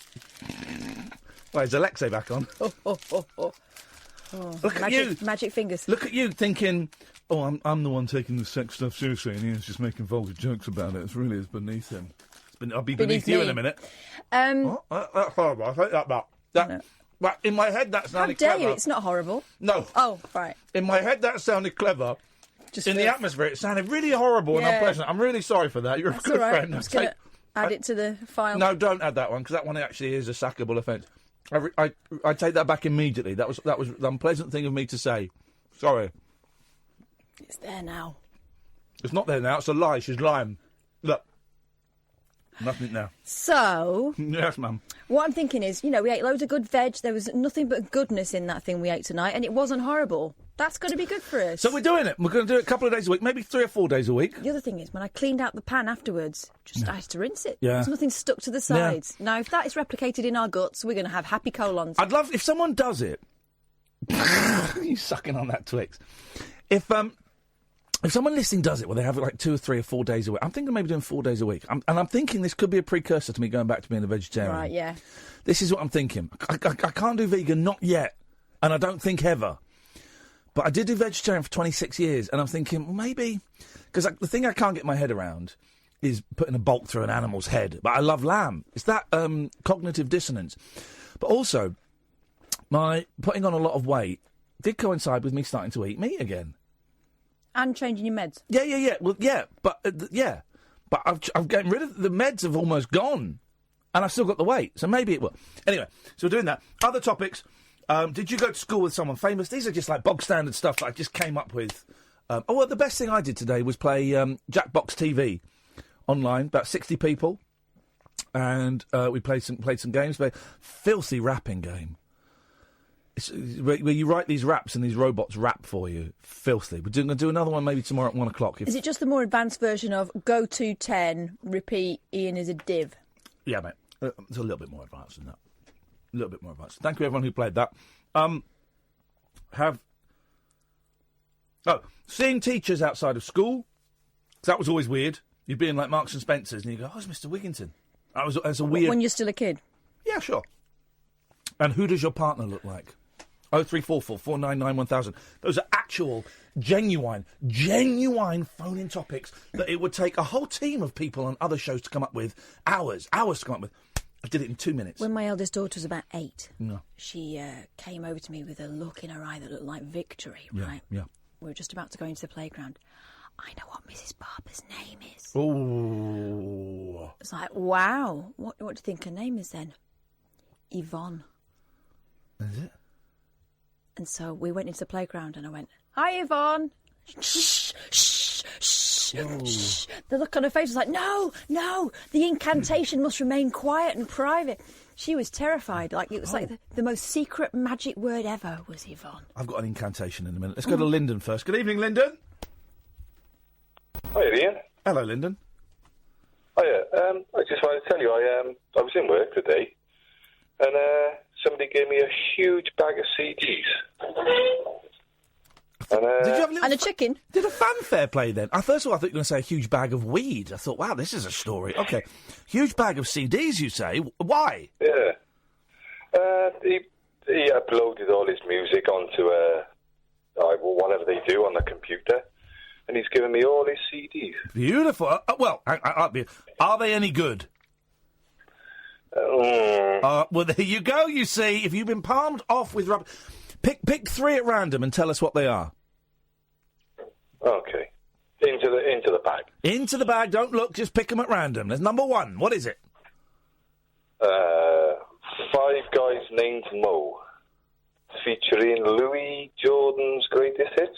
Well, is Alexey back on? Look at you. Magic fingers. Look at you thinking, oh, I'm the one taking the sex stuff seriously, and he's just making vulgar jokes about it. It's really beneath him. I'll be beneath you me. in a minute. That's horrible. I'll take that back. Right, in my head that sounded How dare clever. you? It's not horrible. No. Oh, right. In my head that sounded clever. In the atmosphere it sounded really horrible and unpleasant. I'm really sorry for that. You're That's a good all right. friend. I'm just going to add it to the file. No, don't add that one, because that one actually is a sackable offence. I take that back immediately. That was the unpleasant thing of me to say. Sorry. It's there now. It's not there now. It's a lie. She's lying. Look. Nothing now. So... Yes, ma'am. What I'm thinking is, we ate loads of good veg. There was nothing but goodness in that thing we ate tonight, and it wasn't horrible. That's got to be good for us. So we're doing it. We're going to do it a couple of days a week, maybe 3 or 4 days a week. The other thing is, when I cleaned out the pan afterwards, I had to rinse it. Yeah. There's nothing stuck to the sides. Now, if that is replicated in our guts, we're going to have happy colons. I'd love if someone does it. You sucking on that Twix. If someone listening does it, well, they have it like 2 or 3 or 4 days a week. I'm thinking maybe doing 4 days a week. I'm thinking this could be a precursor to me going back to being a vegetarian. Right, yeah. This is what I'm thinking. I can't do vegan, not yet, and I don't think ever. But I did do vegetarian for 26 years, and I'm thinking, well, maybe... Because the thing I can't get my head around is putting a bolt through an animal's head. But I love lamb. It's that cognitive dissonance. But also, my putting on a lot of weight did coincide with me starting to eat meat again. And changing your meds. Yeah. Well, yeah, but But I'm getting rid of... The meds have almost gone. And I've still got the weight, so maybe it will. Anyway, so we're doing that. Other topics... did you go to school with someone famous? These are just like bog standard stuff that I just came up with. The best thing I did today was play Jackbox TV online, about 60 people, and we played some games. Played filthy rapping game. It's where you write these raps and these robots rap for you. Filthy. We're going to do another one maybe tomorrow at 1 o'clock. Is it just the more advanced version of go to 10, repeat, Iain is a div? Yeah, mate. It's a little bit more advanced than that. A little bit more advanced. Thank you, everyone who played that. Seeing teachers outside of school. That was always weird. You'd be in like Marks and Spencer's and you go, oh, it's Mr. Wigginton. That's a weird... When you're still a kid? Yeah, sure. And who does your partner look like? 0344 499 1000. Those are actual, genuine phone-in topics that it would take a whole team of people on other shows to come up with. Hours to come up with. I did it in 2 minutes. When my eldest daughter was about 8, No. she came over to me with a look in her eye that looked like victory, right? Yeah. We were just about to go into the playground. I know what Mrs. Barber's name is. Oh. It's like, wow. What do you think her name is then? Yvonne. Is it? And so we went into the playground and I went, hi, Yvonne. Shh, shh, shh, shh. The look on her face was like, no, the incantation must remain quiet and private. She was terrified. Like, it was like the most secret magic word ever was Yvonne. I've got an incantation in a minute. Let's go to Lyndon first. Good evening, Lyndon. Hi, Iain. Hello, Lyndon. Hiya. I just wanted to tell you, I was in work today, and somebody gave me a huge bag of CDs. Did you have and a chicken? Did a fanfare play then? First of all, I thought you were going to say a huge bag of weed. I thought, wow, this is a story. Okay. Huge bag of CDs, you say? Why? Yeah. He uploaded all his music onto whatever they do on the computer, and he's given me all his CDs. Beautiful. Are they any good? Well, there you go, you see. If you've been palmed off with rubber... Pick 3 at random and tell us what they are. Okay. Into the bag. Into the bag, don't look, just pick them at random. There's number 1. What is it? 5 Guys Named Mo. Featuring Louis Jordan's Greatest Hits.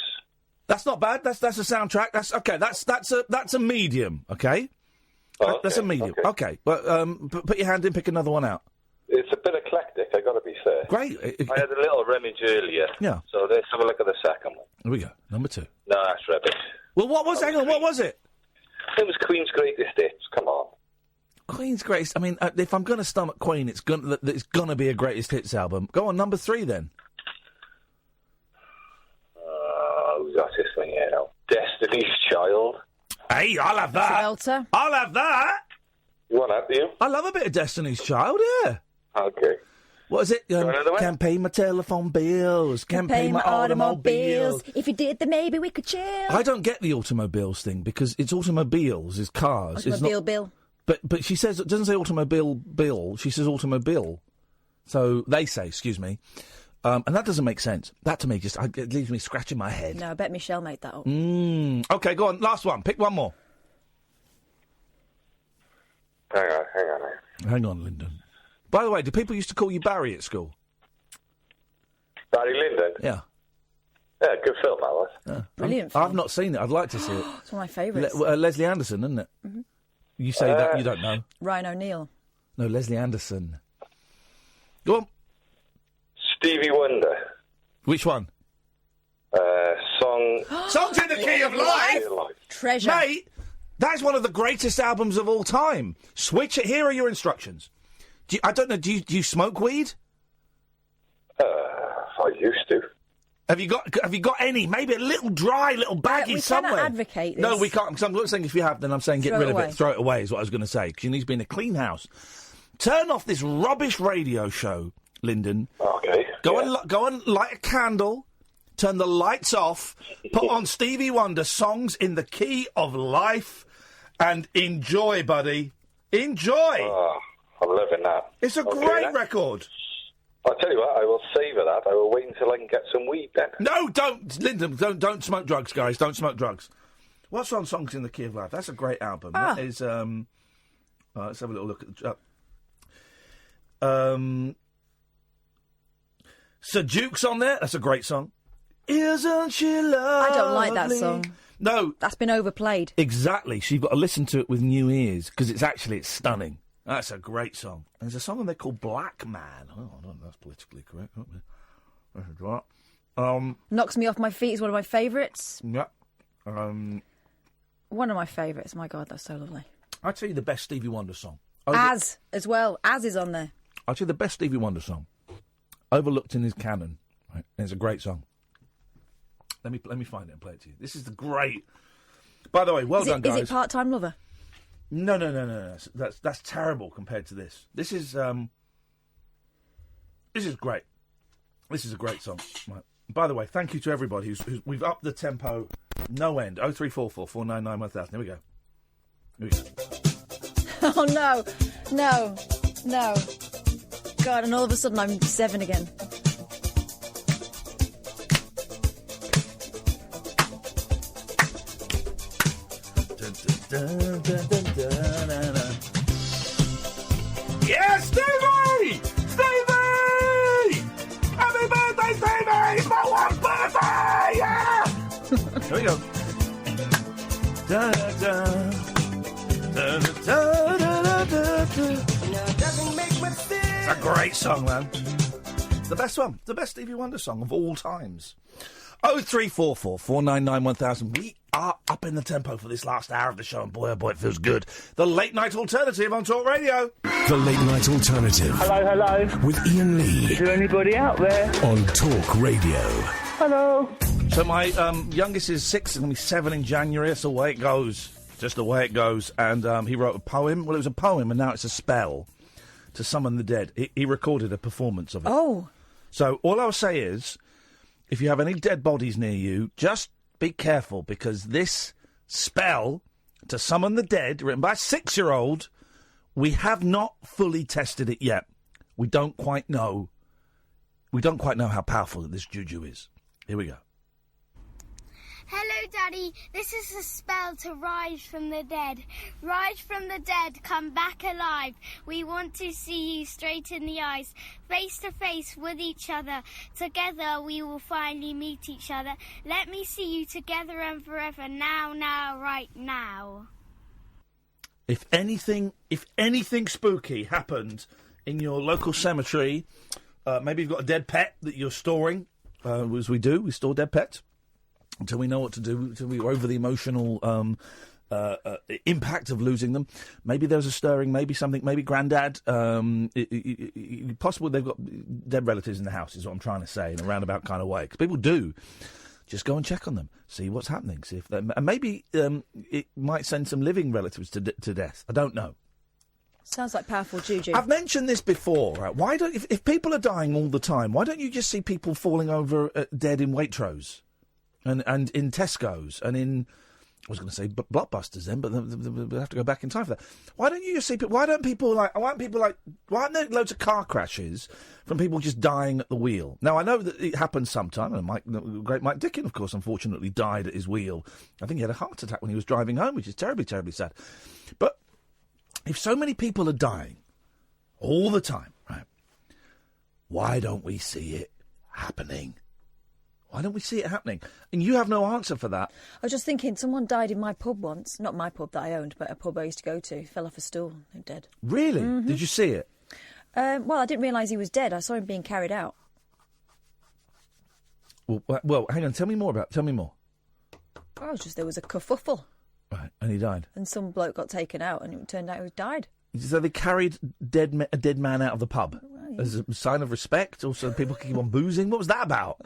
That's not bad. That's a soundtrack. That's a medium, okay? Oh, that's a medium. Okay. Well, put your hand in, pick another one out. It's a bit eclectic, I got to be fair. Great. I had a little rummage earlier. Yeah. So let's have a look at the second one. Here we go. Number 2. No, that's rubbish. Well, what was it? It was Queen's Greatest Hits. Come on. Queen's Greatest... I mean, if I'm going to stomach Queen, it's gonna be a Greatest Hits album. Go on, number 3 then. Who's got this one here now? Destiny's Child. Hey, I'll have that. I'll have that. You want that, do you? I love a bit of Destiny's Child, yeah. Okay. What is it? Can't pay my telephone bills. Can't pay my automobiles. If you did, then maybe we could chill. I don't get the automobiles thing because it's automobiles, it's cars. Automobile it's not, bill. But she says it doesn't say automobile bill. She says automobile. So they say, excuse me. And that doesn't make sense. That to me it leaves me scratching my head. No, I bet Michelle made that up. OK, go on. Last one. Pick one more. Hang on. Hang on, Lyndon. By the way, do people used to call you Barry at school? Barry Lyndon? Yeah. Yeah, good film, that was. Brilliant I've not seen it. I'd like to see it. It's one of my favourites. Leslie Anderson, isn't it? Mm-hmm. You say that, you don't know. Ryan O'Neill. No, Leslie Anderson. Go on. Stevie Wonder. Which one? Songs in the Key of Life. Treasure. Mate, that's one of the greatest albums of all time. Switch it. Here are your instructions. I don't know, do you smoke weed? I used to. Have you got any? Maybe a little dry, little baggy somewhere. We cannot advocate this. No, we can't. Because I'm not saying if you have, then I'm saying get rid of it. Throw it away is what I was going to say. Because you need to be in a clean house. Turn off this rubbish radio show, Lyndon. Okay. Go and light a candle. Turn the lights off. Put on Stevie Wonder songs in the key of life, and enjoy, buddy. Enjoy. I'm loving that. It's a great record. I'll tell you what, I will savour that. I will wait until I can get some weed then. No, don't, Lyndon, don't smoke drugs, guys. Don't smoke drugs. What's on Songs in the Key of Life? That's a great album. That is, let's have a little look at Sir Duke's on there. That's a great song. Isn't she lovely? I don't like that song. No. That's been overplayed. Exactly. So you've got to listen to it with new ears, because it's stunning. That's a great song. There's a song on there called Black Man. Oh, I don't know, that's politically correct. Knocks Me Off My Feet is one of my favourites. Yeah. One of my favourites. My God, that's so lovely. I'll tell you the best Stevie Wonder song. As well. As is on there. I'll tell you the best Stevie Wonder song. Overlooked in his canon. Right? And it's a great song. Let me find it and play it to you. This is the great... By the way, well done, guys. Is it Part-Time Lover? No. That's terrible compared to this. This is great. This is a great song. Right. By the way, thank you to everybody who's we've upped the tempo no end. 0344 499 1000. Here we go. Oh no. God, and all of a sudden I'm 7 again. Yes, Stevie! Stevie! Happy birthday, Stevie! It's my one birthday! Yeah! Here we go. It's a great song, man. The best one. The best Stevie Wonder song of all times. 0344 499 1000. We are up in the tempo for this last hour of the show, and boy, oh boy, it feels good. The Late Night Alternative on Talk Radio. The Late Night Alternative. Hello. With Iain Lee. Is there anybody out there? On Talk Radio. Hello. So my youngest is 6 and going to be 7 in January. That's the way it goes. Just the way it goes. And he wrote a poem. Well, it was a poem, and now it's a spell to summon the dead. He recorded a performance of it. Oh. So all I'll say is, if you have any dead bodies near you, just be careful, because this spell to summon the dead, written by a 6-year-old, we have not fully tested it yet. We don't quite know. We don't quite know how powerful this juju is. Here we go. Hello, Daddy. This is a spell to rise from the dead. Rise from the dead, come back alive. We want to see you straight in the eyes, face to face with each other. Together we will finally meet each other. Let me see you together and forever. Now, right now. If anything spooky happened in your local cemetery, maybe you've got a dead pet that you're storing, as we do. We store dead pets until we know what to do, until we're over the emotional impact of losing them. Maybe there's a stirring, maybe something, maybe Grandad. Possibly they've got dead relatives in the house, is what I'm trying to say, in a roundabout kind of way. Because people do. Just go and check on them, see what's happening, see if and maybe it might send some living relatives to death. I don't know. Sounds like powerful juju. I've mentioned this before. Right? Why don't if people are dying all the time, why don't you just see people falling over dead in Waitrose, and in Tesco's, and in I was going to say blockbusters then, but we'll have to go back in time for that. Why don't you just see? Why aren't there loads of car crashes from people just dying at the wheel? Now I know that it happens sometime, and the great Mike Dickin, of course, unfortunately died at his wheel. I think he had a heart attack when he was driving home, which is terribly, terribly sad. But if so many people are dying all the time, right? Why don't we see it happening? Why don't we see it happening? And you have no answer for that. I was just thinking, someone died in my pub once. Not my pub that I owned, but a pub I used to go to. Fell off a stool and dead. Really? Mm-hmm. Did you see it? Well, I didn't realise he was dead. I saw him being carried out. Well, hang on. Tell me more. Oh, it's just there was a kerfuffle. Right, and he died. And some bloke got taken out, and it turned out he died. So they carried a dead man out of the pub as a sign of respect, or so people could keep on boozing. What was that about?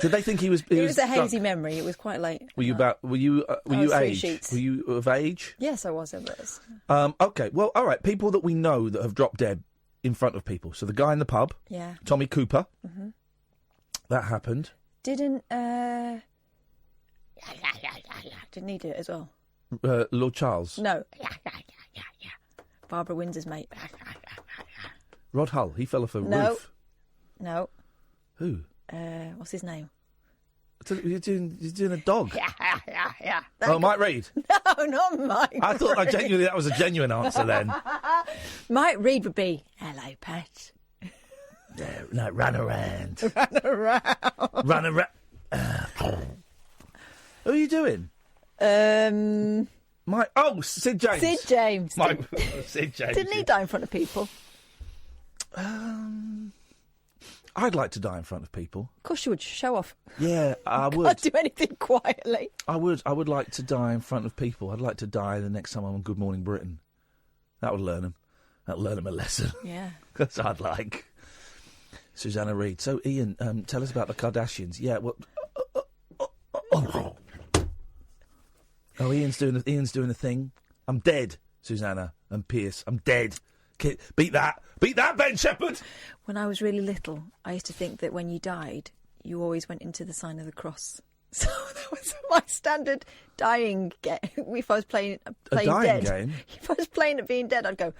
Did they think he was? It was a hazy memory. It was quite late. Were you age? Sheets. Were you of age? Yes, I was. I was. Okay. Well, all right. People that we know that have dropped dead in front of people. So the guy in the pub. Yeah. Tommy Cooper. Mm-hmm. That happened. Didn't he do it as well? Lord Charles. No. Barbara Windsor's mate. Rod Hull. He fell off a roof. No. Who? What's his name? You're doing a dog. Yeah. Mike Reid. No, not Mike. I thought that was a genuine answer then. Mike Reid would be, hello, Pat. Yeah, no, run around. Run around. Who are you doing? Mike. Oh, Sid James. Sid James. Sid James. Didn't he die in front of people? I'd like to die in front of people. Of course you would. Show off. Yeah, I would. Can't do anything quietly. I would like to die in front of people. I'd like to die the next time I'm on Good Morning Britain. That would learn them. That'll learn them a lesson. Yeah. That's what I'd like. Susanna Reid. So, Iain, tell us about the Kardashians. Yeah, well... Oh, Ian's doing a thing. I'm dead, Susanna and Pierce. I'm dead. Beat that, Ben Shepherd. When I was really little, I used to think that when you died, you always went into the sign of the cross. So that was my standard dying game. If I was playing dying dead, game? If I was playing at being dead, I'd go,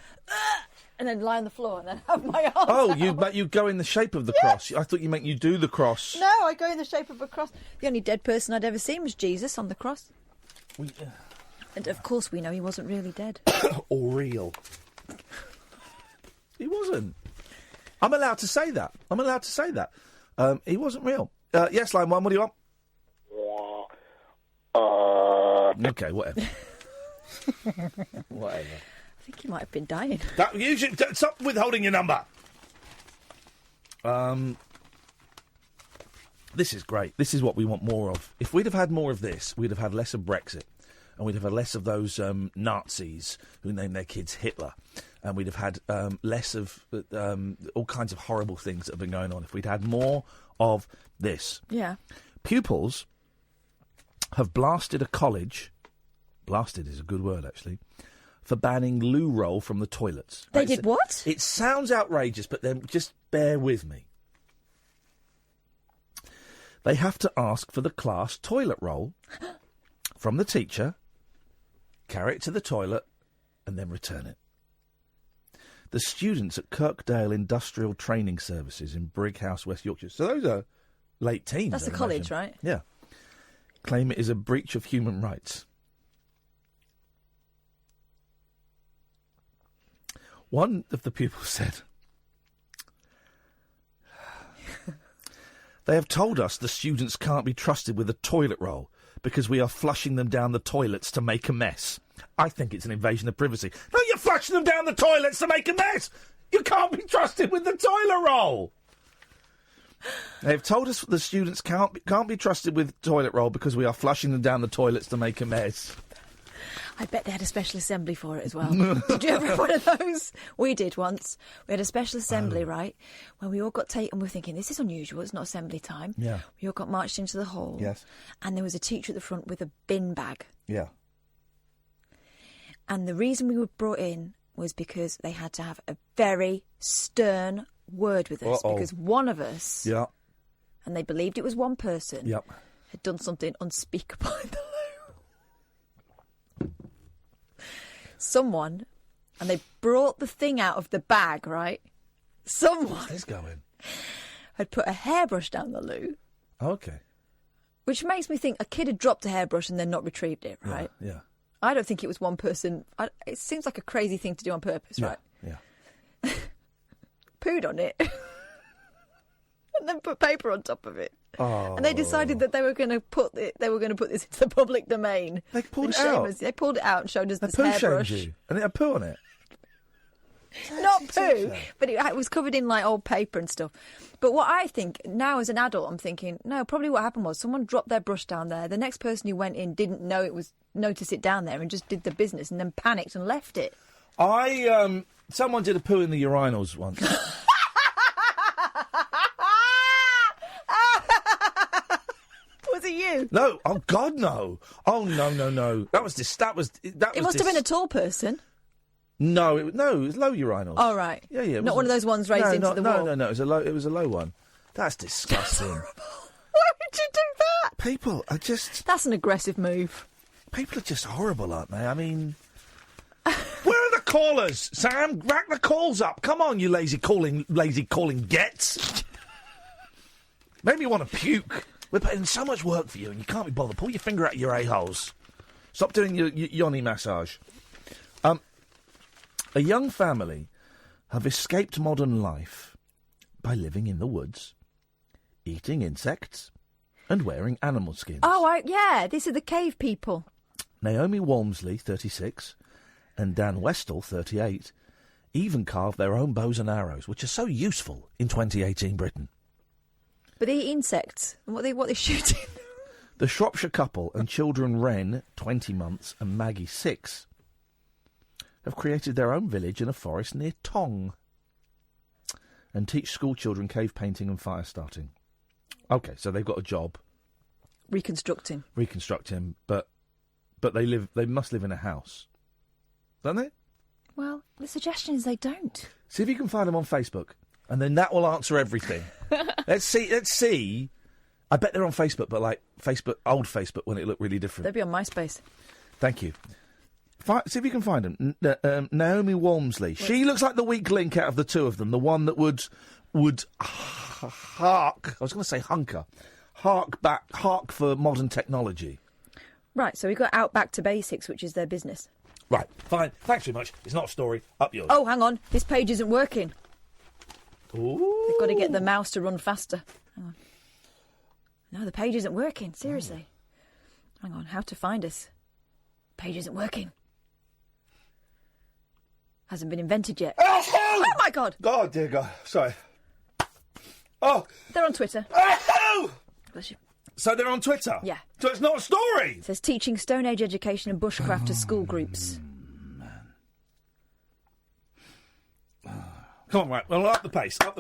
and then lie on the floor and then have my arms. Oh, out. you go in the shape of the cross. I thought you meant you do the cross. No, I go in the shape of a cross. The only dead person I'd ever seen was Jesus on the cross. And of course, we know he wasn't really dead. Or real. He wasn't. I'm allowed to say that. He wasn't real. Yes, line one. What do you want? Okay, whatever. Whatever. I think he might have been dying. Stop withholding your number. This is great. This is what we want more of. If we'd have had more of this, we'd have had less of Brexit. And we'd have had less of those Nazis who named their kids Hitler. And we'd have had less of all kinds of horrible things that have been going on. If we'd had more of this. Yeah. Pupils have blasted a college, blasted is a good word actually, for banning loo roll from the toilets. They did what? It sounds outrageous, but then just bear with me. They have to ask for the class toilet roll from the teacher, carry it to the toilet, and then return it. The students at Kirkdale Industrial Training Services in Brighouse, West Yorkshire, so those are late teens. That's the college, right? Yeah. Claim it is a breach of human rights. One of the pupils said, they have told us the students can't be trusted with a toilet roll because we are flushing them down the toilets to make a mess. I think it's an invasion of privacy. No, you're flushing them down the toilets to make a mess! You can't be trusted with the toilet roll! They've told us the students can't be trusted with toilet roll because we are flushing them down the toilets to make a mess. I bet they had a special assembly for it as well. Did you ever have one of those? We did once. We had a special assembly, right, where we all got taken. We were thinking, this is unusual. It's not assembly time. Yeah. We all got marched into the hall. Yes. And there was a teacher at the front with a bin bag. Yeah. And the reason we were brought in was because they had to have a very stern word with us. Uh-oh. Because one of us, Yeah. and they believed it was one person, Yep. had done something unspeakable in the loo. someone, and they brought the thing out of the bag, right? Someone Where's this going? had put a hairbrush down the loo, Okay. which makes me think a kid had dropped a hairbrush and then not retrieved it, right? Yeah. I don't think it was one person. It seems like a crazy thing to do on purpose, right? Yeah. Pooed on it. And then put paper on top of it. Oh. And they decided that they were going to put this into the public domain. They pulled and it shame out? us. They pulled it out and showed us this Poo shamed hairbrush. you, and it had poo on it. Not poo, but it was covered in like old paper and stuff. But what I think now as an adult, I'm thinking, no, probably what happened was someone dropped their brush down there. The next person who went in didn't notice it down there and just did the business and then panicked and left it. Someone did a poo in the urinals once. Was it you? No, oh God, no. Oh no. That was It must have been a tall person. No, it was low urinals. Oh, right. Yeah. It Not one of those ones raised into the wall. No. It was a low one. That's disgusting. Why would you do that? People are just. That's an aggressive move. People are just horrible, aren't they? I mean, where are the callers, Sam? Rack the calls up. Come on, you lazy calling gets. Made me want to puke. We're putting in so much work for you, and you can't be bothered. Pull your finger out your a-holes. Stop doing your yoni massage. A young family have escaped modern life by living in the woods, eating insects, and wearing animal skins. Oh, these are the cave people. Naomi Walmsley, 36, and Dan Westall, 38, even carved their own bows and arrows, which are so useful in 2018 Britain. But they eat insects. And what they shooting? The Shropshire couple and children Wren, 20 months, and Maggie, 6, have created their own village in a forest near Tong and teach school children cave painting and fire starting. Okay, so they've got a job. Reconstructing, but they must live in a house. Don't they? Well, the suggestion is they don't. See if you can find them on Facebook, and then that will answer everything. Let's see. I bet they're on Facebook, but like old Facebook when it looked really different. They'd be on MySpace. Thank you. See if you can find them. Naomi Walmsley. She looks like the weak link out of the two of them. The one that would hark. I was going to say hunker. Hark for modern technology. Right, so we've got Outback to Basics, which is their business. Right, fine. Thanks very much. It's not a story. Up yours. Oh, hang on. This page isn't working. Ooh. They've got to get the mouse to run faster. Hang on. No, the page isn't working. Seriously. Hang on. How to find us. Page isn't working. Hasn't been invented yet. Oh my God! God, dear God. Sorry. Oh! They're on Twitter. Oh! Bless you. So they're on Twitter? Yeah. So it's not a story? It says teaching Stone Age education and bushcraft to school groups. Come on, right. Well, up the pace. All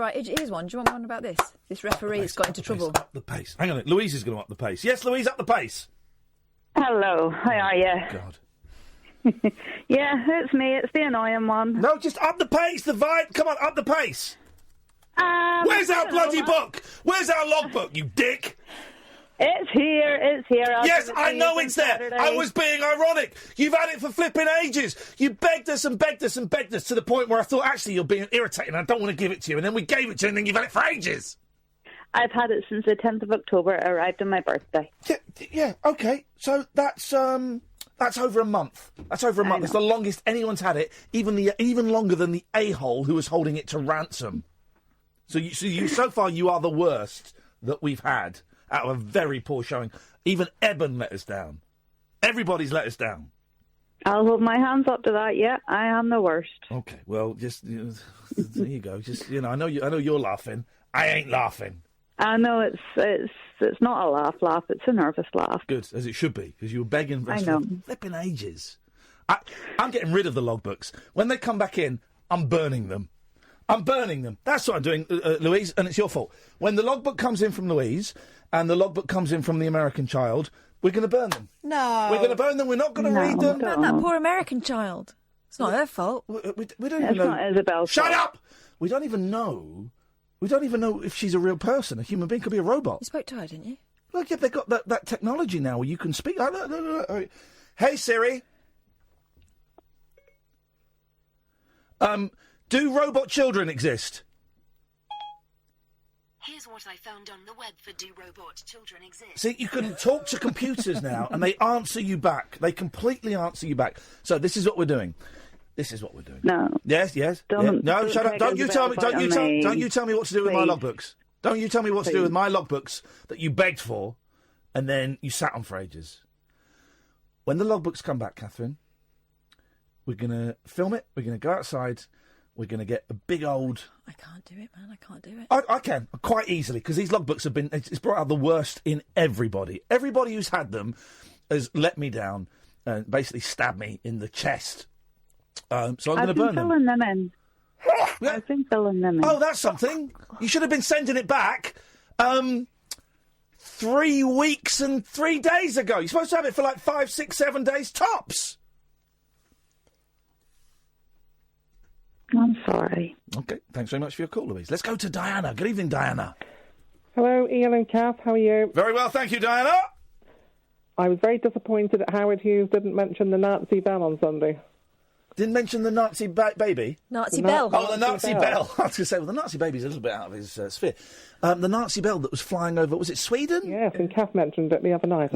right, here's one. Do you want one about this? This referee has got into trouble. Up the pace. Hang on. Louise is going to up the pace. Yes, Louise, up the pace. Hello, how are you? God. Yeah, it's me. It's the annoying one. No, just up the pace. The vibe. Come on, up the pace. Where's our bloody book? Where's our logbook, you dick? It's here. Yes, I know it's there. I was being ironic. You've had it for flipping ages. You begged us and begged us and begged us to the point where I thought, actually, you're being irritating. I don't want to give it to you. And then we gave it to you, and then you've had it for ages. I've had it since the 10th of October. It arrived on my birthday. Yeah, okay. So that's over a month. That's over a month. It's the longest anyone's had it, even longer than the a-hole who was holding it to ransom. So far you are the worst that we've had out of a very poor showing. Even Eben let us down. Everybody's let us down. I'll hold my hands up to that. Yeah, I am the worst. Okay, well, just there you go. Just I know you're laughing. I ain't laughing. I know it's not a laugh. It's a nervous laugh. Good, as it should be, because you were begging for I know. flipping ages. I'm getting rid of the logbooks. When they come back in, I'm burning them. That's what I'm doing, Louise, and it's your fault. When the logbook comes in from Louise and the logbook comes in from the American child, we're going to burn them. No. We're going to burn them. We're not going to read them. Not that poor American child. It's not her fault. We don't even know. It's not Isabel's Shut fault. up! We don't even know if she's a real person. A human being could be a robot. You spoke to her, didn't you? Look, yeah, they've got that technology now where you can speak. Hey, Siri. Do robot children exist? Here's what I found on the web for Do Robot Children Exist. See, you can talk to computers now, and they answer you back. They completely answer you back. So this is what we're doing. This is what we're doing. No. Yes. No, shut up. Don't you tell me. Don't you tell me what to do with my logbooks. Don't you tell me what to do with my logbooks that you begged for, and then you sat on for ages. When the logbooks come back, Catherine, we're going to film it. We're going to go outside. We're going to get a big old... I can't do it, man. I can't do it. I can, quite easily, because these logbooks have been... It's brought out the worst in everybody. Everybody who's had them has let me down and basically stabbed me in the chest. So I'm going to burn them. I've been filling them in. I've been filling them in. Oh, that's something. You should have been sending it back 3 weeks and 3 days ago. You're supposed to have it for like 5, 6, 7 days tops. I'm sorry. OK, thanks very much for your call, Louise. Let's go to Diana. Good evening, Diana. Hello, Iain and Kath. How are you? Very well, thank you, Diana. I was very disappointed that Howard Hughes didn't mention the Nazi bell on Sunday. Didn't mention the Nazi baby? Nazi bell. Oh, the Nazi bell. I was going to say, well, the Nazi baby's a little bit out of his sphere. The Nazi bell that was flying over, was it Sweden? Yes, and Kath mentioned it the other night.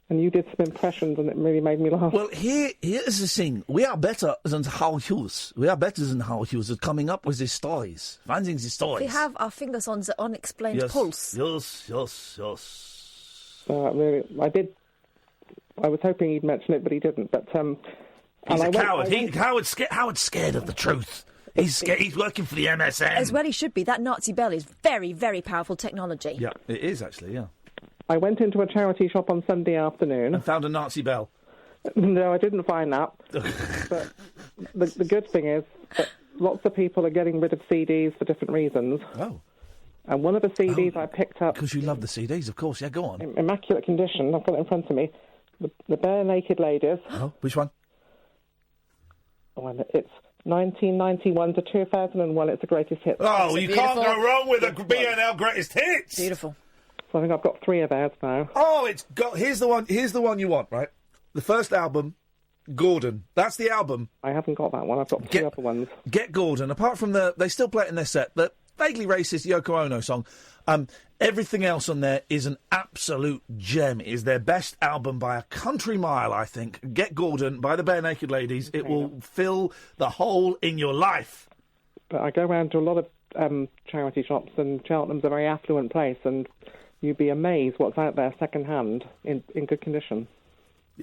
And you did some impressions, and it really made me laugh. Well, here is the thing. We are better than Howard Hughes. We are better than Howard Hughes at coming up with these stories, finding these stories. We have our fingers on the unexplained pulse. Yes. Really, I was hoping he'd mention it, but he didn't. But he's a coward. Howard's scared of the truth. He's scared. He's working for the MSN. As well he should be. That Nazi bell is very, very powerful technology. Yeah, it is actually, yeah. I went into a charity shop on Sunday afternoon. And found a Nazi bell? No, I didn't find that. But the good thing is that lots of people are getting rid of CDs for different reasons. Oh. And one of the CDs I picked up... Because you love the CDs, of course. Yeah, go on. Immaculate condition. I've got it in front of me. The Bare Naked Ladies. Oh, which one? Oh, it's 1991 to 2001. It's the greatest hits. Oh, you can't go wrong with a BNL greatest hits. Beautiful. So I think I've got 3 of theirs now. Oh, here's the one you want, right? The first album, Gordon. That's the album. I haven't got that one. I've got 2 other ones. Get Gordon. Apart from they still play it in their set. The vaguely racist Yoko Ono song. Everything else on there is an absolute gem. It is their best album by a country mile, I think. Get Gordon by the Bare Naked Ladies. Okay. It will fill the hole in your life. But I go around to a lot of charity shops, and Cheltenham's a very affluent place, and you'd be amazed what's out there second-hand in good condition.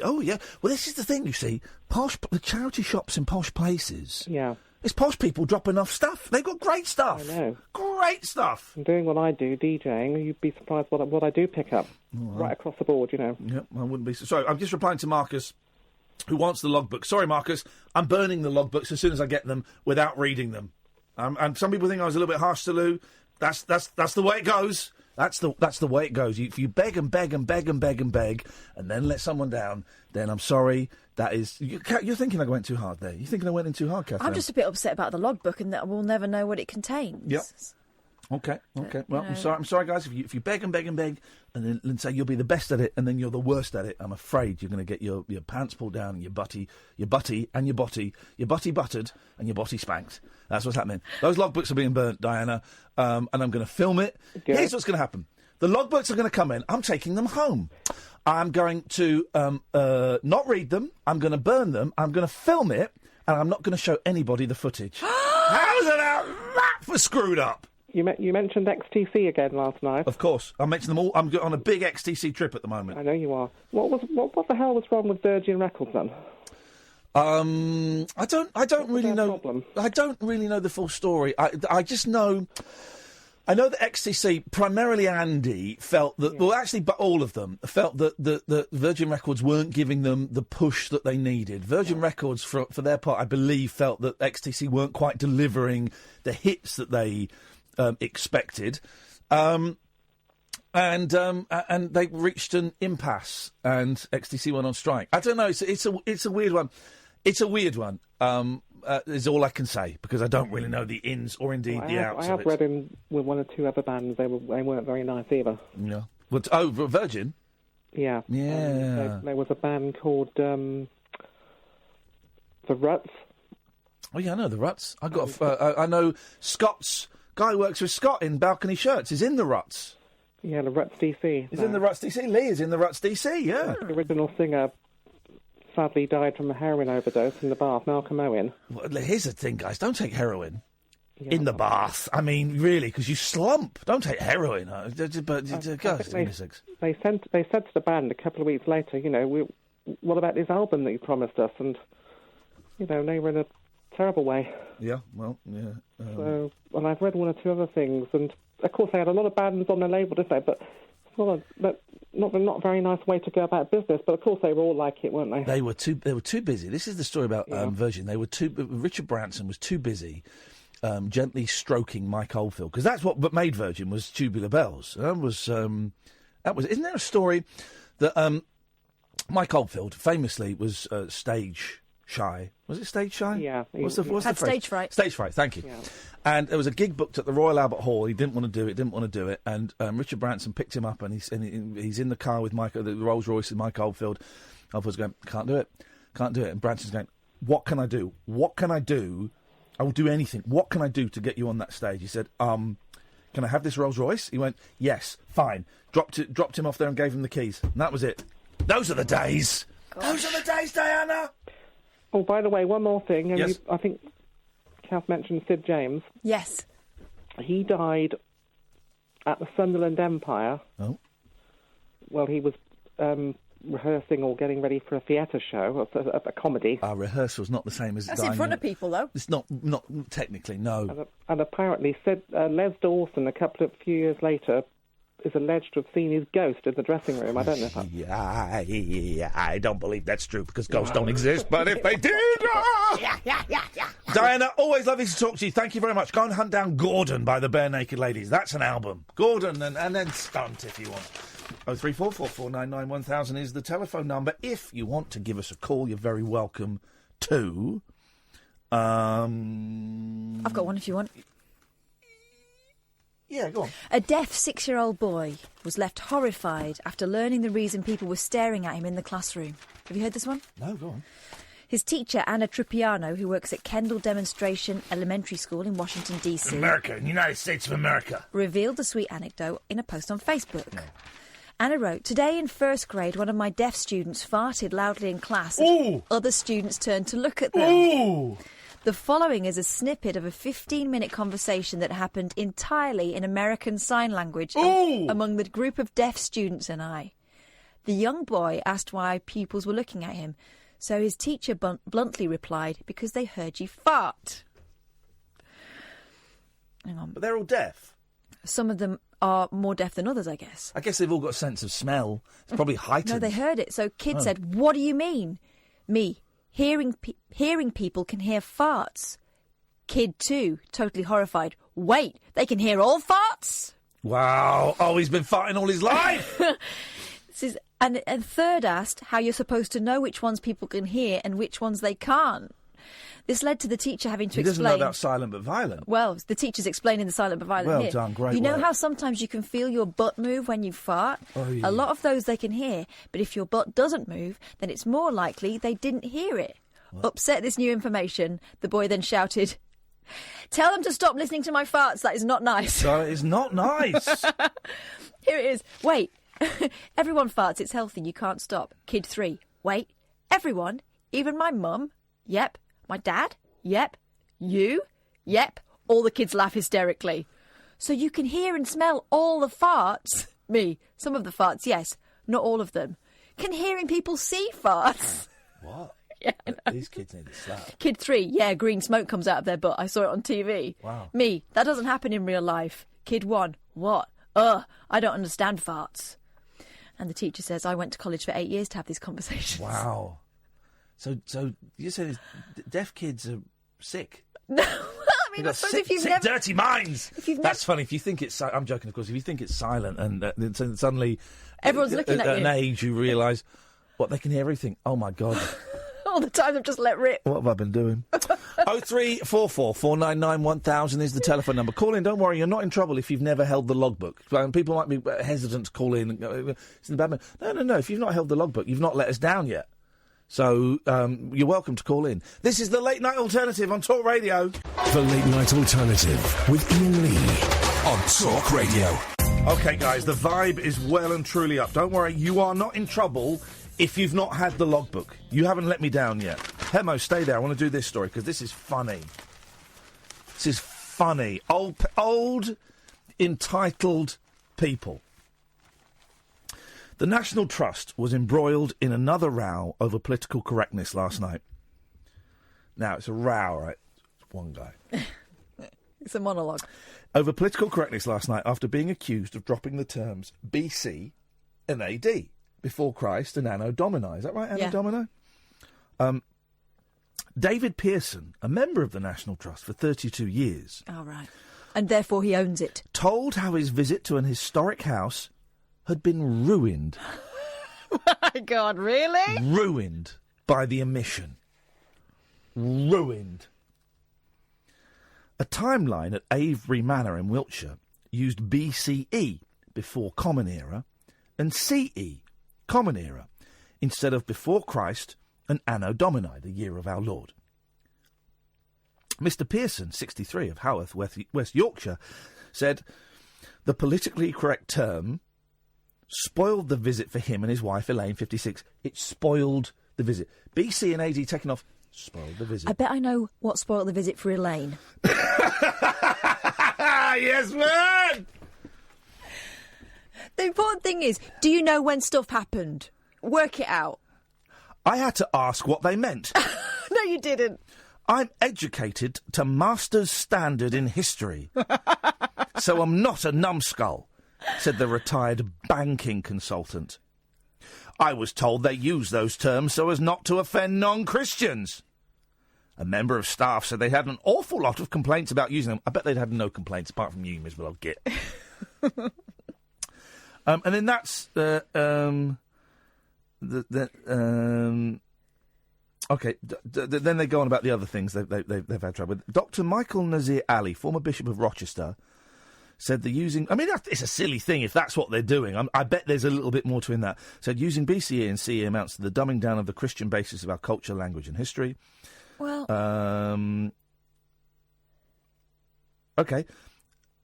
Oh, yeah. Well, this is the thing, you see. The charity shops in posh places... Yeah. It's posh people dropping off stuff. They've got great stuff. I know. Great stuff. I'm doing what I do, DJing. You'd be surprised what I do pick up. Right across the board, you know. Yep, I wouldn't be... Sorry, I'm just replying to Marcus, who wants the logbook. Sorry, Marcus, I'm burning the logbooks as soon as I get them without reading them. And some people think I was a little bit harsh to Lou. That's the way it goes. That's the way it goes. If you beg and beg and beg and beg and beg, and then let someone down, then I'm sorry. That is, you're thinking I went too hard there. You're thinking I went in too hard, Catherine. I'm just a bit upset about the logbook and that we'll never know what it contains. Yep. Okay. Well, I'm sorry, guys. If you beg and beg and beg, and then say you'll be the best at it, and then you're the worst at it, I'm afraid you're going to get your pants pulled down and your butty and your butty buttered and your botty spanked. That's what's happening. Those logbooks are being burnt, Diana, and I'm going to film it. Good. Here's what's going to happen. The logbooks are going to come in. I'm taking them home. I'm going to not read them. I'm going to burn them. I'm going to film it, and I'm not going to show anybody the footage. How's that for screwed up? You mentioned XTC again last night. Of course, I mentioned them all. I'm on a big XTC trip at the moment. I know you are. What the hell was wrong with Virgin Records then? I don't really know. Problem? I don't really know the full story. I just know. I know that XTC, primarily Andy, felt that... Yeah. Well, actually, but all of them felt that Virgin Records weren't giving them the push that they needed. Virgin Records, for their part, I believe, felt that XTC weren't quite delivering the hits that they expected. And they reached an impasse, and XTC went on strike. I don't know. It's a weird one. It's a weird one. Is all I can say, because I don't really know the ins or indeed the outs. I have read in with 1 or 2 other bands. They weren't very nice either. Yeah. Virgin. Yeah. Yeah. There was a band called The Ruts. Oh, yeah, I know the ruts. I know Scott's... Guy who works with Scott in Balcony Shirts is in the ruts. Yeah, the Ruts DC. He's in the Ruts DC. Lee is in the Ruts DC, yeah. The original singer sadly died from a heroin overdose in the bath, Malcolm Owen. Well, here's the thing, guys. Don't take heroin in the bath. I mean, really, because you slump. Don't take heroin. They said to the band a couple of weeks later, what about this album that you promised us? And, they were in a terrible way. Yeah, well, yeah. And I've read one or two other things, and of course they had a lot of bands on their label, didn't they? But it's not a very nice way to go about business. But of course they were all like it, weren't they? They were too busy. This is the story about Virgin. They were Richard Branson was too busy gently stroking Mike Oldfield, because that's what made Virgin was Tubular Bells. That was. Isn't there a story that Mike Oldfield famously was stage shy? Was it stage shy? Yeah. What's the phrase? Stage fright. Stage fright, thank you. Yeah. And there was a gig booked at the Royal Albert Hall. He didn't want to do it. And Richard Branson picked him up, and he's in the car with the Rolls Royce with Mike Oldfield. Oldfield's going, can't do it. And Branson's going, what can I do? I will do anything. What can I do to get you on that stage? He said, can I have this Rolls Royce? He went, yes, fine. Dropped him off there and gave him the keys. And that was it. Those are the days. Gosh. Those are the days, Diana. Oh, by the way, one more thing. Yes. I think Kath mentioned Sid James. Yes. He died at the Sunderland Empire. Oh. Well, he was rehearsing or getting ready for a theatre show, a comedy. Our rehearsal's not the same as... That's in front of people, though. It's not technically, no. And apparently, Les Dawson, a few years later, is alleged to have seen his ghost in the dressing room. I don't know if that's... Yeah, I don't believe that's true, because ghosts don't exist, but if they did... Yeah. Diana, always lovely to talk to you. Thank you very much. Go and hunt down Gordon by the Bare Naked Ladies. That's an album. Gordon, and then Stunt, if you want. 03444991000 is the telephone number. If you want to give us a call, you're very welcome to... I've got one if you want. Yeah, go on. A deaf 6-year-old boy was left horrified after learning the reason people were staring at him in the classroom. Have you heard this one? No, go on. His teacher, Anna Tripiano, who works at Kendall Demonstration Elementary School in Washington, D.C. America, United States of America. Revealed the sweet anecdote in a post on Facebook. Yeah. Anna wrote, "Today in first grade, one of my deaf students farted loudly in class as other students turned to look at them. Ooh. The following is a snippet of a 15-minute conversation that happened entirely in American Sign Language among the group of deaf students and I. The young boy asked why pupils were looking at him, so his teacher bluntly replied, because they heard you fart." Hang on. But they're all deaf. Some of them are more deaf than others, I guess. I guess they've all got a sense of smell. It's probably heightened. No, they heard it. So kid said, "What do you mean?" Me, hearing people can hear farts. Kid 2, totally horrified. "Wait, they can hear all farts?" Wow. Oh, he's been farting all his life. And third asked how you're supposed to know which ones people can hear and which ones they can't. This led to the teacher having to explain... He doesn't know about silent but violent. Well, the teacher's explaining the silent but violent here. Well done, great You know work. how sometimes you can feel your butt move when you fart? Oh, yeah. A lot of those they can hear, but if your butt doesn't move, then it's more likely they didn't hear it. What? Upset at this new information, the boy then shouted, "Tell them to stop listening to my farts, that is not nice." That is not nice. Here it is. "Wait, everyone farts, it's healthy, you can't stop." Kid 3, "Wait, everyone? Even my mum? Yep. My dad? Yep. You? Yep." All the kids laugh hysterically. "So you can hear and smell all the farts?" Me, "Some of the farts, yes. Not all of them." "Can hearing people see farts?" What? Yeah, these kids need a slap. Kid 3, "Yeah, green smoke comes out of their butt. I saw it on TV." Wow. Me, "That doesn't happen in real life." Kid 1, "What? I don't understand farts." And the teacher says, "I went to college for 8 years to have these conversations." Wow. So you said deaf kids are sick? No, I mean, I suppose if you've sick, never... dirty minds. That's never... funny. If you think it's... I'm joking, of course. If you think it's silent and then suddenly... Everyone's looking at you. At an age, you realise, they can hear everything. Oh, my God. All the time they've just let rip. What have I been doing? 0344 499 1000 is the telephone number. Call in, don't worry, you're not in trouble if you've never held the logbook. People might be hesitant to call in. It's in the bad mood. No, if you've not held the logbook, you've not let us down yet. So you're welcome to call in. This is the Late Night Alternative on Talk Radio. The Late Night Alternative with Iain Lee on Talk Radio. OK, guys, the vibe is well and truly up. Don't worry, you are not in trouble if you've not had the logbook. You haven't let me down yet. Hemo, stay there. I want to do this story because this is funny. This is funny. Old entitled people. The National Trust was embroiled in another row over political correctness last night. Now, it's a row, right? It's one guy. It's a monologue. Over political correctness last night after being accused of dropping the terms BC and AD, before Christ and Anno Domini. Is that right, Anno Domini? David Pearson, a member of the National Trust for 32 years... Oh, right. And therefore he owns it. ...told how his visit to an historic house had been ruined. My God, really? Ruined by the omission. Ruined. A timeline at Avebury Manor in Wiltshire used BCE, before Common Era, and CE, Common Era, instead of before Christ and Anno Domini, the year of our Lord. Mr. Pearson, 63, of Haworth, West Yorkshire, said the politically correct term spoiled the visit for him and his wife, Elaine, 56. It spoiled the visit. BC and AD taken off, spoiled the visit. I bet I know what spoiled the visit for Elaine. Yes, man! The important thing is, do you know when stuff happened? Work it out. I had to ask what they meant. No, you didn't. I'm educated to master's standard in history, so I'm not a numbskull, said the retired banking consultant. I was told they use those terms so as not to offend non-Christians. A member of staff said they had an awful lot of complaints about using them. I bet they'd had no complaints apart from you, Miss Will Git. And then that's okay. Then they go on about the other things they've had trouble with. Dr. Michael Nazir Ali, former Bishop of Rochester, said they're using... I mean, it's a silly thing if that's what they're doing. I bet there's a little bit more to in that. Said using BCE and CE amounts to the dumbing down of the Christian basis of our culture, language and history. Well... OK.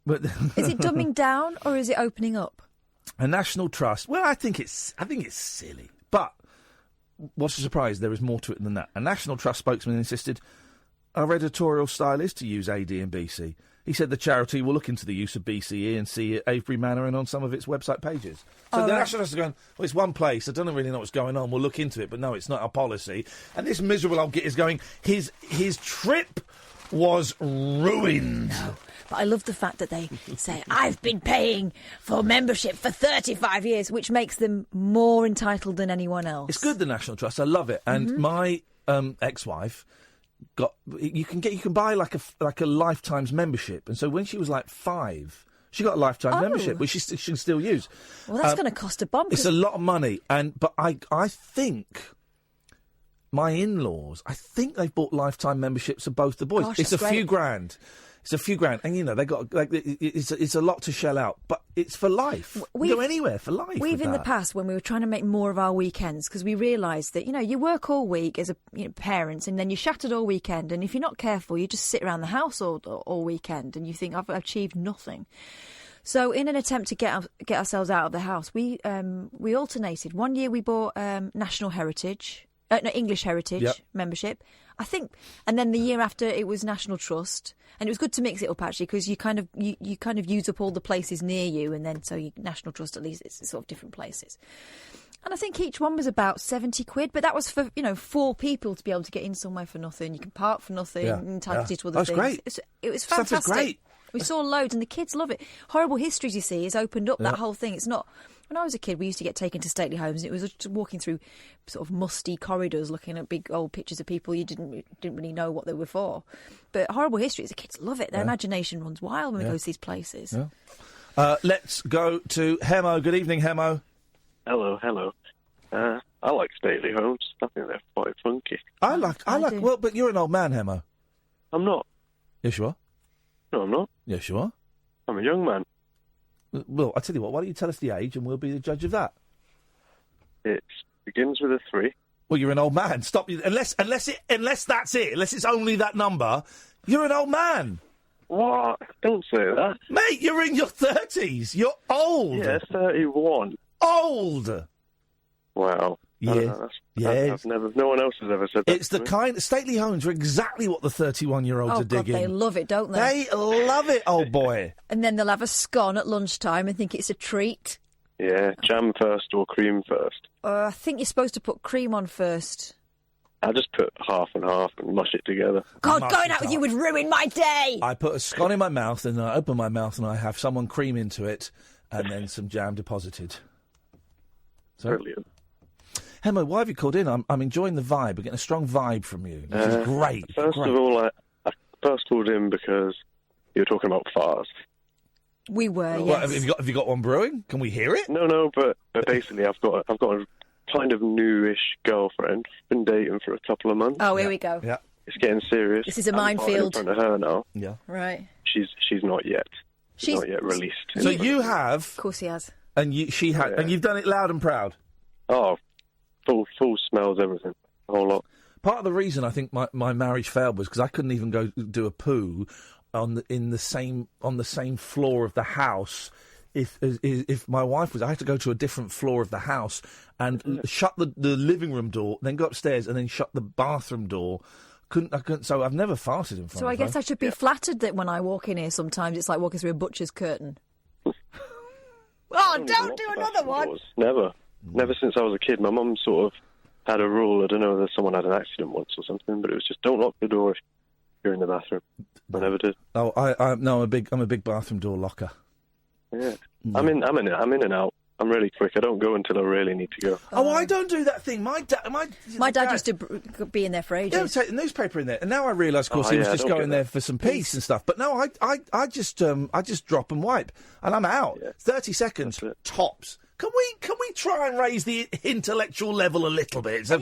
But is it dumbing down or is it opening up? A National Trust... Well, I think it's silly. But what's the surprise? There is more to it than that. A National Trust spokesman insisted our editorial style is to use AD and BC. He said the charity will look into the use of BCE and see at Avebury Manor and on some of its website pages. So the National Trust is going, well, it's one place. I don't really know what's going on. We'll look into it. But no, it's not our policy. And this miserable old git is going, his trip was ruined. No. But I love the fact that they say, I've been paying for membership for 35 years, which makes them more entitled than anyone else. It's good, the National Trust. I love it. And my ex-wife... You can buy like a lifetime's membership, and so when she was like 5, she got a lifetime membership, which she can still use. Well, that's going to cost a bomb. It's a lot of money, but I think my in-laws, I think they've bought lifetime memberships of both the boys. Gosh, it's a great. few grand. It's a few grand, and they got it's a lot to shell out, but it's for life. We go anywhere for life. We've in the past, when we were trying to make more of our weekends, because we realised that you work all week as parents, and then you're shattered all weekend, and if you're not careful, you just sit around the house all weekend, and you think I've achieved nothing. So, in an attempt to get ourselves out of the house, we alternated. One year we bought National Heritage. English Heritage membership, I think, and then the year after it was National Trust, and it was good to mix it up actually because you kind of use up all the places near you, and then National Trust at least it's sort of different places. And I think each one was about £70, but that was for 4 people to be able to get in somewhere for nothing. You can park for nothing, entitled to other things. Great. It was fantastic. Stuff is great. We saw loads, and the kids love it. Horrible Histories, you see, has opened up that whole thing. It's not. When I was a kid, we used to get taken to stately homes. It was just walking through sort of musty corridors, looking at big old pictures of people you didn't really know what they were for. But Horrible Histories, the kids love it. Their imagination runs wild when we go to these places. Yeah. Let's go to Hemo. Good evening, Hemo. Hello. I like stately homes. I think they're quite funky. I like. Well, but you're an old man, Hemo. I'm not. Yes, you are. No, I'm not. Yes, you are. I'm a young man. Well, I tell you what. Why don't you tell us the age, and we'll be the judge of that. It begins with a 3. Well, you're an old man. Stop. Unless that's it. Unless it's only that number, you're an old man. What? Don't say that. Mate, you're in your 30s. You're old. Yeah, 31. Old. Wow. Yeah. I've never. No one else has ever said that. It's the kind. Stately homes are exactly what the 31-year-olds Oh, are God, digging. they love it, don't they? They love it, old boy. And then they'll have a scone at lunchtime and think it's a treat. Yeah, jam first or cream first. I think you're supposed to put cream on first. I just put half and half and mush it together. God, going out with you would ruin my day. I put a scone in my mouth, and then I open my mouth, and I have someone cream into it, and then some jam deposited. Brilliant. Hemo, why have you called in? I'm enjoying the vibe. We're getting a strong vibe from you, which is great. First of all, I first called in because you were talking about farts. We were, yes. Well, have you got one brewing? Can we hear it? No, but basically, I've got a kind of newish girlfriend. Been dating for a couple of months. Oh, here we go. Yeah, it's getting serious. This is a I'm minefield. in front of her now. Yeah, right. She's not yet. She's not yet released. So you have, of course, he has, and she had, and you've done it loud and proud. Oh, full smells everything, a whole lot. Part of the reason I think my marriage failed was because I couldn't even go do a poo on the same floor of the house. If my wife was, I had to go to a different floor of the house and shut the living room door, then go upstairs and then shut the bathroom door. I couldn't. So I've never farted in front of her. So I guess I should be flattered that when I walk in here, sometimes it's like walking through a butcher's curtain. Oh, don't do another one. Never since I was a kid. My mum sort of had a rule. I don't know whether someone had an accident once or something, but it was just don't lock the door if you're in the bathroom. I never did. Oh, I'm a big bathroom door locker. Yeah, I'm in and out. I'm really quick. I don't go until I really need to go. Oh, I don't do that thing. My dad used to be in there for ages. Yeah, take the newspaper in there, and now I realise, of course, he was just going there for some peace and stuff. But no, I just drop and wipe, and I'm out. Yeah. 30 seconds tops. Can we try and raise the intellectual level a little bit? So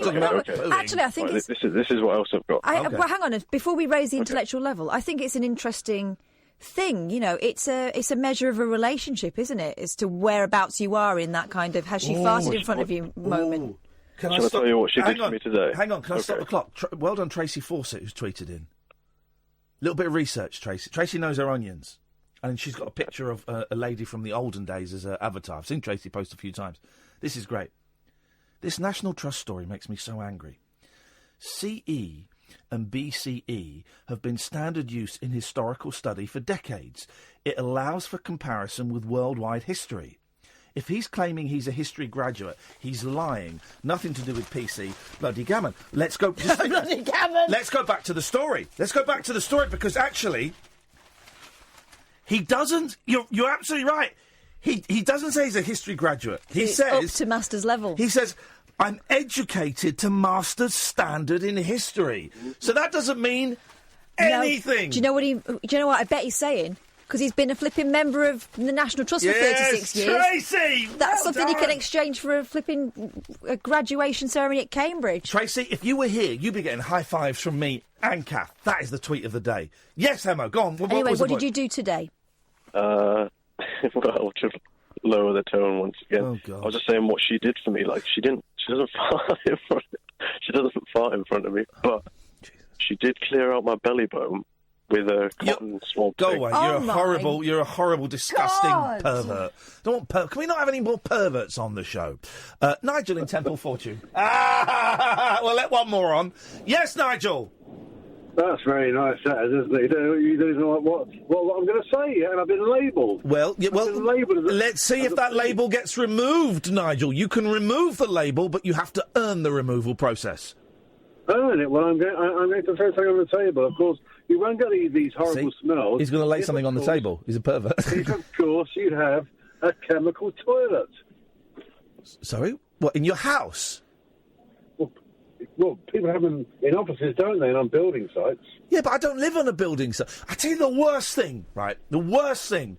Actually, I think this is what else I've got. Well, hang on. Before we raise the intellectual level, I think it's an interesting thing. You know, it's a measure of a relationship, isn't it? As to whereabouts you are in that kind of has she farted in front of you moment. Can I tell you what she did to me today? Hang on, can I stop the clock? Well done, Tracy Fawcett, who's tweeted in. A little bit of research, Tracy. Tracy knows her onions. And she's got a picture of a lady from the olden days as her avatar. I've seen Tracy post a few times. This is great. This National Trust story makes me so angry. CE and BCE have been standard use in historical study for decades. It allows for comparison with worldwide history. If he's claiming he's a history graduate, he's lying. Nothing to do with PC. Bloody gammon. Let's go... Bloody gammon! Let's go back to the story. Because actually... He doesn't... You're absolutely right. He doesn't say he's a history graduate. He says... Up to master's level. He says, I'm educated to master's standard in history. So that doesn't mean anything. No. Do you know what I bet he's saying? Because he's been a flipping member of the National Trust for 36 years. Tracy! That's something he can exchange for a graduation ceremony at Cambridge. Tracy, if you were here, you'd be getting high fives from me and Kath. That is the tweet of the day. Yes, Emma, go on. Anyway, what did you do today? Well, to lower the tone once again. Oh, God. I was just saying what she did for me. Like she doesn't fart in front. She doesn't fart in front of me, but she did clear out my belly button with a cotton swab. Go thing. away! You're a horrible, disgusting pervert. Can we not have any more perverts on the show? Nigel in Temple Fortune. We'll let one more on. Yes, Nigel. That's very nice, that is, isn't it? You don't know what I'm going to say yet, and I've been labelled. Let's see if that label gets removed, Nigel. You can remove the label, but you have to earn the removal process. Earn it? Well, I'm going to throw something on the table. Of course, you won't get these horrible smells. He's going to lay something on the table. He's a pervert. If, of course, you'd have a chemical toilet. Sorry? What, in your house? Well, people have them in offices, don't they, and on building sites? Yeah, but I don't live on a building site. I tell you the worst thing, right? The worst thing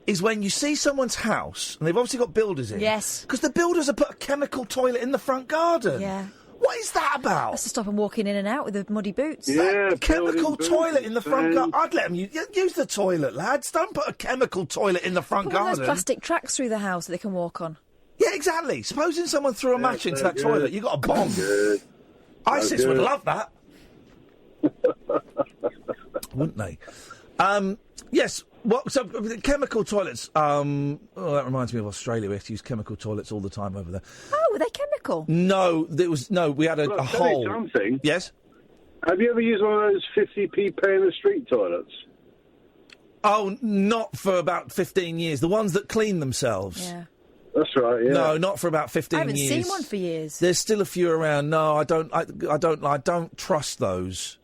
is when you see someone's house, and they've obviously got builders in. Yes. Because the builders have put a chemical toilet in the front garden. Yeah. What is that about? That's to stop them walking in and out with the muddy boots. Yeah, chemical toilet in the front garden. I'd let them use the toilet, lads. Don't put a chemical toilet in the front Put one of garden. those plastic tracks through the house that they can walk on. Yeah, Yeah, exactly. Supposing someone threw a match into that toilet, you got a bomb. Good. ISIS No would good. love that. Wouldn't they? Yes. So chemical toilets. That reminds me of Australia. We have to use chemical toilets all the time over there. Oh, were they chemical? No, we had a Look, tell me hole. something. Yes. Have you ever used one of those 50p pay in the street toilets? Oh, not for about 15 years. The ones that clean themselves. Yeah. That's right. Yeah. No, not for about 15 I haven't years. seen one for years. There's still a few around. No, I don't trust those.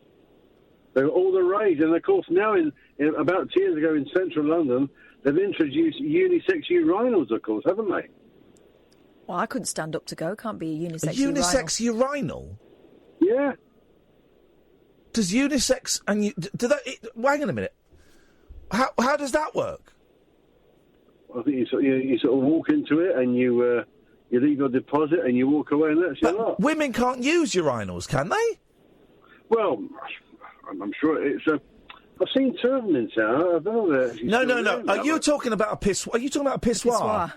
They're all the rage, and of course now in about 2 years ago in central London, they've introduced unisex urinals, of course, haven't they? Well, I couldn't stand up to go. Can't be a unisex. A unisex urinal? Yeah. Does unisex and do that? Hang on a minute. How does that work? I think you sort of walk into it and you leave your deposit and you walk away, and that's your lot. Women can't use urinals, can they? Well, I'm sure it's I've seen two of them in town. I don't know that. No. Are you talking about a pissoir? Are you talking about a pissoir?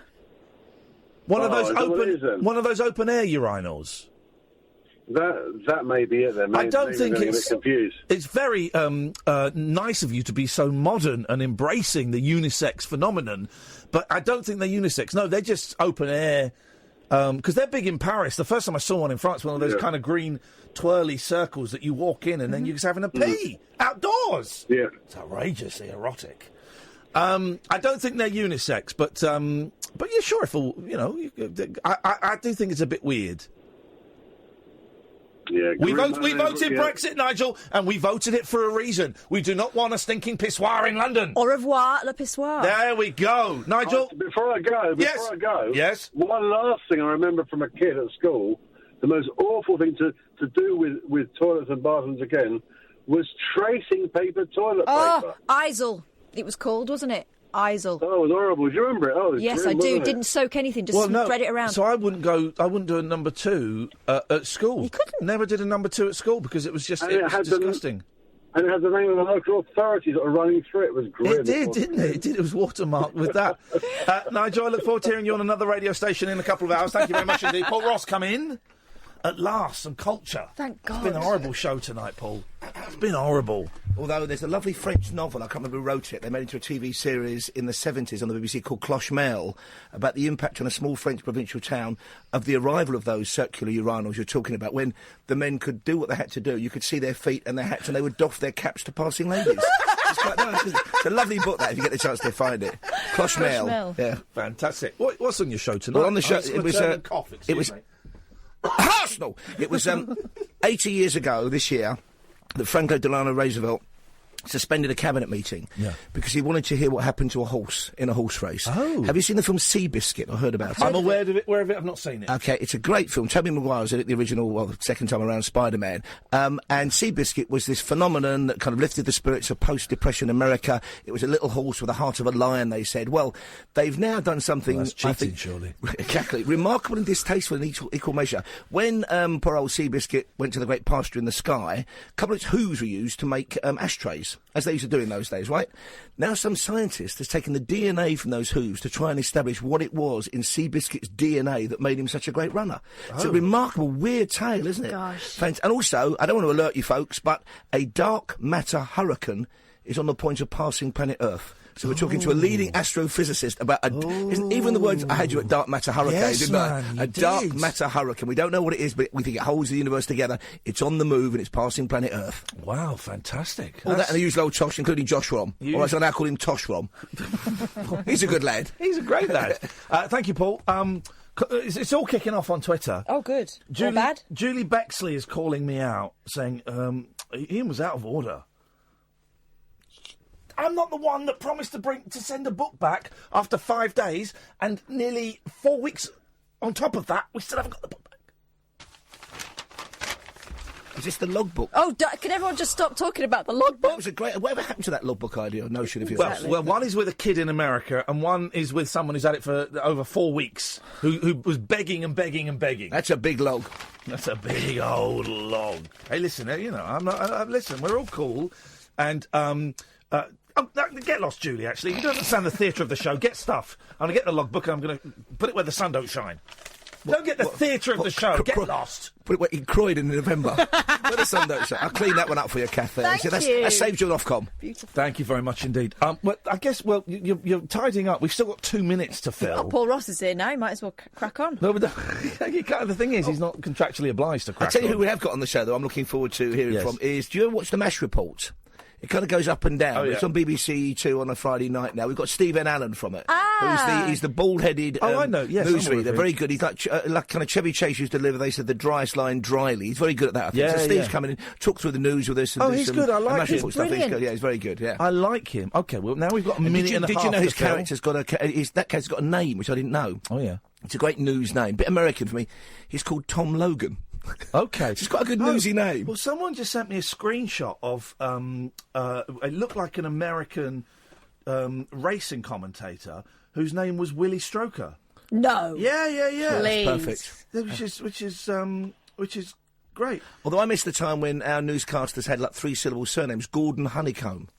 One of those open air urinals. That may be it then. I don't think it's confused. It's very nice of you to be so modern and embracing the unisex phenomenon, but I don't think they're unisex. No, they're just open air. Because they're big in Paris. The first time I saw one in France, one of those kind of green twirly circles that you walk in and then you're just having a pee outdoors. Yeah, it's outrageously erotic. I don't think they're unisex, but yeah, sure. If I do think it's a bit weird. Yeah, we voted Brexit, Nigel, and we voted it for a reason. We do not want a stinking pissoir in London. Au revoir, le pissoir. There we go. Nigel? Before I go, yes. One last thing I remember from a kid at school, the most awful thing to do with toilets and bathrooms again, was tracing paper toilet paper. Isel, it was called, wasn't it? Isel. Oh, it was horrible. Do you remember it? Oh, it was yes, grim, I do. wasn't it? Didn't soak anything, just spread it around. So I wouldn't do a number two at school. You couldn't? Never did a number two at school because it was just And it was had disgusting. And it had the name of the local authorities that were running through it. It was grim. It did, didn't it? It did. It was watermarked with that. Nigel, I look forward to hearing you on another radio station in a couple of hours. Thank you very much indeed. Paul Ross, come in. At last, some culture. Thank God. It's been a horrible show tonight, Paul. It's been horrible. Although there's a lovely French novel, I can't remember who wrote it, they made it into a TV series in the 70s on the BBC called Cloche Mail, about the impact on a small French provincial town of the arrival of those circular urinals you're talking about, when the men could do what they had to do. You could see their feet and their hats, and they would doff their caps to passing ladies. It's a lovely book, that, if you get the chance to find it. Cloche Mail. Yeah. Fantastic. What's on your show tonight? Well, on the show, it was Arsenal. It was 80 years ago this year that Franklin Delano Roosevelt suspended a cabinet meeting because he wanted to hear what happened to a horse in a horse race. Oh. Have you seen the film Seabiscuit? I heard about it. I'm aware of it. Where of it? I've not seen it. Okay, it's a great film. Tobey Maguire was in it, the original, the second time around, Spider-Man. And Seabiscuit was this phenomenon that kind of lifted the spirits of post-Depression America. It was a little horse with the heart of a lion, they said. Well, they've now done something... Well, that's cheating, I think, surely. Exactly. Remarkable and distasteful in equal measure. When poor old Seabiscuit went to the great pasture in the sky, a couple of its hooves were used to make ashtrays, as they used to do in those days, right? Now some scientist has taken the DNA from those hooves to try and establish what it was in Seabiscuit's DNA that made him such a great runner. It's a remarkable, weird tale, isn't it? Gosh. And also, I don't want to alert you folks, but a dark matter hurricane is on the point of passing planet Earth. So we're talking to a leading astrophysicist about even the words, I had you at dark matter hurricane, Yes, didn't I? man, you A dark did. matter hurricane. We don't know what it is, but we think it holds the universe together. It's on the move and it's passing planet Earth. Wow, fantastic. All that and the usual old tosh, including Josh Rom. Or as I now call him, Tosh Rom. He's a good lad. He's a great lad. Thank you, Paul. It's all kicking off on Twitter. Oh, good. All bad? Julie Bexley is calling me out, saying Iain was out of order. I'm not the one that promised to send a book back after 5 days, and nearly 4 weeks on top of that, we still haven't got the book back. Is this the logbook? Oh, can everyone just stop talking about the logbook? That was a great... Whatever happened to that logbook idea or notion of yours? Well, one is with a kid in America, and one is with someone who's had it for over 4 weeks, who was begging and begging and begging. That's a big log. That's a big old log. Hey, listen, I'm not... listen, we're all cool, and Get lost, Julie, actually. You don't understand the theatre of the show. Get stuff. I'm going to get the logbook and I'm going to put it where the sun don't shine. Don't get the theatre of the show. Get lost. Put it in Croydon in November. Where the sun don't shine. I'll clean that one up for you, Kath. Thank you. That saved you an Ofcom. Beautiful. Thank you very much indeed. Well, I guess, you're tidying up. We've still got 2 minutes to fill. Oh, Paul Ross is here now. Might as well crack on. No, but the thing is, he's not contractually obliged to crack on. I'll tell you who we have got on the show, though, I'm looking forward to hearing from, is, do you ever watch the MASH report? It kind of goes up and down. Oh, yeah. It's on BBC Two on a Friday night now. We've got Stephen Allen from it. Ah. He's the bald-headed I know. Yes, newsreader. Very good. He's like kind of Chevy Chase used to deliver, they said, the driest line dryly. He's very good at that, I think. So Steve's coming in, talk through the news with us. And he's good. I like him. He's good. Yeah, he's very good, yeah. I like him. OK, well, now we've got a minute and a half. Did you know his to fill? character's got that character's got a name, which I didn't know? Oh, yeah. It's a great news name. Bit American for me. He's called Tom Logan. OK. It's quite a good newsy name. Well, someone just sent me a screenshot of, it looked like an American racing commentator whose name was Willie Stroker. No. Yeah. Please. That's perfect. Which is great. Although I miss the time when our newscasters had like 3-syllable surnames. Gordon Honeycomb,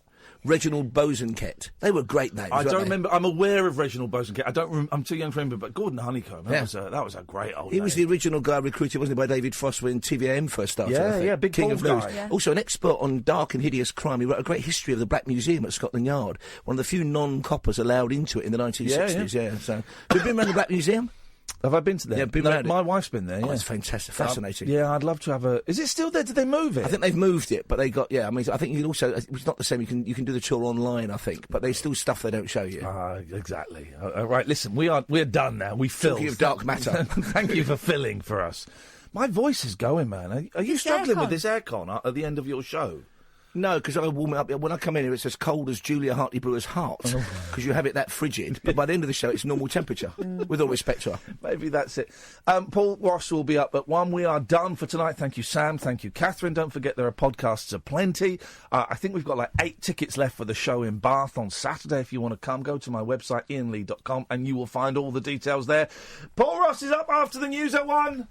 Reginald Bosanquet. They were great names. I don't they? remember. I'm aware of Reginald Bosanquet. I'm too young to remember, but Gordon Honeycomb. That was a great old. He was the original guy recruited, wasn't he, by David Frost when TVAM first started? Yeah, big King of bald News. guy. Yeah. Also an expert on dark and hideous crime. He wrote a great history of the Black Museum at Scotland Yard. One of the few non-coppers allowed into it in the 1960s. Yeah. So, have you been around the Black Museum? Have I been to there? Yeah, my wife's been there. Yeah. Oh, it's fantastic, fascinating. Yeah, I'd love to have a. Is it still there? Did they move it? I think they've moved it, but they got. Yeah, I mean, I think you can also. It's not the same. You can do the tour online, I think, but there's still stuff they don't show you. Exactly. Right, listen, we're done now. We filled. Talking of dark matter. Thank you for filling for us. My voice is going, man. Are you struggling with this aircon at the end of your show? No, because I warm it up. When I come in here, it's as cold as Julia Hartley Brewer's heart, because you have it that frigid. But by the end of the show, it's normal temperature, with all respect to her. Maybe that's it. Paul Ross will be up at 1. We are done for tonight. Thank you, Sam. Thank you, Catherine. Don't forget there are podcasts aplenty. I think we've got like 8 tickets left for the show in Bath on Saturday. If you want to come, go to my website, iainlee.com, and you will find all the details there. Paul Ross is up after the news at 1.